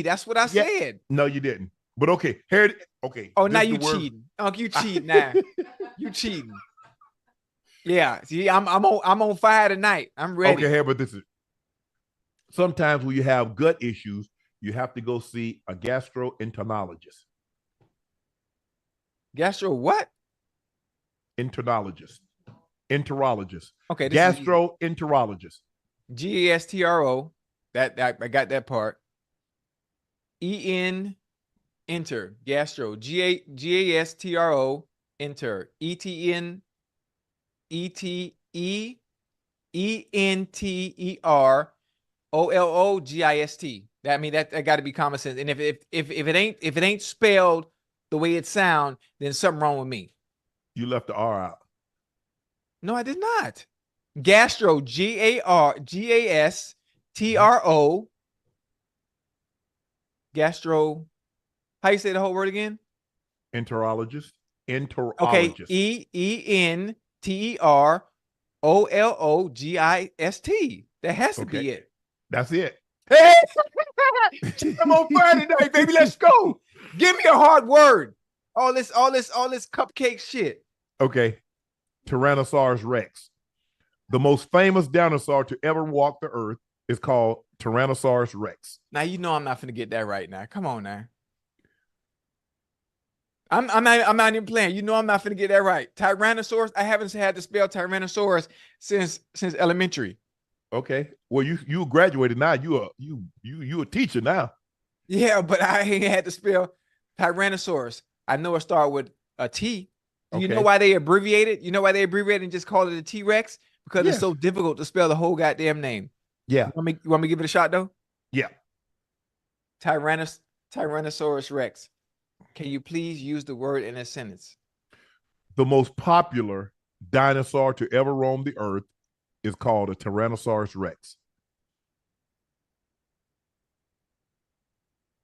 Speaker 2: That's what I said.
Speaker 1: No, you didn't. But okay, here. Okay.
Speaker 2: Oh, now you cheating. You cheating now. You cheating. Yeah. See, I'm on fire tonight. I'm ready.
Speaker 1: Okay, but this is sometimes when you have gut issues, you have to go see a gastroenterologist.
Speaker 2: Gastro what?
Speaker 1: Enterologist. Okay. Gastroenterologist.
Speaker 2: GASTRO. That I got that part. Enter. Gastro. GASTRO. Enter. ENTER. OLOGIST. That got to be common sense. And if it ain't spelled the way it sounds, then something wrong with me.
Speaker 1: You left the R out.
Speaker 2: No, I did not. Gastro, GASTRO. Gastro. How you say the whole word again?
Speaker 1: Enterologist.
Speaker 2: Okay. ENTEROLOGIST. That has to be it.
Speaker 1: That's it.
Speaker 2: Hey, I'm on fire tonight, baby. Let's go. Give me a hard word. All this cupcake shit.
Speaker 1: Okay. Tyrannosaurus Rex. The most famous dinosaur to ever walk the earth is called Tyrannosaurus Rex.
Speaker 2: Now you know I'm not gonna get that right now. Come on now. I'm not even playing. You know I'm not gonna get that right. Tyrannosaurus. I haven't had to spell Tyrannosaurus since elementary.
Speaker 1: Okay. Well, you graduated now. You a teacher now.
Speaker 2: Yeah, but I ain't had to spell Tyrannosaurus. I know it started with a T. Do you know why they abbreviated? You know why they abbreviated and just called it a T-Rex? Because it's so difficult to spell the whole goddamn name.
Speaker 1: Yeah.
Speaker 2: You want me to give it a shot though?
Speaker 1: Yeah.
Speaker 2: Tyrannosaurus Rex. Can you please use the word in a sentence?
Speaker 1: The most popular dinosaur to ever roam the earth is called a Tyrannosaurus Rex.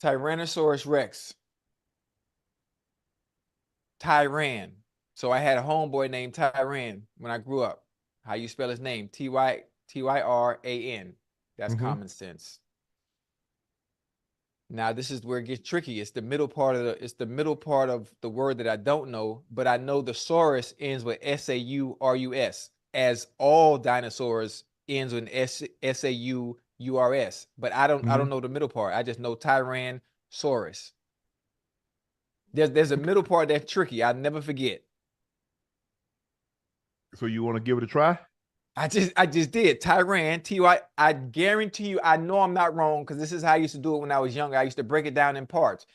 Speaker 2: Tyrannosaurus Rex. Tyran. So I had a homeboy named Tyran when I grew up. How you spell his name? Tyran. That's common sense. Now this is where it gets tricky. It's the middle part of the word that I don't know, but I know the saurus ends with SAURUS, as all dinosaurs ends with SAUURS. But I don't know the middle part. I just know Tyrannosaurus. There's a middle part that's tricky. I'll never forget.
Speaker 1: So you want to give it a try?
Speaker 2: I just did. Tyran, T-Y. I guarantee you, I know I'm not wrong because this is how I used to do it when I was younger. I used to break it down in parts.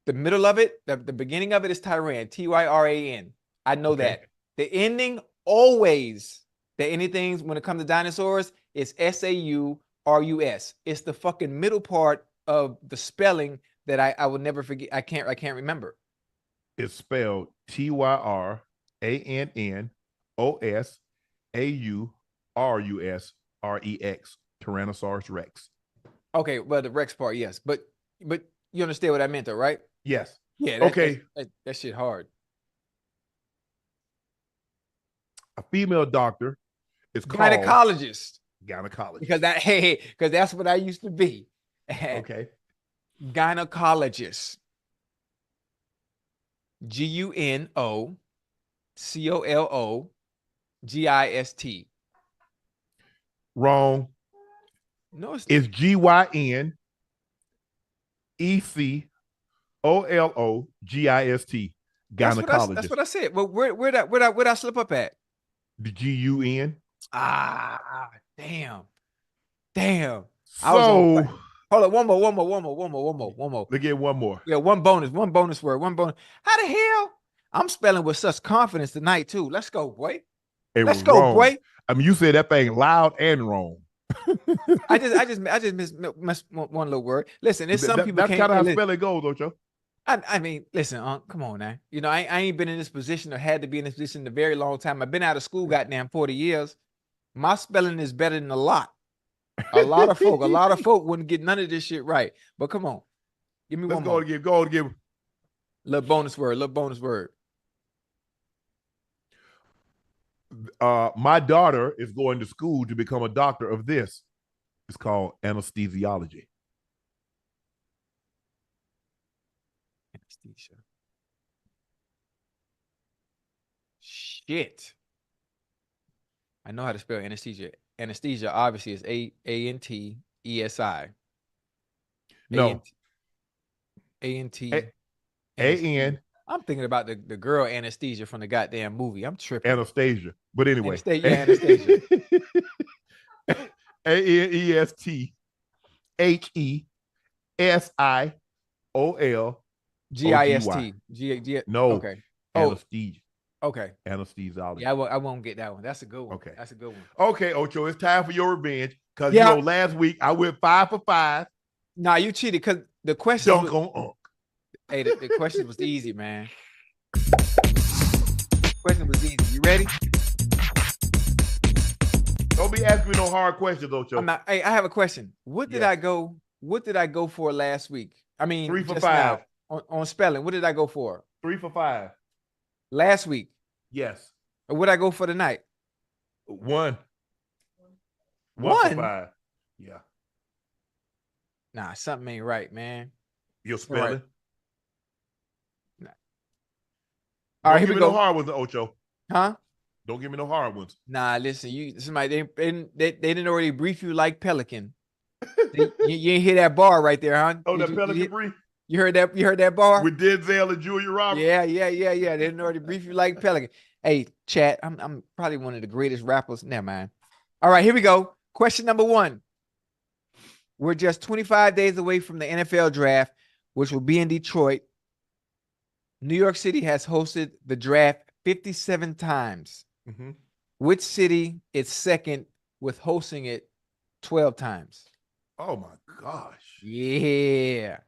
Speaker 2: The middle of it, the beginning of it is Tyran, Tyran. I know that. The ending, always, anything when it comes to dinosaurs, is SAURUS. It's the fucking middle part of the spelling that I will never forget. I can't remember.
Speaker 1: It's spelled TYRANNOSAURUSREX, Tyrannosaurus Rex.
Speaker 2: Okay, well, the Rex part, yes. But you understand what I meant though, right?
Speaker 1: Yes.
Speaker 2: Yeah, that shit hard.
Speaker 1: A female doctor is called
Speaker 2: gynecologist.
Speaker 1: Because
Speaker 2: that's what I used to be.
Speaker 1: Okay.
Speaker 2: Gynecologist. G-U-N-O-C-O-L-O-G-I-S-T.
Speaker 1: Wrong.
Speaker 2: No,
Speaker 1: it's G-Y-N-E-C-O-L-O-G-I-S-T. Gynecologist.
Speaker 2: That's what I said. Well, where'd I slip up at?
Speaker 1: The G-U-N.
Speaker 2: Damn.
Speaker 1: So,
Speaker 2: hold on, one more.
Speaker 1: Let's get one more.
Speaker 2: Yeah, one bonus word. How the hell? I'm spelling with such confidence tonight too. Let's go, boy. Let's go,
Speaker 1: wrong.
Speaker 2: boy.
Speaker 1: I mean, you said that thing loud and wrong.
Speaker 2: I just missed one little word. Listen, there's some people.
Speaker 1: That's kind of how spelling goes, Ocho.
Speaker 2: I mean, listen, come on now. You know, I ain't been in this position or had to be in this position in a very long time. I've been out of school, goddamn 40 years. My spelling is better than a lot. A lot of folk wouldn't get none of this shit right. But come on, give me one more.
Speaker 1: Go on, give.
Speaker 2: Little bonus word.
Speaker 1: My daughter is going to school to become a doctor of this. It's called anesthesiology.
Speaker 2: Anesthesia. Shit. I know how to spell anesthesia. Anesthesia obviously is A-N-T-E-S-I.
Speaker 1: No.
Speaker 2: A-N-T.
Speaker 1: A-N.
Speaker 2: I'm thinking about the girl Anesthesia from the goddamn movie. I'm tripping.
Speaker 1: Anastasia. But anyway.
Speaker 2: Anastasia.
Speaker 1: A-N-E-S-T-H-E-S-I-O-L-G-I. No.
Speaker 2: Okay.
Speaker 1: Anesthesia.
Speaker 2: Okay.
Speaker 1: Anesthesiology.
Speaker 2: Yeah, I won't get that one. That's a good one.
Speaker 1: Okay.
Speaker 2: That's a good one.
Speaker 1: Okay, Ocho, it's time for your revenge. Because, you know, last week I went 5 for 5.
Speaker 2: Nah, you cheated because the question
Speaker 1: Dunk on Unc.
Speaker 2: Hey, the question was easy, man. The question was easy. You ready?
Speaker 1: Don't be asking me no hard questions, Ocho.
Speaker 2: Hey, I have a question. What did I go for last week? I mean,
Speaker 1: 3 for 5.
Speaker 2: On spelling. What did I go for?
Speaker 1: 3 for 5.
Speaker 2: Last week?
Speaker 1: Yes.
Speaker 2: Or what did I go for tonight?
Speaker 1: 1.
Speaker 2: 1
Speaker 1: for 5. Yeah.
Speaker 2: Nah, something ain't right, man.
Speaker 1: You're spelling?
Speaker 2: Right. Nah. All right, here we go.
Speaker 1: No hard ones, Ocho.
Speaker 2: Huh?
Speaker 1: Don't give me no hard ones.
Speaker 2: Nah, listen, somebody they didn't already brief you like Pelican. you ain't hear that bar right there, huh?
Speaker 1: Oh, that Pelican brief?
Speaker 2: You heard that bar?
Speaker 1: With Denzel and Julia Roberts?
Speaker 2: Yeah. They didn't already brief you like Pelican. Hey, Chad, I'm probably one of the greatest rappers. Never mind. All right, here we go. Question number 1. We're just 25 days away from the NFL draft, which will be in Detroit. New York City has hosted the draft 57 times.
Speaker 1: Mm-hmm.
Speaker 2: Which city is second with hosting it 12 times?
Speaker 1: Oh, my gosh.
Speaker 2: Yeah.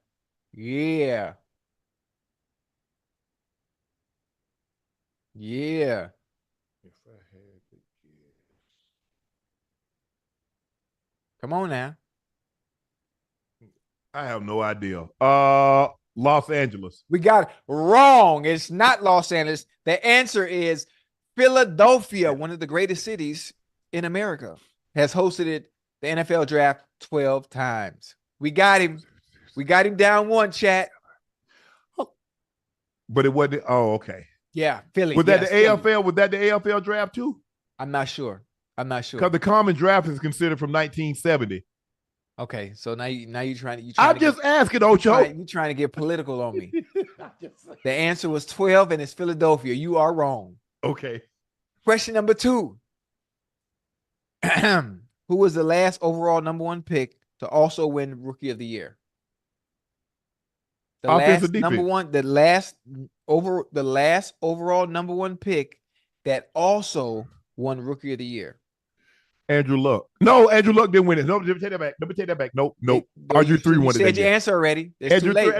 Speaker 2: Come on now.
Speaker 1: I have no idea. Los Angeles.
Speaker 2: We got it wrong. It's not Los Angeles. The answer is Philadelphia, one of the greatest cities in America, has hosted the NFL draft 12 times. We got him. We got him down 1, chat.
Speaker 1: But it wasn't. Oh, okay.
Speaker 2: Yeah, Philly.
Speaker 1: Was that the AFL? Was that the AFL draft too?
Speaker 2: I'm not sure.
Speaker 1: Because the common draft is considered from 1970.
Speaker 2: Okay, so now you trying.
Speaker 1: I'm just asking, Ocho.
Speaker 2: You trying to get political on me? The answer was 12, and it's Philadelphia. You are wrong.
Speaker 1: Okay.
Speaker 2: Question number 2. Who was the last overall number 1 pick to also win Rookie of the Year? The last overall number 1 pick that also won Rookie of the Year.
Speaker 1: Andrew Luck. No, Andrew Luck didn't win it. No, let me take that back. Nope. RG3 won it.
Speaker 2: You said your answer already. It's too late.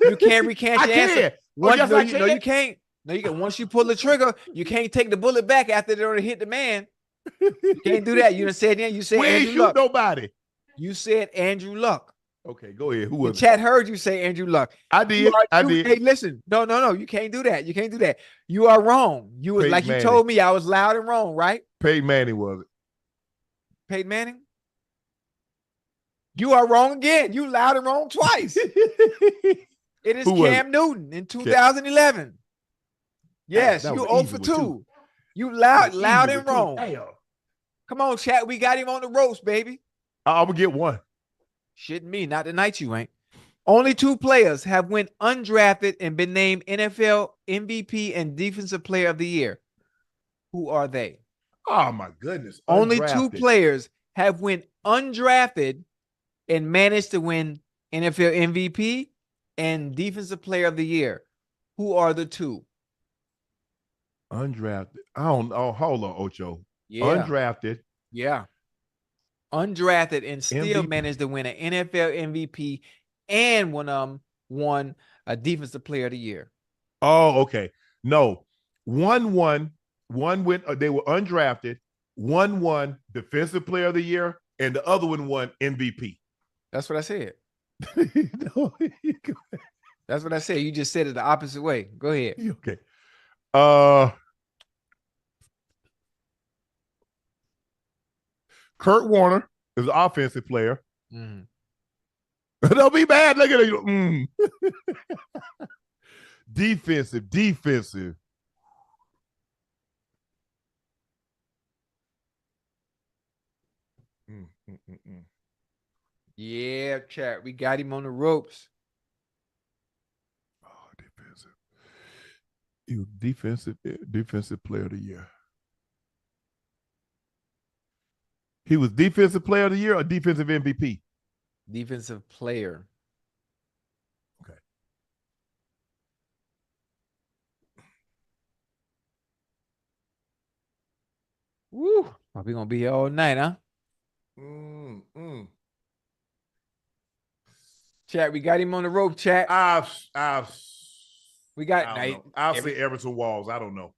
Speaker 2: You can't recant your answer. You can't. No, you can. Once you pull the trigger, you can't take the bullet back after it already hit the man. You can't do that. You done said that. You said
Speaker 1: we ain't
Speaker 2: Andrew Luck.
Speaker 1: Nobody.
Speaker 2: You said Andrew Luck.
Speaker 1: Okay, go ahead. Who was
Speaker 2: the chat heard you say Andrew Luck.
Speaker 1: I did.
Speaker 2: Hey, listen. No. You can't do that. You are wrong. You was
Speaker 1: Peyton
Speaker 2: like
Speaker 1: Manning.
Speaker 2: You told me I was loud and wrong, right?
Speaker 1: Peyton Manning was it.
Speaker 2: Peyton Manning? You are wrong again. You loud and wrong twice. It is Cam Newton in 2011. Yes,
Speaker 1: Damn, that
Speaker 2: you
Speaker 1: was
Speaker 2: 0
Speaker 1: easy
Speaker 2: for
Speaker 1: with
Speaker 2: 2. You
Speaker 1: That was
Speaker 2: loud
Speaker 1: easy
Speaker 2: and
Speaker 1: with two.
Speaker 2: wrong.
Speaker 1: Damn.
Speaker 2: Come on, chat. We got him on the ropes, baby.
Speaker 1: I'm gonna get one.
Speaker 2: Shit me, not tonight you ain't. Only 2 players have went undrafted and been named NFL MVP and Defensive Player of the Year. Who are they?
Speaker 1: Oh my goodness.
Speaker 2: Only 2
Speaker 1: Undrafted.
Speaker 2: players have went undrafted and managed to win NFL MVP and Defensive Player of the Year. Who are the 2?
Speaker 1: Undrafted. I don't know. Hold on, Ocho.
Speaker 2: Yeah.
Speaker 1: Undrafted.
Speaker 2: Yeah. Undrafted and still
Speaker 1: MVP.
Speaker 2: managed to win an NFL MVP and won a Defensive Player of the Year.
Speaker 1: Oh, okay. No. One went, they were undrafted. One won Defensive Player of the Year, and the other one won MVP.
Speaker 2: That's what I said.
Speaker 1: No,
Speaker 2: That's what I said. You just said it the opposite way. Go ahead.
Speaker 1: okay. Kurt Warner is an offensive player.
Speaker 2: Mhm.
Speaker 1: Don't be bad. Look at it. Defensive.
Speaker 2: Yeah, chat. We got him on the ropes.
Speaker 1: Oh, defensive. He was defensive player of the year. He was defensive player of the year or defensive MVP?
Speaker 2: Defensive player.
Speaker 1: Okay.
Speaker 2: Woo. We're going to be here all night, huh? Chat, we got him on the rope, chat. We got
Speaker 1: I'll say Everton Walls. I don't know.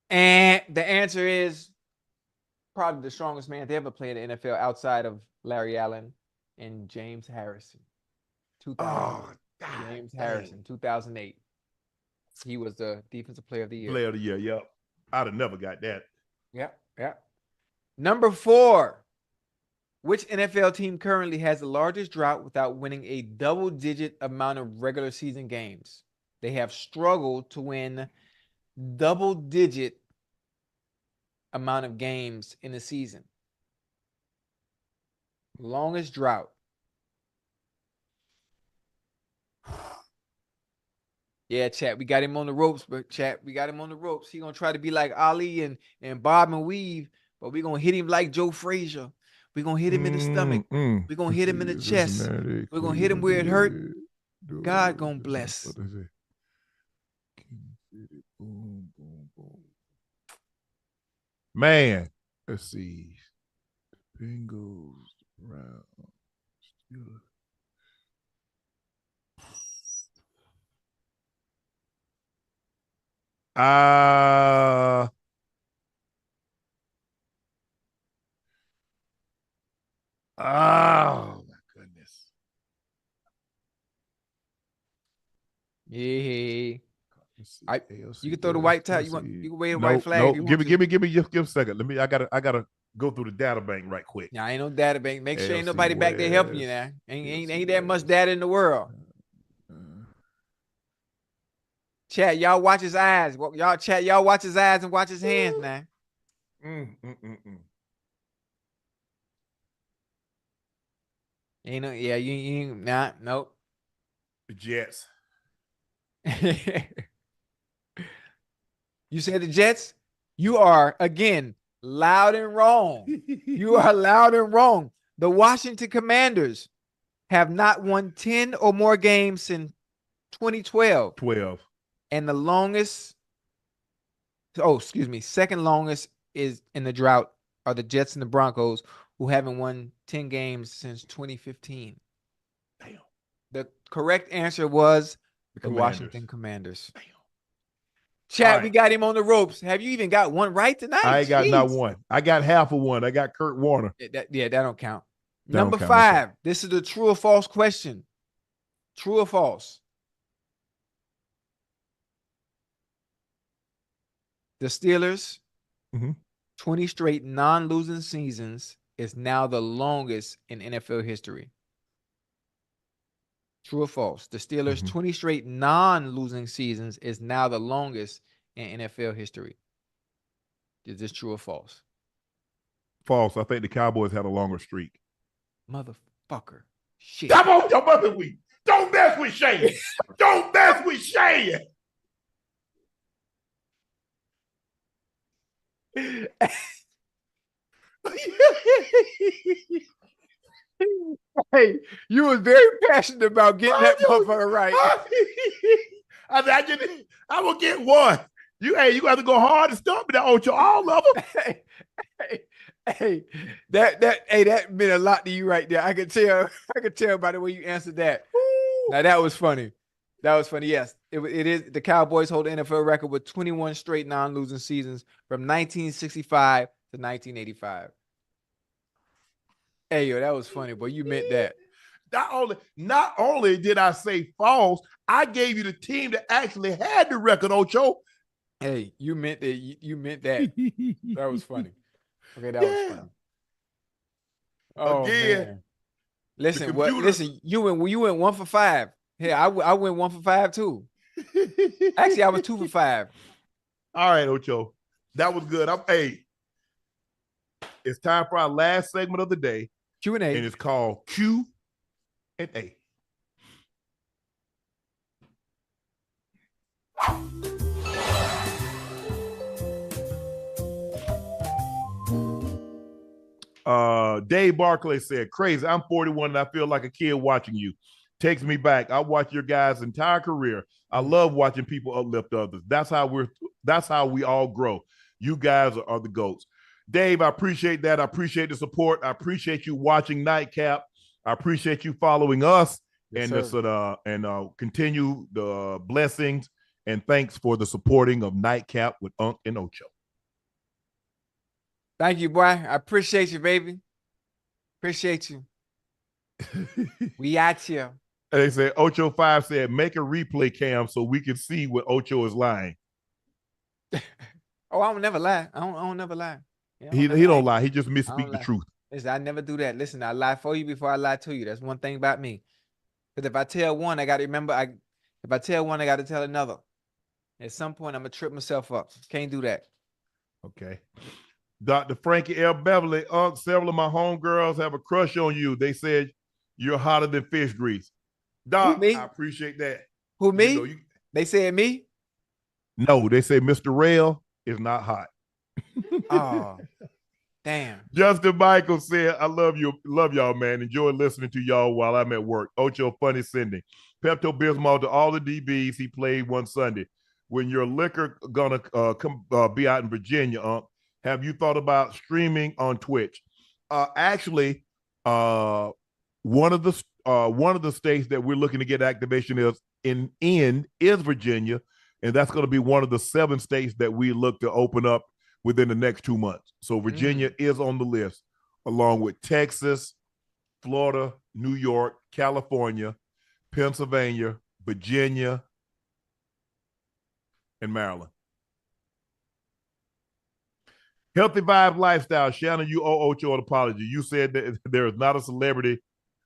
Speaker 2: And the answer is probably the strongest man to ever play in the NFL outside of Larry Allen and James Harrison. 2008. He was the defensive player of the year.
Speaker 1: Player of the year, yep. I'd have never got that.
Speaker 2: Yep. Number 4. Which NFL team currently has the largest drought without winning a double-digit amount of regular season games? They have struggled to win double-digit amount of games in the season. Longest drought. Yeah, chat. We got him on the ropes, but chat, we got him on the ropes. He gonna try to be like Ali and Bob and Weave, but we gonna hit him like Joe Frazier. We gonna hit him in the stomach. We gonna hit him in the chest. We're gonna hit him where it hurt. God gonna bless.
Speaker 1: Man, let's see. Bengals, Browns, Steelers. Oh my goodness.
Speaker 2: Yeah.
Speaker 1: AFC
Speaker 2: You can throw the white tie. You can wave a
Speaker 1: no,
Speaker 2: white flag.
Speaker 1: No,
Speaker 2: if you want
Speaker 1: give me just give a second. I gotta go through the data bank right quick.
Speaker 2: Nah, ain't no data bank. Make sure
Speaker 1: AFC
Speaker 2: ain't nobody back there helping you now. Ain't that much data in the world. Chat, y'all watch his eyes. Y'all chat, y'all watch his eyes and watch his hands now. Ain't no, yeah, you nope.
Speaker 1: The Jets.
Speaker 2: You said the Jets? You are, again, loud and wrong. You are loud and wrong. The Washington Commanders have not won 10 or more games since 2012.
Speaker 1: 12.
Speaker 2: And the longest, second longest is in the drought are the Jets and the Broncos, who haven't won 10 games since 2015.
Speaker 1: Damn.
Speaker 2: The correct answer was the Washington Commanders. Damn. Chat, we got him on the ropes. Have you even got one right tonight?
Speaker 1: I ain't got not one. I got half of one. I got Kurt Warner.
Speaker 2: That don't count. Number 5. This is the true or false question. True or false? The Steelers, 20 straight non-losing seasons is now the longest in NFL history. True or false? The Steelers' 20 straight non-losing seasons is now the longest in NFL history. Is this true or false?
Speaker 1: False. I think the Cowboys had a longer streak.
Speaker 2: Motherfucker. Shit.
Speaker 1: Come on, your mother week. Don't mess with Shane. Don't mess with Shane.
Speaker 2: Hey, you was very passionate about getting that motherfucker right.
Speaker 1: I will get one. You got to go hard and stop me that Ocho, all of them.
Speaker 2: That meant a lot to you right there. I could tell by the way you answered that. Ooh. Now that was funny. Yes, it is. The Cowboys hold the NFL record with 21 straight non-losing seasons from 1965 to 1985. Hey, yo, that was funny, boy. You meant that.
Speaker 1: Not only did I say false, I gave you the team that actually had the record, Ocho.
Speaker 2: Hey, you meant that. You meant that. That was funny. Okay, that was funny. Oh,
Speaker 1: again,
Speaker 2: man. Listen, you went 1 for 5. Hey, I went 1 for 5 too. Actually, I was 2 for 5.
Speaker 1: All right, Ocho. That was good. It's time for our last segment of the day.
Speaker 2: Q&A.
Speaker 1: And it's called Q&A. Dave Barclay said, crazy. I'm 41 and I feel like a kid watching you. Takes me back. I watched your guys' entire career. I love watching people uplift others. That's how we all grow. You guys are the GOATs. Dave, I appreciate that. I appreciate the support. I appreciate you watching Nightcap. I appreciate you following us. Yes, and continue the blessings and thanks for the supporting of Nightcap with Unc and Ocho.
Speaker 2: Thank you, boy. I appreciate you, baby. Appreciate you. We at you.
Speaker 1: And they said Ocho 5 said, make a replay cam so we can see what Ocho is lying.
Speaker 2: Oh, I don't never lie. I don't never lie.
Speaker 1: Yeah, he don't lie. He just misspeak the truth.
Speaker 2: Listen, I never do that. Listen, I lie for you before I lie to you. That's one thing about me. Because if I tell one, I got to remember. If I tell one, I got to tell another. At some point, I'm going to trip myself up. Can't do that.
Speaker 1: Okay. Dr. Frankie L. Beverly, several of my homegirls have a crush on you. They said you're hotter than fish grease. Doc, I appreciate that.
Speaker 2: Who, me? They said me?
Speaker 1: No, they say Mr. Rail is not hot.
Speaker 2: Oh, damn.
Speaker 1: Justin Michael said, I love y'all, man. Enjoy listening to y'all while I'm at work. Ocho, funny sending. Pepto-Bismol to all the DBs he played one Sunday. When your liquor gonna be out in Virginia, have you thought about streaming on Twitch? Actually, one of the states that we're looking to get activation is Virginia, and that's going to be one of the 7 states that we look to open up within the next 2 months. So Virginia is on the list, along with Texas, Florida, New York, California, Pennsylvania, Virginia, and Maryland. Healthy Vibe Lifestyle. Shannon, you owe Ocho an apology. You said that there is not a celebrity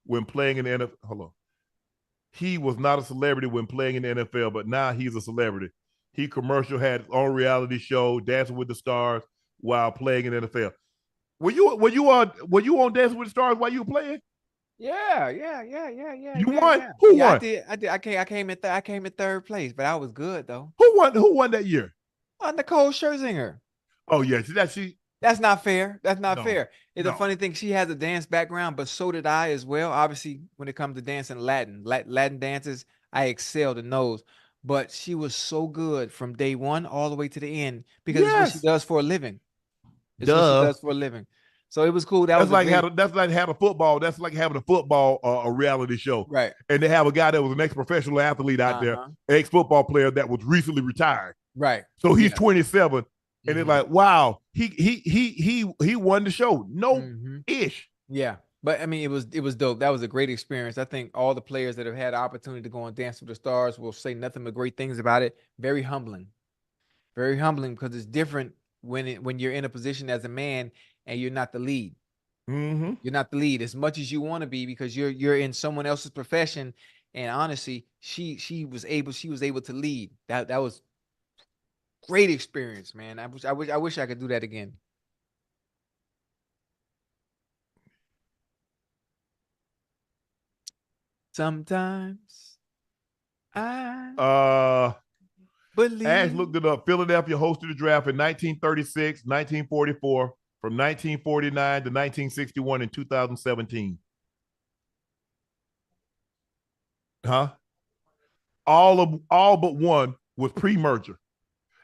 Speaker 1: when playing in the NFL. Hold on. He was not a celebrity when playing in the NFL, but now he's a celebrity. He had his own reality show, Dancing with the Stars, while playing in the NFL. Were you on Dancing with the Stars while you were playing?
Speaker 2: Yeah.
Speaker 1: You won? Yeah. Who won?
Speaker 2: I did. I came in third place, but I was good though.
Speaker 1: Who won that year?
Speaker 2: Nicole Scherzinger.
Speaker 1: Oh yeah,
Speaker 2: that's not fair. That's not fair. It's a funny thing. She has a dance background, but so did I as well. Obviously, when it comes to dancing Latin dances, I excelled in those. But she was so good from day one all the way to the end because it's what she does for a living. It's what she does for a living. So it was cool. That's like having a football.
Speaker 1: That's like having a football a reality show,
Speaker 2: right?
Speaker 1: And they have a guy that was an ex-professional athlete out there, ex-football player that was recently retired,
Speaker 2: right?
Speaker 1: So he's 27. And it's like, wow, he won the show. No-ish.
Speaker 2: Yeah. But I mean, it was dope. That was a great experience. I think all the players that have had the opportunity to go on Dance with the Stars will say nothing but great things about it. Very humbling. Very humbling because it's different when you're in a position as a man and you're not the lead.
Speaker 1: Mm-hmm.
Speaker 2: You're not the lead as much as you want to be because you're in someone else's profession And honestly, she was able to lead. That was great experience, man. I wish I could do that again. Sometimes I believe.
Speaker 1: Ash looked it up. Philadelphia hosted the draft in 1936, 1944, from 1949 to 1961 and 2017. Huh? All but one was pre-merger.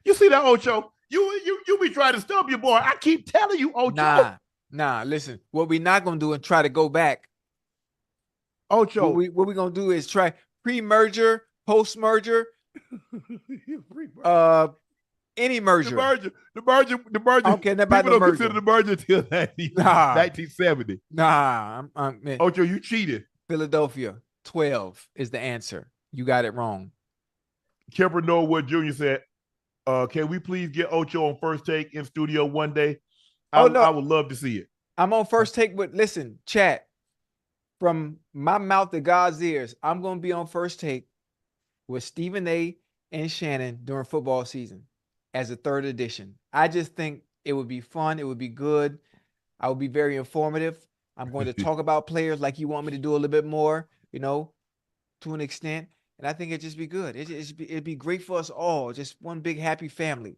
Speaker 1: You see that, Ocho? You be trying to stop your boy. I keep telling you, Ocho.
Speaker 2: Nah. Listen, what we not gonna do and try to go back.
Speaker 1: Ocho,
Speaker 2: what we gonna do is try pre-merger, post-merger, any merger.
Speaker 1: The merger.
Speaker 2: I don't care about
Speaker 1: People
Speaker 2: the
Speaker 1: don't
Speaker 2: merger.
Speaker 1: consider the merger until 1970.
Speaker 2: Nah, man.
Speaker 1: Ocho, you cheated.
Speaker 2: Philadelphia 12 is the answer. You got it wrong.
Speaker 1: Kemper Norwood Jr. said, can we please get Ocho on First Take in studio one day? I would love to see it.
Speaker 2: I'm on First Take, but listen, chat. From my mouth to God's ears, I'm going to be on First Take with Stephen A. and Shannon during football season as a third edition. I just think it would be fun. It would be good. I would be very informative. I'm going to talk about players like you want me to do a little bit more, to an extent. And I think it'd just be good. It'd be great for us all. Just one big happy family.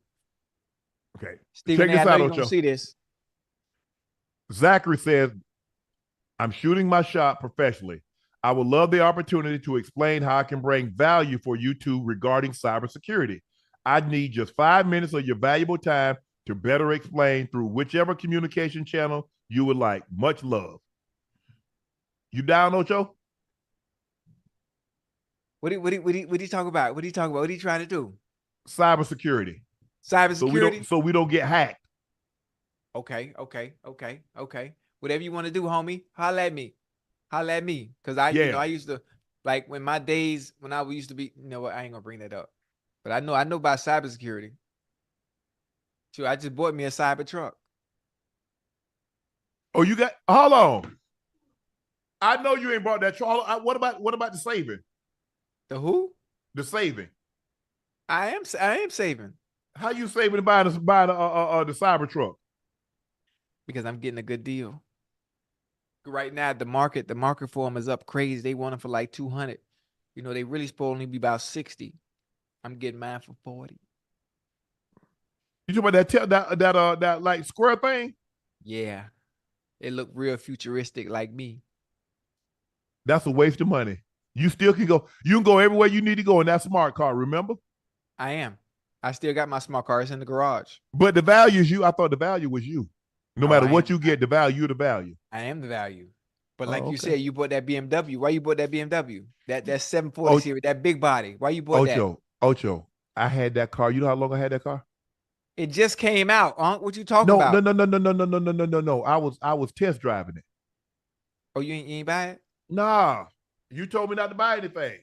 Speaker 1: Okay.
Speaker 2: Stephen A., I know you don't see this.
Speaker 1: Zachary says, I'm shooting my shot professionally. I would love the opportunity to explain how I can bring value for you two regarding cybersecurity. I need just 5 minutes of your valuable time to better explain through whichever communication channel you would like. Much love. You down, Ocho?
Speaker 2: What do you talk about? What are you talking about? What are you trying to do?
Speaker 1: Cybersecurity. So we don't get hacked.
Speaker 2: Okay. Whatever you want to do, homie, holla at me. Because I used to, like when I used to be, what, I ain't gonna bring that up. But I know about cybersecurity. Sure, I just bought me a cyber truck.
Speaker 1: Oh, hold on. I know you ain't brought that truck. What about the saving?
Speaker 2: The who?
Speaker 1: The saving.
Speaker 2: I am saving.
Speaker 1: How you saving to buy the cyber truck?
Speaker 2: Because I'm getting a good deal. Right now, the market for them is up crazy. They want them for like 200. They really supposed to only be about 60. I'm getting mine for 40.
Speaker 1: You talking about that like square thing?
Speaker 2: Yeah, it looked real futuristic, like me.
Speaker 1: That's a waste of money. You still can go. You can go everywhere you need to go in that smart car. Remember?
Speaker 2: I am. I still got my smart car. It's in the garage.
Speaker 1: But the value is you. I thought the value was you. No matter what you get, the value.
Speaker 2: I am the value. But like you said, you bought that BMW. Why you bought that BMW? That 740 series, that big body. Why you bought that?
Speaker 1: Ocho, I had that car. You know how long I had that car?
Speaker 2: It just came out, Unc. What you talking about?
Speaker 1: No. I was test driving it.
Speaker 2: Oh, you ain't buy it?
Speaker 1: Nah. You told me not to buy anything.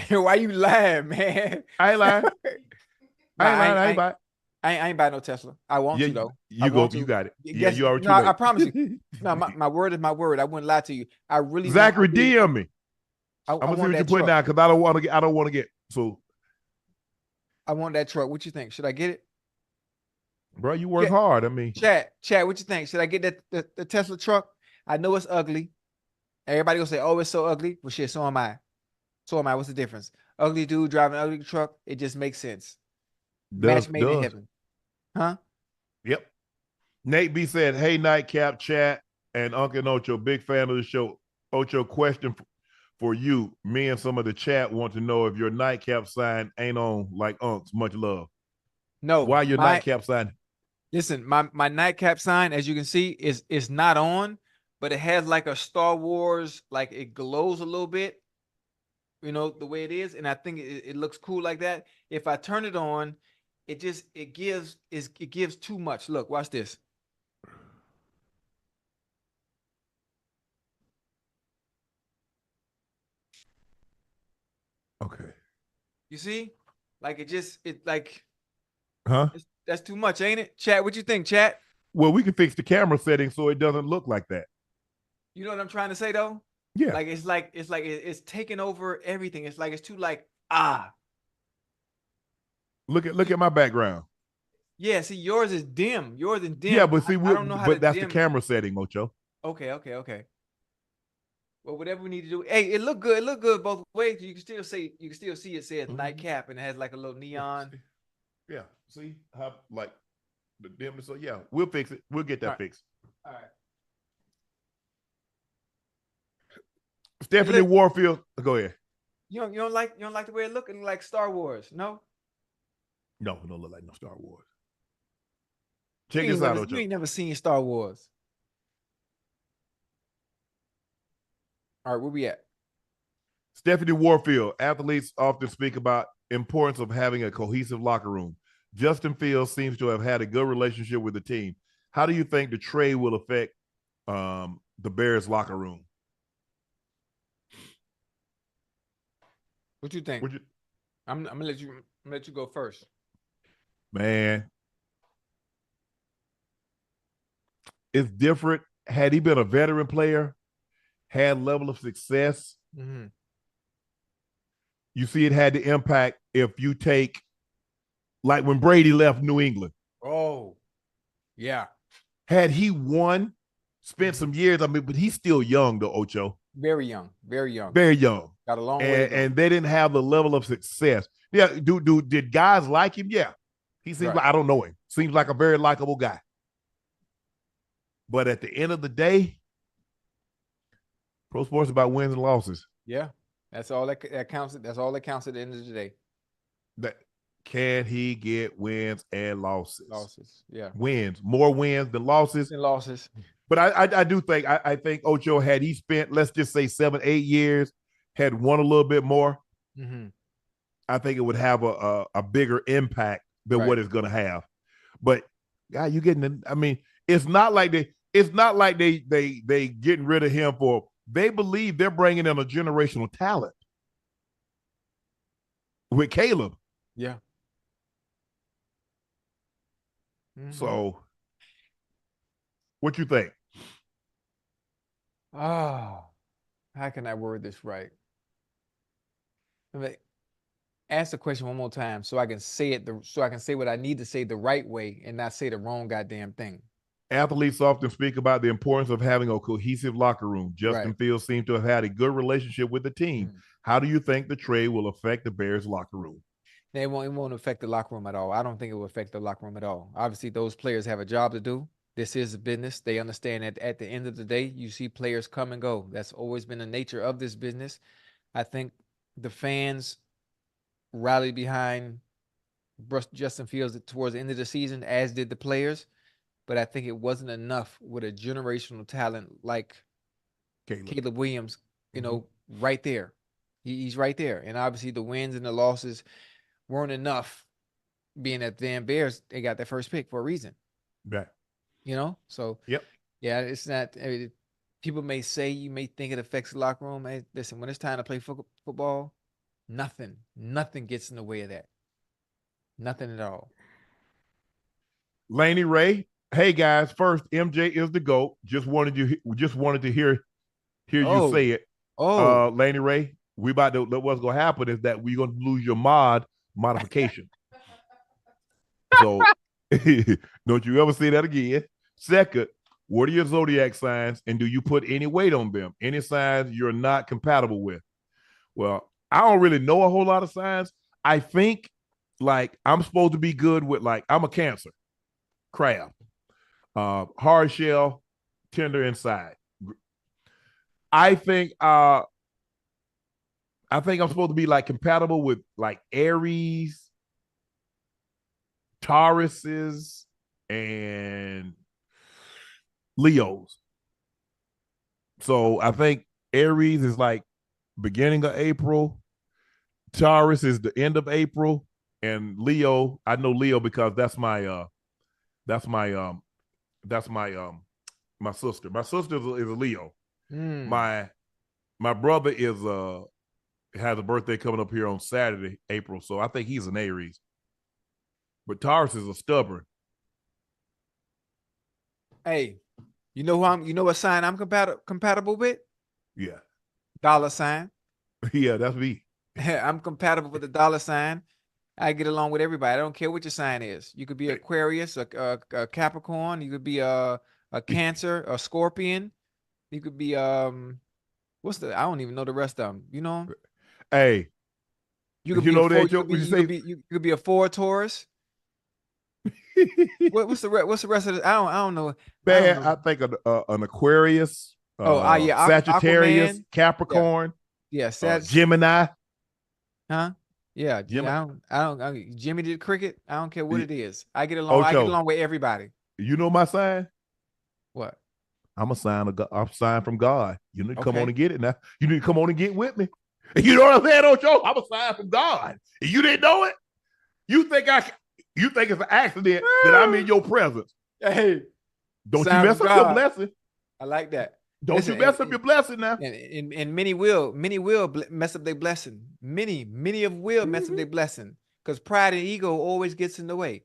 Speaker 2: Why you lying, man?
Speaker 1: I ain't lying. I ain't buying.
Speaker 2: I ain't buy no Tesla. I want to though.
Speaker 1: You got it.
Speaker 2: Yes,
Speaker 1: you already.
Speaker 2: No, I promise you. No, my word is my word. I wouldn't lie to you. I really.
Speaker 1: Zachary, DM me. I'm gonna see what you put down because I don't want to get. So.
Speaker 2: I want that truck. What you think? Should I get it?
Speaker 1: Bro, you work hard. I mean,
Speaker 2: Chad, what you think? Should I get the Tesla truck? I know it's ugly. Everybody gonna say, "Oh, it's so ugly." Well, shit, so am I. What's the difference? Ugly dude driving an ugly truck. It just makes sense. Match made in heaven. Huh?
Speaker 1: Yep. Nate B said, "Hey, Nightcap, Chat, and Unc and Ocho, big fan of the show. Ocho, question for you. Me and some of the chat want to know if your Nightcap sign ain't on like Unc's. Much love."
Speaker 2: No.
Speaker 1: Why your Nightcap sign?
Speaker 2: Listen, my Nightcap sign, as you can see, is not on, but it has like a Star Wars, like it glows a little bit. The way it is, and I think it looks cool like that. If I turn it on, it gives too much. Look, watch this.
Speaker 1: Okay.
Speaker 2: You see? Like
Speaker 1: huh?
Speaker 2: That's too much, ain't it? Chat, what you think, chat?
Speaker 1: Well, we can fix the camera setting so it doesn't look like that.
Speaker 2: You know what I'm trying to say though?
Speaker 1: Yeah.
Speaker 2: Like it's taking over everything. It's like it's too like
Speaker 1: Look at my background.
Speaker 2: Yeah, see, yours is dim. Yours is dim.
Speaker 1: Yeah, but see,
Speaker 2: I don't know how to
Speaker 1: that's
Speaker 2: dim.
Speaker 1: the camera setting, Ocho.
Speaker 2: Okay. Well, whatever we need to do. Hey, it look good. It look good both ways. You can still see it says Nightcap and it has like a little neon.
Speaker 1: Yeah. See how like the dimness. So yeah, we'll fix it. We'll get that fixed.
Speaker 2: All right.
Speaker 1: Stephanie Warfield, go ahead.
Speaker 2: You don't like the way it looking like Star Wars, no?
Speaker 1: No, it don't look like no Star Wars. Check this out, Ocho.
Speaker 2: You ain't never seen Star Wars. All right, where we at?
Speaker 1: Stephanie Warfield, athletes often speak about importance of having a cohesive locker room. Justin Fields seems to have had a good relationship with the team. How do you think the trade will affect the Bears locker room?
Speaker 2: What you think? I'm gonna let you go first.
Speaker 1: Man, it's different. Had he been a veteran player, had level of success, you see it had the impact if you take, like when Brady left New England.
Speaker 2: Oh, yeah.
Speaker 1: Had he won, spent some years, but he's still young though, Ocho.
Speaker 2: Very young. Very young.
Speaker 1: Got
Speaker 2: a long way to go.
Speaker 1: And they didn't have the level of success. Yeah, did guys like him? Yeah. He seems like, I don't know him. Seems like a very likable guy. But at the end of the day, pro sports is about wins and losses.
Speaker 2: Yeah. That's all that counts. That's all that counts at the end of the day.
Speaker 1: That can he get wins and losses?
Speaker 2: Yeah.
Speaker 1: Wins. More wins than losses. But I do think I think Ocho, had he spent, let's just say 7-8 years, had won a little bit more, I think it would have a bigger impact than what it's gonna have. But yeah, you getting it's not like they getting rid of him for, they believe they're bringing in a generational talent with Caleb.
Speaker 2: Yeah.
Speaker 1: So what you think?
Speaker 2: Oh, how can I word this right? Ask the question one more time so I can say it, so I can say what I need to say the right way and not say the wrong goddamn thing.
Speaker 1: Athletes often speak about the importance of having a cohesive locker room. Justin Fields seems to have had a good relationship with the team. How do you think the trade will affect the Bears locker room?
Speaker 2: It won't affect the locker room at all. I don't think it will affect the locker room at all. Obviously, those players have a job to do. This is a business. They understand that at the end of the day, you see players come and go. That's always been the nature of this business. I think the fans rallied behind Justin Fields towards the end of the season, as did the players. But I think it wasn't enough with a generational talent like Caleb Williams, you know, right there. He's right there. And obviously the wins and the losses weren't enough, being that the damn Bears, they got their first pick for a reason.
Speaker 1: Right.
Speaker 2: You know? So, yeah, it's not, people may say, you may think it affects the locker room. Hey, listen, when it's time to play football, nothing gets in the way of that. Nothing at all.
Speaker 1: Laney Ray, hey guys, first, MJ is the GOAT. Just wanted to hear you say it. Laney Ray, what's gonna happen is that we're gonna lose your modification. So don't you ever say that again. Second, what are your zodiac signs, and do you put any weight on them? Any signs you're not compatible with? Well, I don't really know a whole lot of signs. I think like I'm supposed to be good with, like, I'm a Cancer, crab, hard shell, tender inside. I think I'm supposed to be like compatible with like Aries, Tauruses, and Leos. So I think Aries is like beginning of April, Taurus is the end of April, and Leo, I know Leo because that's my sister. My sister is a Leo. My brother has a birthday coming up here on Saturday, April, so I think he's an Aries. But Taurus is a stubborn.
Speaker 2: Hey, you know what sign I'm compatible with?
Speaker 1: Yeah.
Speaker 2: $.
Speaker 1: Yeah, that's me.
Speaker 2: I'm compatible with the $. I get along with everybody. I don't care what your sign is. You could be Aquarius, a Capricorn. You could be a Cancer, a Scorpion. You could be what's the? I don't even know the rest of them. You know.
Speaker 1: Hey,
Speaker 2: You could
Speaker 1: you
Speaker 2: be a
Speaker 1: know
Speaker 2: four.
Speaker 1: that joke.
Speaker 2: You could be a 4 Taurus. What's the rest of the? I don't know. I don't
Speaker 1: Bad.
Speaker 2: know.
Speaker 1: I think an Aquarius,
Speaker 2: Yeah,
Speaker 1: Sagittarius,
Speaker 2: Aquaman.
Speaker 1: Capricorn,
Speaker 2: Yeah,
Speaker 1: Gemini.
Speaker 2: huh? Yeah,
Speaker 1: Gemini.
Speaker 2: Jimmy the Cricket. I don't care what it is. I get
Speaker 1: Ocho,
Speaker 2: along with everybody.
Speaker 1: you know my sign?
Speaker 2: What?
Speaker 1: I'm a sign of God. I'm a sign from God. You need to come on
Speaker 2: Okay.
Speaker 1: and get it now. You need to come on and get with me. You know what I'm saying, Ocho? I'm a sign from God. And you didn't know it? You think it's an accident that I'm in your presence.
Speaker 2: Hey,
Speaker 1: Don't you
Speaker 2: sign
Speaker 1: mess
Speaker 2: from
Speaker 1: up your
Speaker 2: God.
Speaker 1: blessing.
Speaker 2: I like that.
Speaker 1: Don't
Speaker 2: Listen,
Speaker 1: you mess up your blessing now.
Speaker 2: and many will mess up their blessing. Many of will mess up their blessing because pride and ego always gets in the way.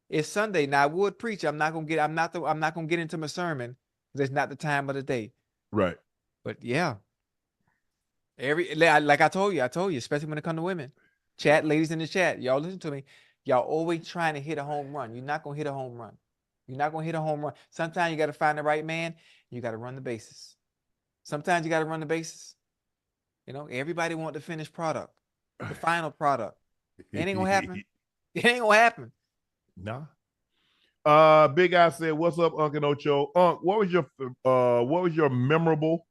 Speaker 2: It's Sunday now. I would preach. I'm not gonna get into my sermon because it's not the time of the day.
Speaker 1: Right.
Speaker 2: But yeah, like I told you, especially when it comes to women. Chat, ladies in the chat, y'all listen to me. Y'all always trying to hit a home run. You're not gonna hit a home run. You're not gonna hit a home run. Sometimes you got to find the right man. You got to run the bases. Sometimes you got to run the bases. You know, everybody want the finished product, the final product. It ain't gonna happen. It ain't gonna happen.
Speaker 1: Nah. Big Guy said, "What's up, Unc Ocho? Unc, what was your memorable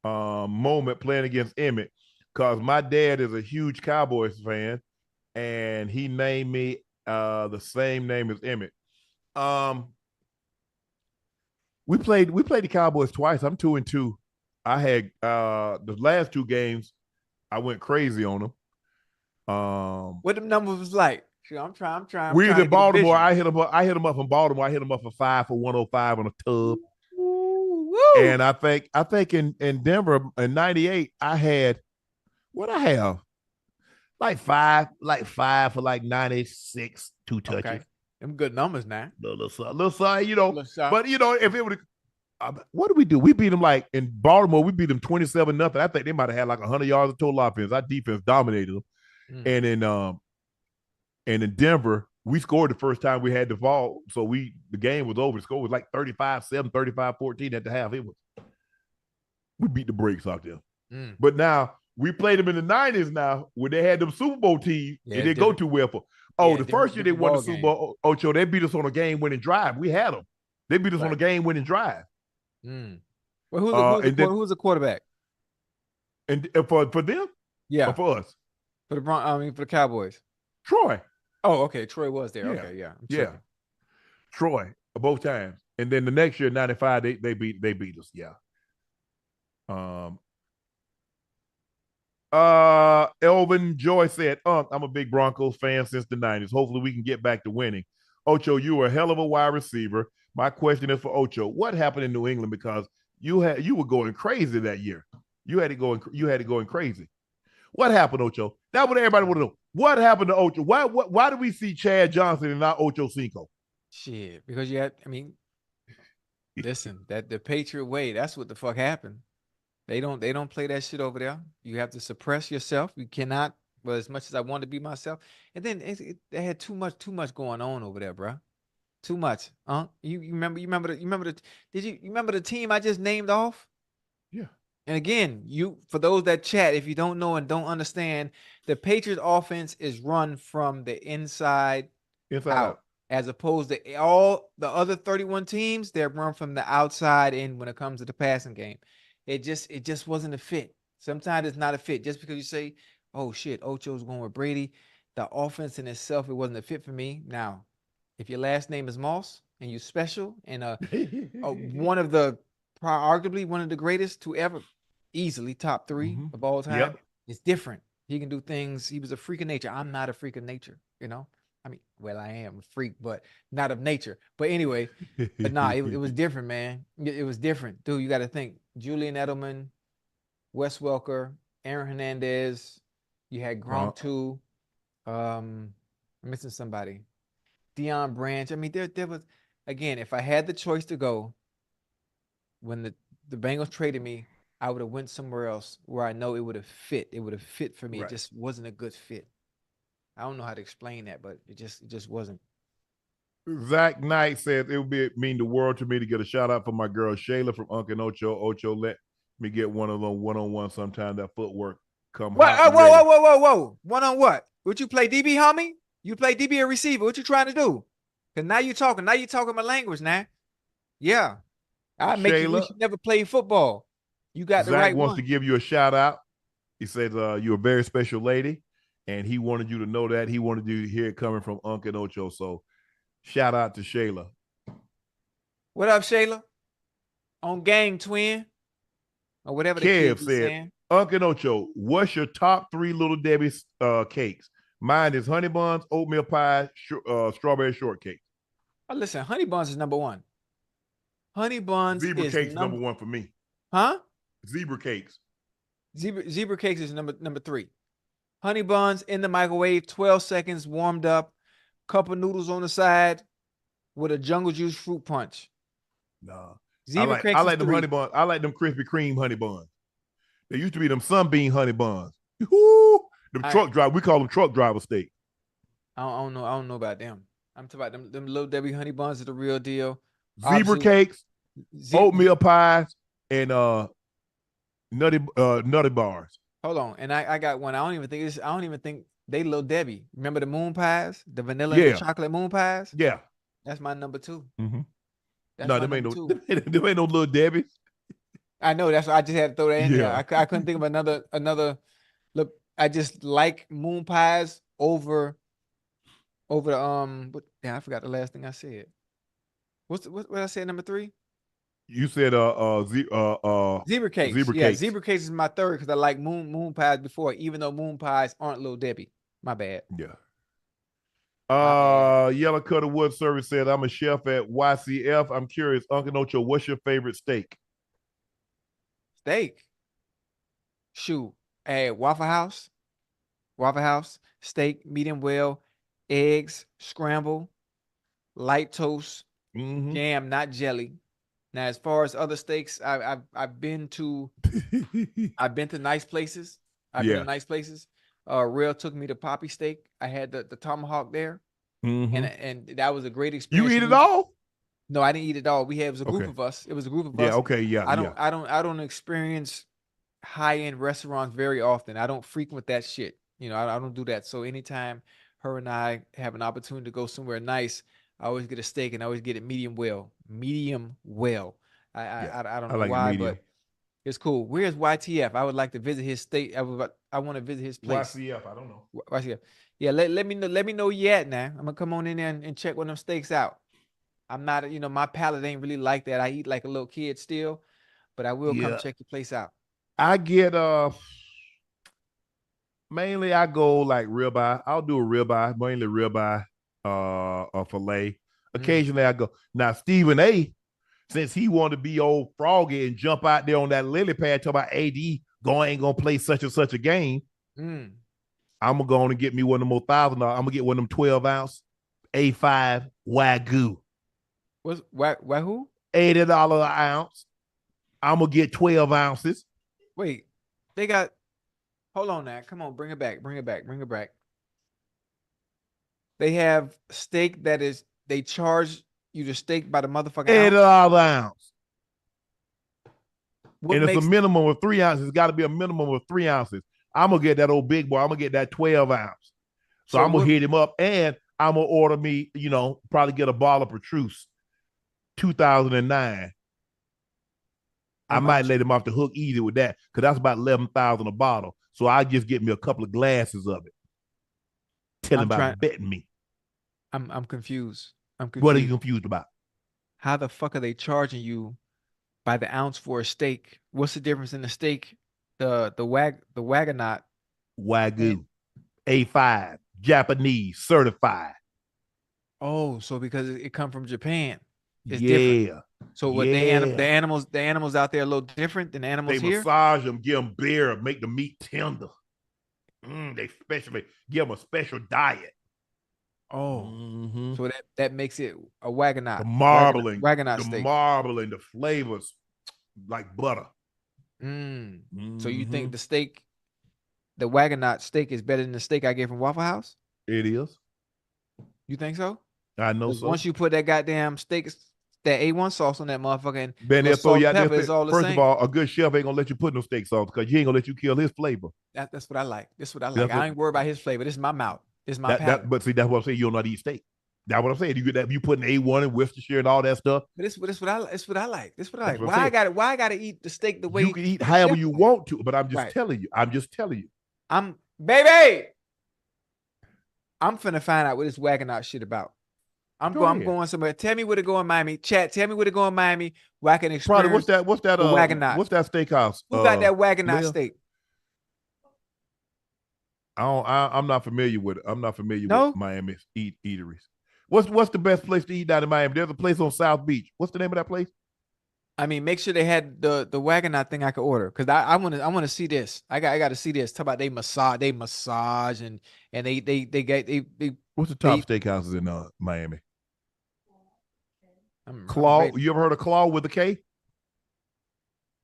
Speaker 1: moment playing against Emmett? Because my dad is a huge Cowboys fan, and he named me the same name as Emmett. We played the Cowboys twice. I'm 2-2. I had the last 2 games, I went crazy on them.
Speaker 2: What the numbers was like? Sure, I'm trying
Speaker 1: We was
Speaker 2: to
Speaker 1: in
Speaker 2: get a
Speaker 1: Baltimore.
Speaker 2: vision.
Speaker 1: I hit him up in Baltimore. I hit him up for 5 for 105 on a tub.
Speaker 2: Woo.
Speaker 1: And I think in Denver in '98, I had what I have like five for like 96, 2 touches.
Speaker 2: Okay, them good numbers now.
Speaker 1: Little side, you know.
Speaker 2: Little shot.
Speaker 1: But you know, if it would, what did we do? We beat them like in Baltimore. We beat them 27-0. I think they might have had like 100 yards of total offense. Our defense dominated them. And in Denver, we scored the first time we had the ball. So the game was over. The score was like 35-7, 35-14 at the half. We beat the brakes out there. But now we played them in the 90s now when they had them Super Bowl teams and they go too well for. The first year they won the Super Bowl, Ocho, they beat us on a game-winning drive. We had them. They beat us on a game-winning drive.
Speaker 2: Well, who's the quarterback?
Speaker 1: And for them?
Speaker 2: Yeah.
Speaker 1: Or for us?
Speaker 2: For the Cowboys.
Speaker 1: Troy.
Speaker 2: Oh, okay. Troy was there.
Speaker 1: Yeah.
Speaker 2: Okay, yeah.
Speaker 1: Yeah. Troy, both times. And then the next year, 95, they beat us. Yeah. Elvin Joy said, I'm a big Broncos fan since the 90s. Hopefully we can get back to winning. Ocho, you were a hell of a wide receiver. My question is for Ocho. What happened in New England? Because you were going crazy that year. You had it going crazy. What happened, Ocho? That's what everybody want to know. What happened to Ocho? Why do we see Chad Johnson and not Ochocinco?
Speaker 2: Shit, because listen, that the Patriot way, that's what the fuck happened. They don't play that shit over there. You have to suppress yourself. You cannot, well, as much as I want to be myself. And then they had too much going on over there, bro. Too much. You remember the team I just named off?
Speaker 1: Yeah.
Speaker 2: And again, for those that chat, if you don't know and don't understand, the Patriots offense is run from the inside out. As opposed to all the other 31 teams, they're run from the outside in when it comes to the passing game. It just wasn't a fit. Sometimes it's not a fit. Just because you say, oh shit, Ocho's going with Brady, the offense in itself, it wasn't a fit for me. Now, if your last name is Moss and you're special and arguably one of the greatest to ever, easily top 3 of all time, it's different. He can do things. He was a freak of nature. I'm not a freak of nature, you know? I mean, well, I am a freak, but not of nature. But anyway, but nah, it was different, man. It was different. Dude, you got to think. Julian Edelman, Wes Welker, Aaron Hernandez. You had Gronk too. I'm missing somebody. Deion Branch. I mean, there was, again, if I had the choice to go, when the Bengals traded me, I would have went somewhere else where I know it would have fit. It would have fit for me.
Speaker 1: Right.
Speaker 2: It just wasn't a good fit. I don't know how to explain that, but it just wasn't.
Speaker 1: Zach Knight says it would mean the world to me to get a shout out for my girl Shayla from Unc Ocho. Ocho, let me get one of them one-on-one sometime. That footwork come
Speaker 2: What?
Speaker 1: hot.
Speaker 2: Whoa. One on what? Would you play DB, homie? You play DB or receiver? What you trying to do? Because now you talking. Now you talking my language now. Yeah. I make you wish
Speaker 1: Shayla,
Speaker 2: you never played football. You got the
Speaker 1: Zach
Speaker 2: right
Speaker 1: wants
Speaker 2: one.
Speaker 1: to give you a shout out. He says you're a very special lady, and he wanted you to know that. He wanted you to hear it coming from Unc Ocho. So shout out to Shayla.
Speaker 2: What up, Shayla? On gang, twin. Or whatever the
Speaker 1: Kev
Speaker 2: kid be
Speaker 1: said,
Speaker 2: saying.
Speaker 1: Unc Ocho, what's your top 3 Little Debbie's cakes? Mine is honey buns, oatmeal pie, strawberry shortcake.
Speaker 2: Oh, listen, honey buns is number one. Honey buns
Speaker 1: Zebra
Speaker 2: is
Speaker 1: cakes number 1 for me.
Speaker 2: Huh?
Speaker 1: Zebra cakes.
Speaker 2: Zebra cakes is number 3. Honey buns in the microwave, 12 seconds, warmed up. Cup of noodles on the side with a jungle juice fruit punch.
Speaker 1: Nah.
Speaker 2: Zebra cakes
Speaker 1: I
Speaker 2: is
Speaker 1: like them
Speaker 2: 3.
Speaker 1: honey buns. I like them Krispy Kreme honey buns. They used to be them sunbeam honey buns. Woo! Truck driver, we call them truck driver steak.
Speaker 2: I don't know about them. I'm talking about them Little Debbie honey buns are the real deal.
Speaker 1: Zebra cakes, oatmeal pies, and nutty bars.
Speaker 2: Hold on, and I got one. I don't even think they Little Debbie. Remember the moon pies, the vanilla and the chocolate moon pies?
Speaker 1: Yeah,
Speaker 2: that's my number 2.
Speaker 1: Mm-hmm.
Speaker 2: That's
Speaker 1: no, them ain't no Little Debbie.
Speaker 2: I know. That's why I just had to throw that in there. I couldn't think of another. Look, I just like moon pies over the I forgot the last thing I said. What I said? Number 3.
Speaker 1: You said
Speaker 2: zebra cakes. Zebra cakes is my 3rd because I like moon pies before, even though moon pies aren't Little Debbie. My bad.
Speaker 1: Yeah. Yellow Cutter Wood Service said, I'm a chef at YCF. I'm curious, Uncle Ocho, what's your favorite steak?
Speaker 2: Steak. Shoot. At Waffle House, steak, medium well, eggs, scramble, light toast, jam, not jelly. Now, as far as other steaks, I've been to nice places. I've been to nice places. Real took me to Poppy Steak. I had the tomahawk there, and that was a great experience.
Speaker 1: You eat it all?
Speaker 2: No, I didn't eat it all. It was a group of us. It was a group of us. I don't experience high-end restaurants very often. I don't frequent that shit. You know, I don't do that. So anytime her and I have an opportunity to go somewhere nice, I always get a steak and I always get it medium well. I don't know like why, but it's cool. Where's YTF? I would like to visit his state. I want to visit his place.
Speaker 1: YCF, I don't know.
Speaker 2: YCF. Yeah, let me know yet now. I'm gonna come on in there and check one of them steaks out. I'm not, my palate ain't really like that. I eat like a little kid still, but I will come check your place out.
Speaker 1: I get mainly I go like ribeye. I'll do a ribeye, mainly ribeye, a fillet. Occasionally I go. Now Stephen A, since he wanted to be old froggy and jump out there on that lily pad talk about AD ain't gonna play such and such a game. I'm gonna go on and get me one of them more $1,000. I'm gonna get one of them 12-ounce A5 Wagyu.
Speaker 2: What's Wagyu?
Speaker 1: $80 an ounce. I'm gonna get 12 ounces.
Speaker 2: Wait, they got. Hold on now. Come on, bring it back. They have steak that is. They charge you the steak by the motherfucking
Speaker 1: $80 an ounce.
Speaker 2: And
Speaker 1: it's a minimum of 3 ounces. It's got to be a minimum of 3 ounces. I'm gonna get that old big boy. I'm gonna get that 12 ounce. So I'm gonna hit him up, and I'm gonna order me. Probably get a bottle of Petrus, 2009. I might let him off the hook easy with that because that's about $11,000 a bottle. So I just get me a couple of glasses of it. Tell him about betting me.
Speaker 2: I'm confused.
Speaker 1: What are you confused about?
Speaker 2: How the fuck are they charging you by the ounce for a steak? What's the difference in the steak? The Wagonot.
Speaker 1: Wagyu. A5. Japanese. Certified.
Speaker 2: Oh, so because it come from Japan. It's
Speaker 1: different.
Speaker 2: So what the animals out there are a little different than animals here?
Speaker 1: They massage them, give them beer, make the meat tender. They specially give them a special diet.
Speaker 2: Oh, so that makes it a Wagonot.
Speaker 1: The marbling,
Speaker 2: Wagonot steak.
Speaker 1: The marbling, the flavors like butter.
Speaker 2: So you think the steak, the Wagonot steak, is better than the steak I get from Waffle House?
Speaker 1: It is.
Speaker 2: You think so?
Speaker 1: I know so.
Speaker 2: Once you put that goddamn steak, that A1 sauce on that motherfucker, and
Speaker 1: Ben, they'll throw you out there.
Speaker 2: is all the
Speaker 1: First
Speaker 2: same.
Speaker 1: of all, a good chef ain't gonna let you put no steak sauce because he ain't gonna let you kill his flavor.
Speaker 2: That's what I like. That's what I like. I ain't worried about his flavor. This is my mouth. This is my palate.
Speaker 1: But see, that's what I'm saying. You don't know how to eat steak. That's what I'm saying. You get that. You put an A1 and Worcestershire and all that stuff.
Speaker 2: But this what I like. This what I like. Why I gotta eat the steak the way
Speaker 1: you can eat however you want to? But I'm just telling you. I'm just telling you.
Speaker 2: Baby. I'm finna find out what this Wagonot shit about. I'm going somewhere. Tell me where to go in Miami. Chat. Tell me where to go in Miami where I can experience.
Speaker 1: Probably what's that
Speaker 2: Wagonot?
Speaker 1: What's that steakhouse?
Speaker 2: Who got that Wagonot steak?
Speaker 1: I'm not familiar with it. I'm not familiar with Miami eateries. What's the best place to eat down in Miami? There's a place on South Beach. What's the name of that place?
Speaker 2: I mean, make sure they had the Wagonot thing I could order, because I want to see this. I got to see this. Talk about they massage and they.
Speaker 1: What's the top steakhouses in Miami? Claw. You ever heard of Claw with a K?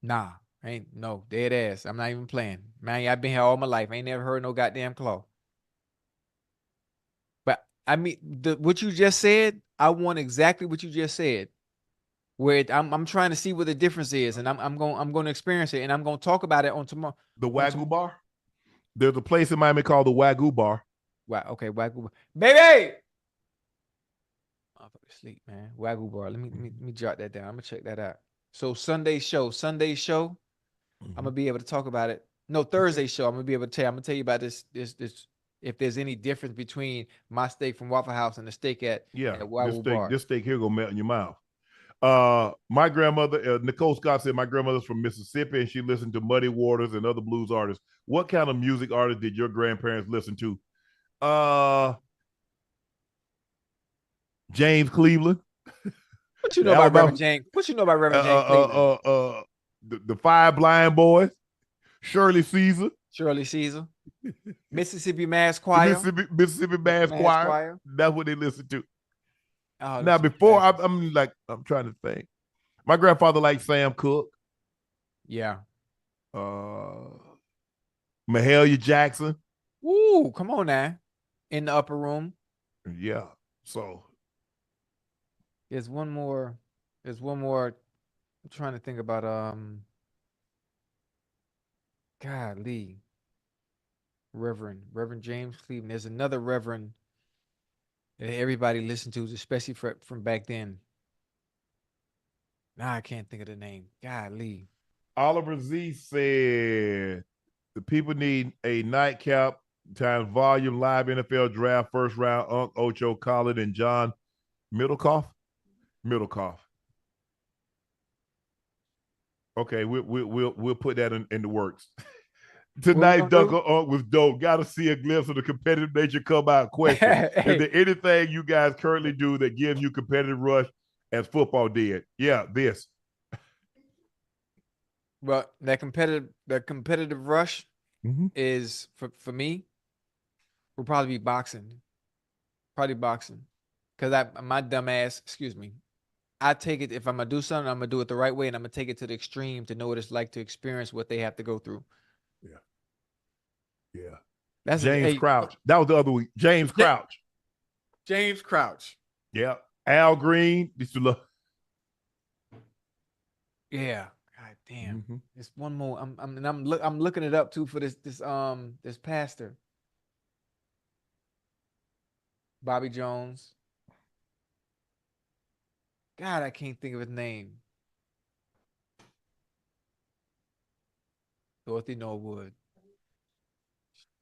Speaker 2: Nah, dead ass. I'm not even playing. Man, I've been here all my life. I ain't never heard no goddamn Claw. But I mean, what you just said, I want exactly what you just said. Where I'm trying to see what the difference is, and I'm going to experience it, and I'm going to talk about it on tomorrow.
Speaker 1: The Wagyu Bar. There's a place in Miami called the Wagyu Bar.
Speaker 2: Wow. Okay, Wagyu Bar. Baby. I'm sleep, man. Wagyu Bar. Let me jot that down. I'm gonna check that out. So Sunday show. I'm gonna be able to talk about it. No, Thursday show. I'm gonna be able to tell you. I'm gonna tell you about this. If there's any difference between my steak from Waffle House and the steak at Wagyu Bar.
Speaker 1: This steak here gonna melt in your mouth. My grandmother, Nicole Scott, said my grandmother's from Mississippi and she listened to Muddy Waters and other blues artists. What kind of music artists did your grandparents listen to? James Cleveland.
Speaker 2: What you know about Reverend James? What you know about Reverend James Cleveland?
Speaker 1: The Five Blind Boys, Shirley Caesar,
Speaker 2: Mississippi Mass Choir,
Speaker 1: Mississippi Mass Choir. That's what they listen to.
Speaker 2: Oh,
Speaker 1: now, before I'm trying to think. My grandfather liked Sam Cooke.
Speaker 2: Yeah.
Speaker 1: Mahalia Jackson.
Speaker 2: Ooh, come on now. In the upper room.
Speaker 1: Yeah. So
Speaker 2: there's one more. I'm trying to think about golly. Reverend James Cleveland. There's another Reverend that everybody listened to, especially from back then. Now I can't think of the name. Golly.
Speaker 1: Oliver Z said the people need a nightcap times volume live NFL draft first round. Unc Ocho, Colin, and John Middlecoff. Okay, we'll put that in the works. Tonight's Dunk was dope. Got to see a glimpse of the competitive nature come out. Question: Is there anything you guys currently do that gives you competitive rush as football did? Yeah, this.
Speaker 2: Well, that competitive rush is for me. Will probably be boxing. Because my dumb ass, excuse me. I take it, if I'm gonna do something, I'm gonna do it the right way, and I'm gonna take it to the extreme to know what it's like to experience what they have to go through.
Speaker 1: Yeah.
Speaker 2: That's
Speaker 1: James Crouch. That was the other week. James Crouch. Yeah. Al Green. Used to love.
Speaker 2: Yeah. God damn. It's one more. I'm looking it up too for this pastor. Bobby Jones. God, I can't think of his name. Dorothy Norwood.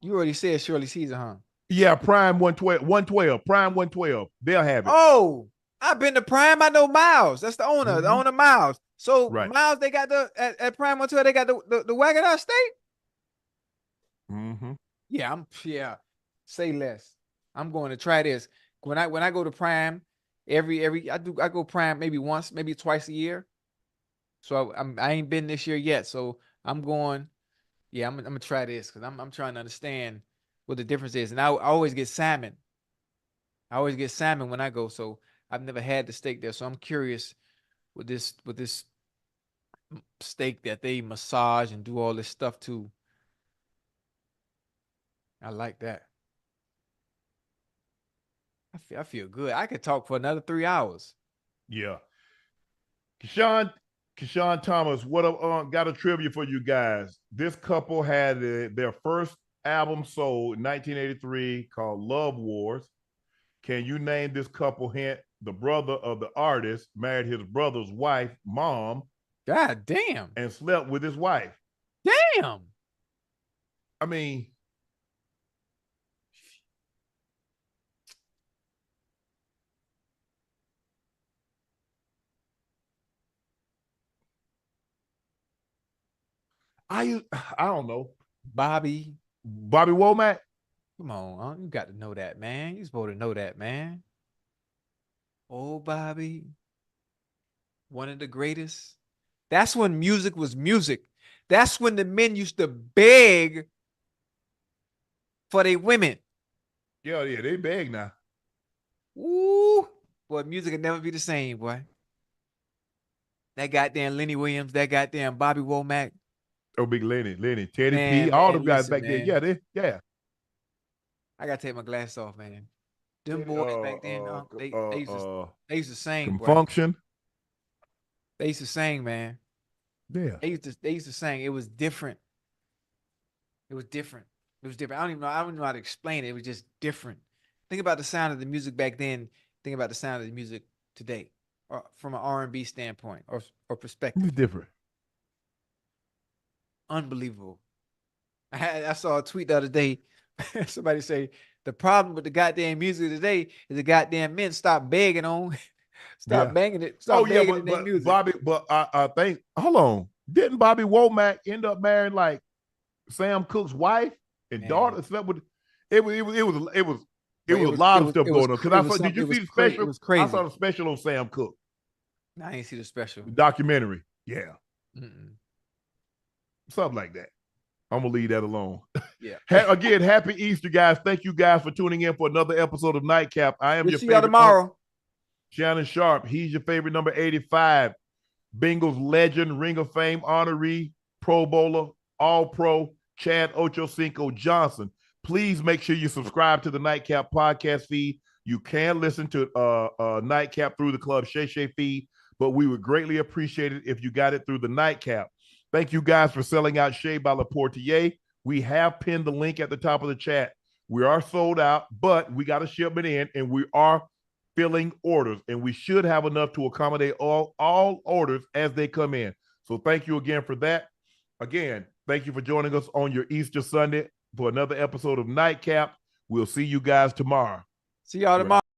Speaker 2: You already said Shirley Caesar, huh?
Speaker 1: Yeah, Prime 112. Prime 112. They'll have it.
Speaker 2: Oh, I've been to Prime. I know Miles. That's the owner. The owner Miles. So Miles, they got at Prime 112, they got the Wagonot steak. Yeah, say less. I'm going to try this. When I go to Prime, I go Prime maybe once, maybe twice a year. So I ain't been this year yet. So I'm going. Yeah, I'm gonna try this because I'm trying to understand what the difference is. And I always get salmon. When I go. So I've never had the steak there. So I'm curious with this steak that they massage and do all this stuff too. I like that. I feel good. I could talk for another 3 hours.
Speaker 1: Yeah. Keshawn Thomas, got a trivia for you guys. This couple had their first album sold in 1983 called Love Wars. Can you name this couple? Hint, the brother of the artist married his brother's wife, mom.
Speaker 2: God damn.
Speaker 1: And slept with his wife.
Speaker 2: Damn.
Speaker 1: I mean, I don't know.
Speaker 2: Bobby
Speaker 1: Womack?
Speaker 2: Come on, you got to know that, man. You're supposed to know that, man. Oh, Bobby. One of the greatest. That's when music was music. That's when the men used to beg for their women.
Speaker 1: Yeah, they beg now.
Speaker 2: Ooh, boy, music will never be the same, boy. That goddamn Lenny Williams, that goddamn Bobby Womack.
Speaker 1: Oh, big Lenny, Teddy P, all them guys back there. Yeah,
Speaker 2: I gotta take my glasses off, man. Them boys back then, they used to sing.
Speaker 1: Confunction.
Speaker 2: Boy. They used to sing, man.
Speaker 1: Yeah.
Speaker 2: They used to sing. It was different. It was different. I don't even know how to explain it. It was just different. Think about the sound of the music back then. Think about the sound of the music today, or from an R&B standpoint or perspective.
Speaker 1: It's different.
Speaker 2: Unbelievable. I saw a tweet the other day. Somebody say the problem with the goddamn music today is the goddamn men stop begging on, banging it. Begging
Speaker 1: but
Speaker 2: music.
Speaker 1: Bobby, but I think, hold on, didn't Bobby Womack end up marrying like Sam Cooke's wife and daughter? Slept with it was a lot of stuff going on. Because I saw, did you see the special?
Speaker 2: It was crazy.
Speaker 1: I saw the special on Sam Cooke.
Speaker 2: I didn't see the special.
Speaker 1: The documentary. Yeah. Something like that. I'm going to leave that alone.
Speaker 2: Yeah.
Speaker 1: Again, happy Easter, guys. Thank you guys for tuning in for another episode of Nightcap. I am
Speaker 2: we'll
Speaker 1: your
Speaker 2: see
Speaker 1: favorite.
Speaker 2: Y'all tomorrow.
Speaker 1: Shannon Sharpe. He's your favorite number 85. Bengals legend, Ring of Fame honoree, Pro Bowler, All-Pro, Chad Ochocinco Johnson. Please make sure you subscribe to the Nightcap podcast feed. You can listen to Nightcap through the Club Shay Shay feed, but we would greatly appreciate it if you got it through the Nightcap. Thank you guys for selling out Shea by Laportier. We have pinned the link at the top of the chat. We are sold out, but we got a shipment in, and we are filling orders, and we should have enough to accommodate all orders as they come in. So thank you again for that. Again, thank you for joining us on your Easter Sunday for another episode of Nightcap. We'll see you guys tomorrow.
Speaker 2: See y'all tomorrow.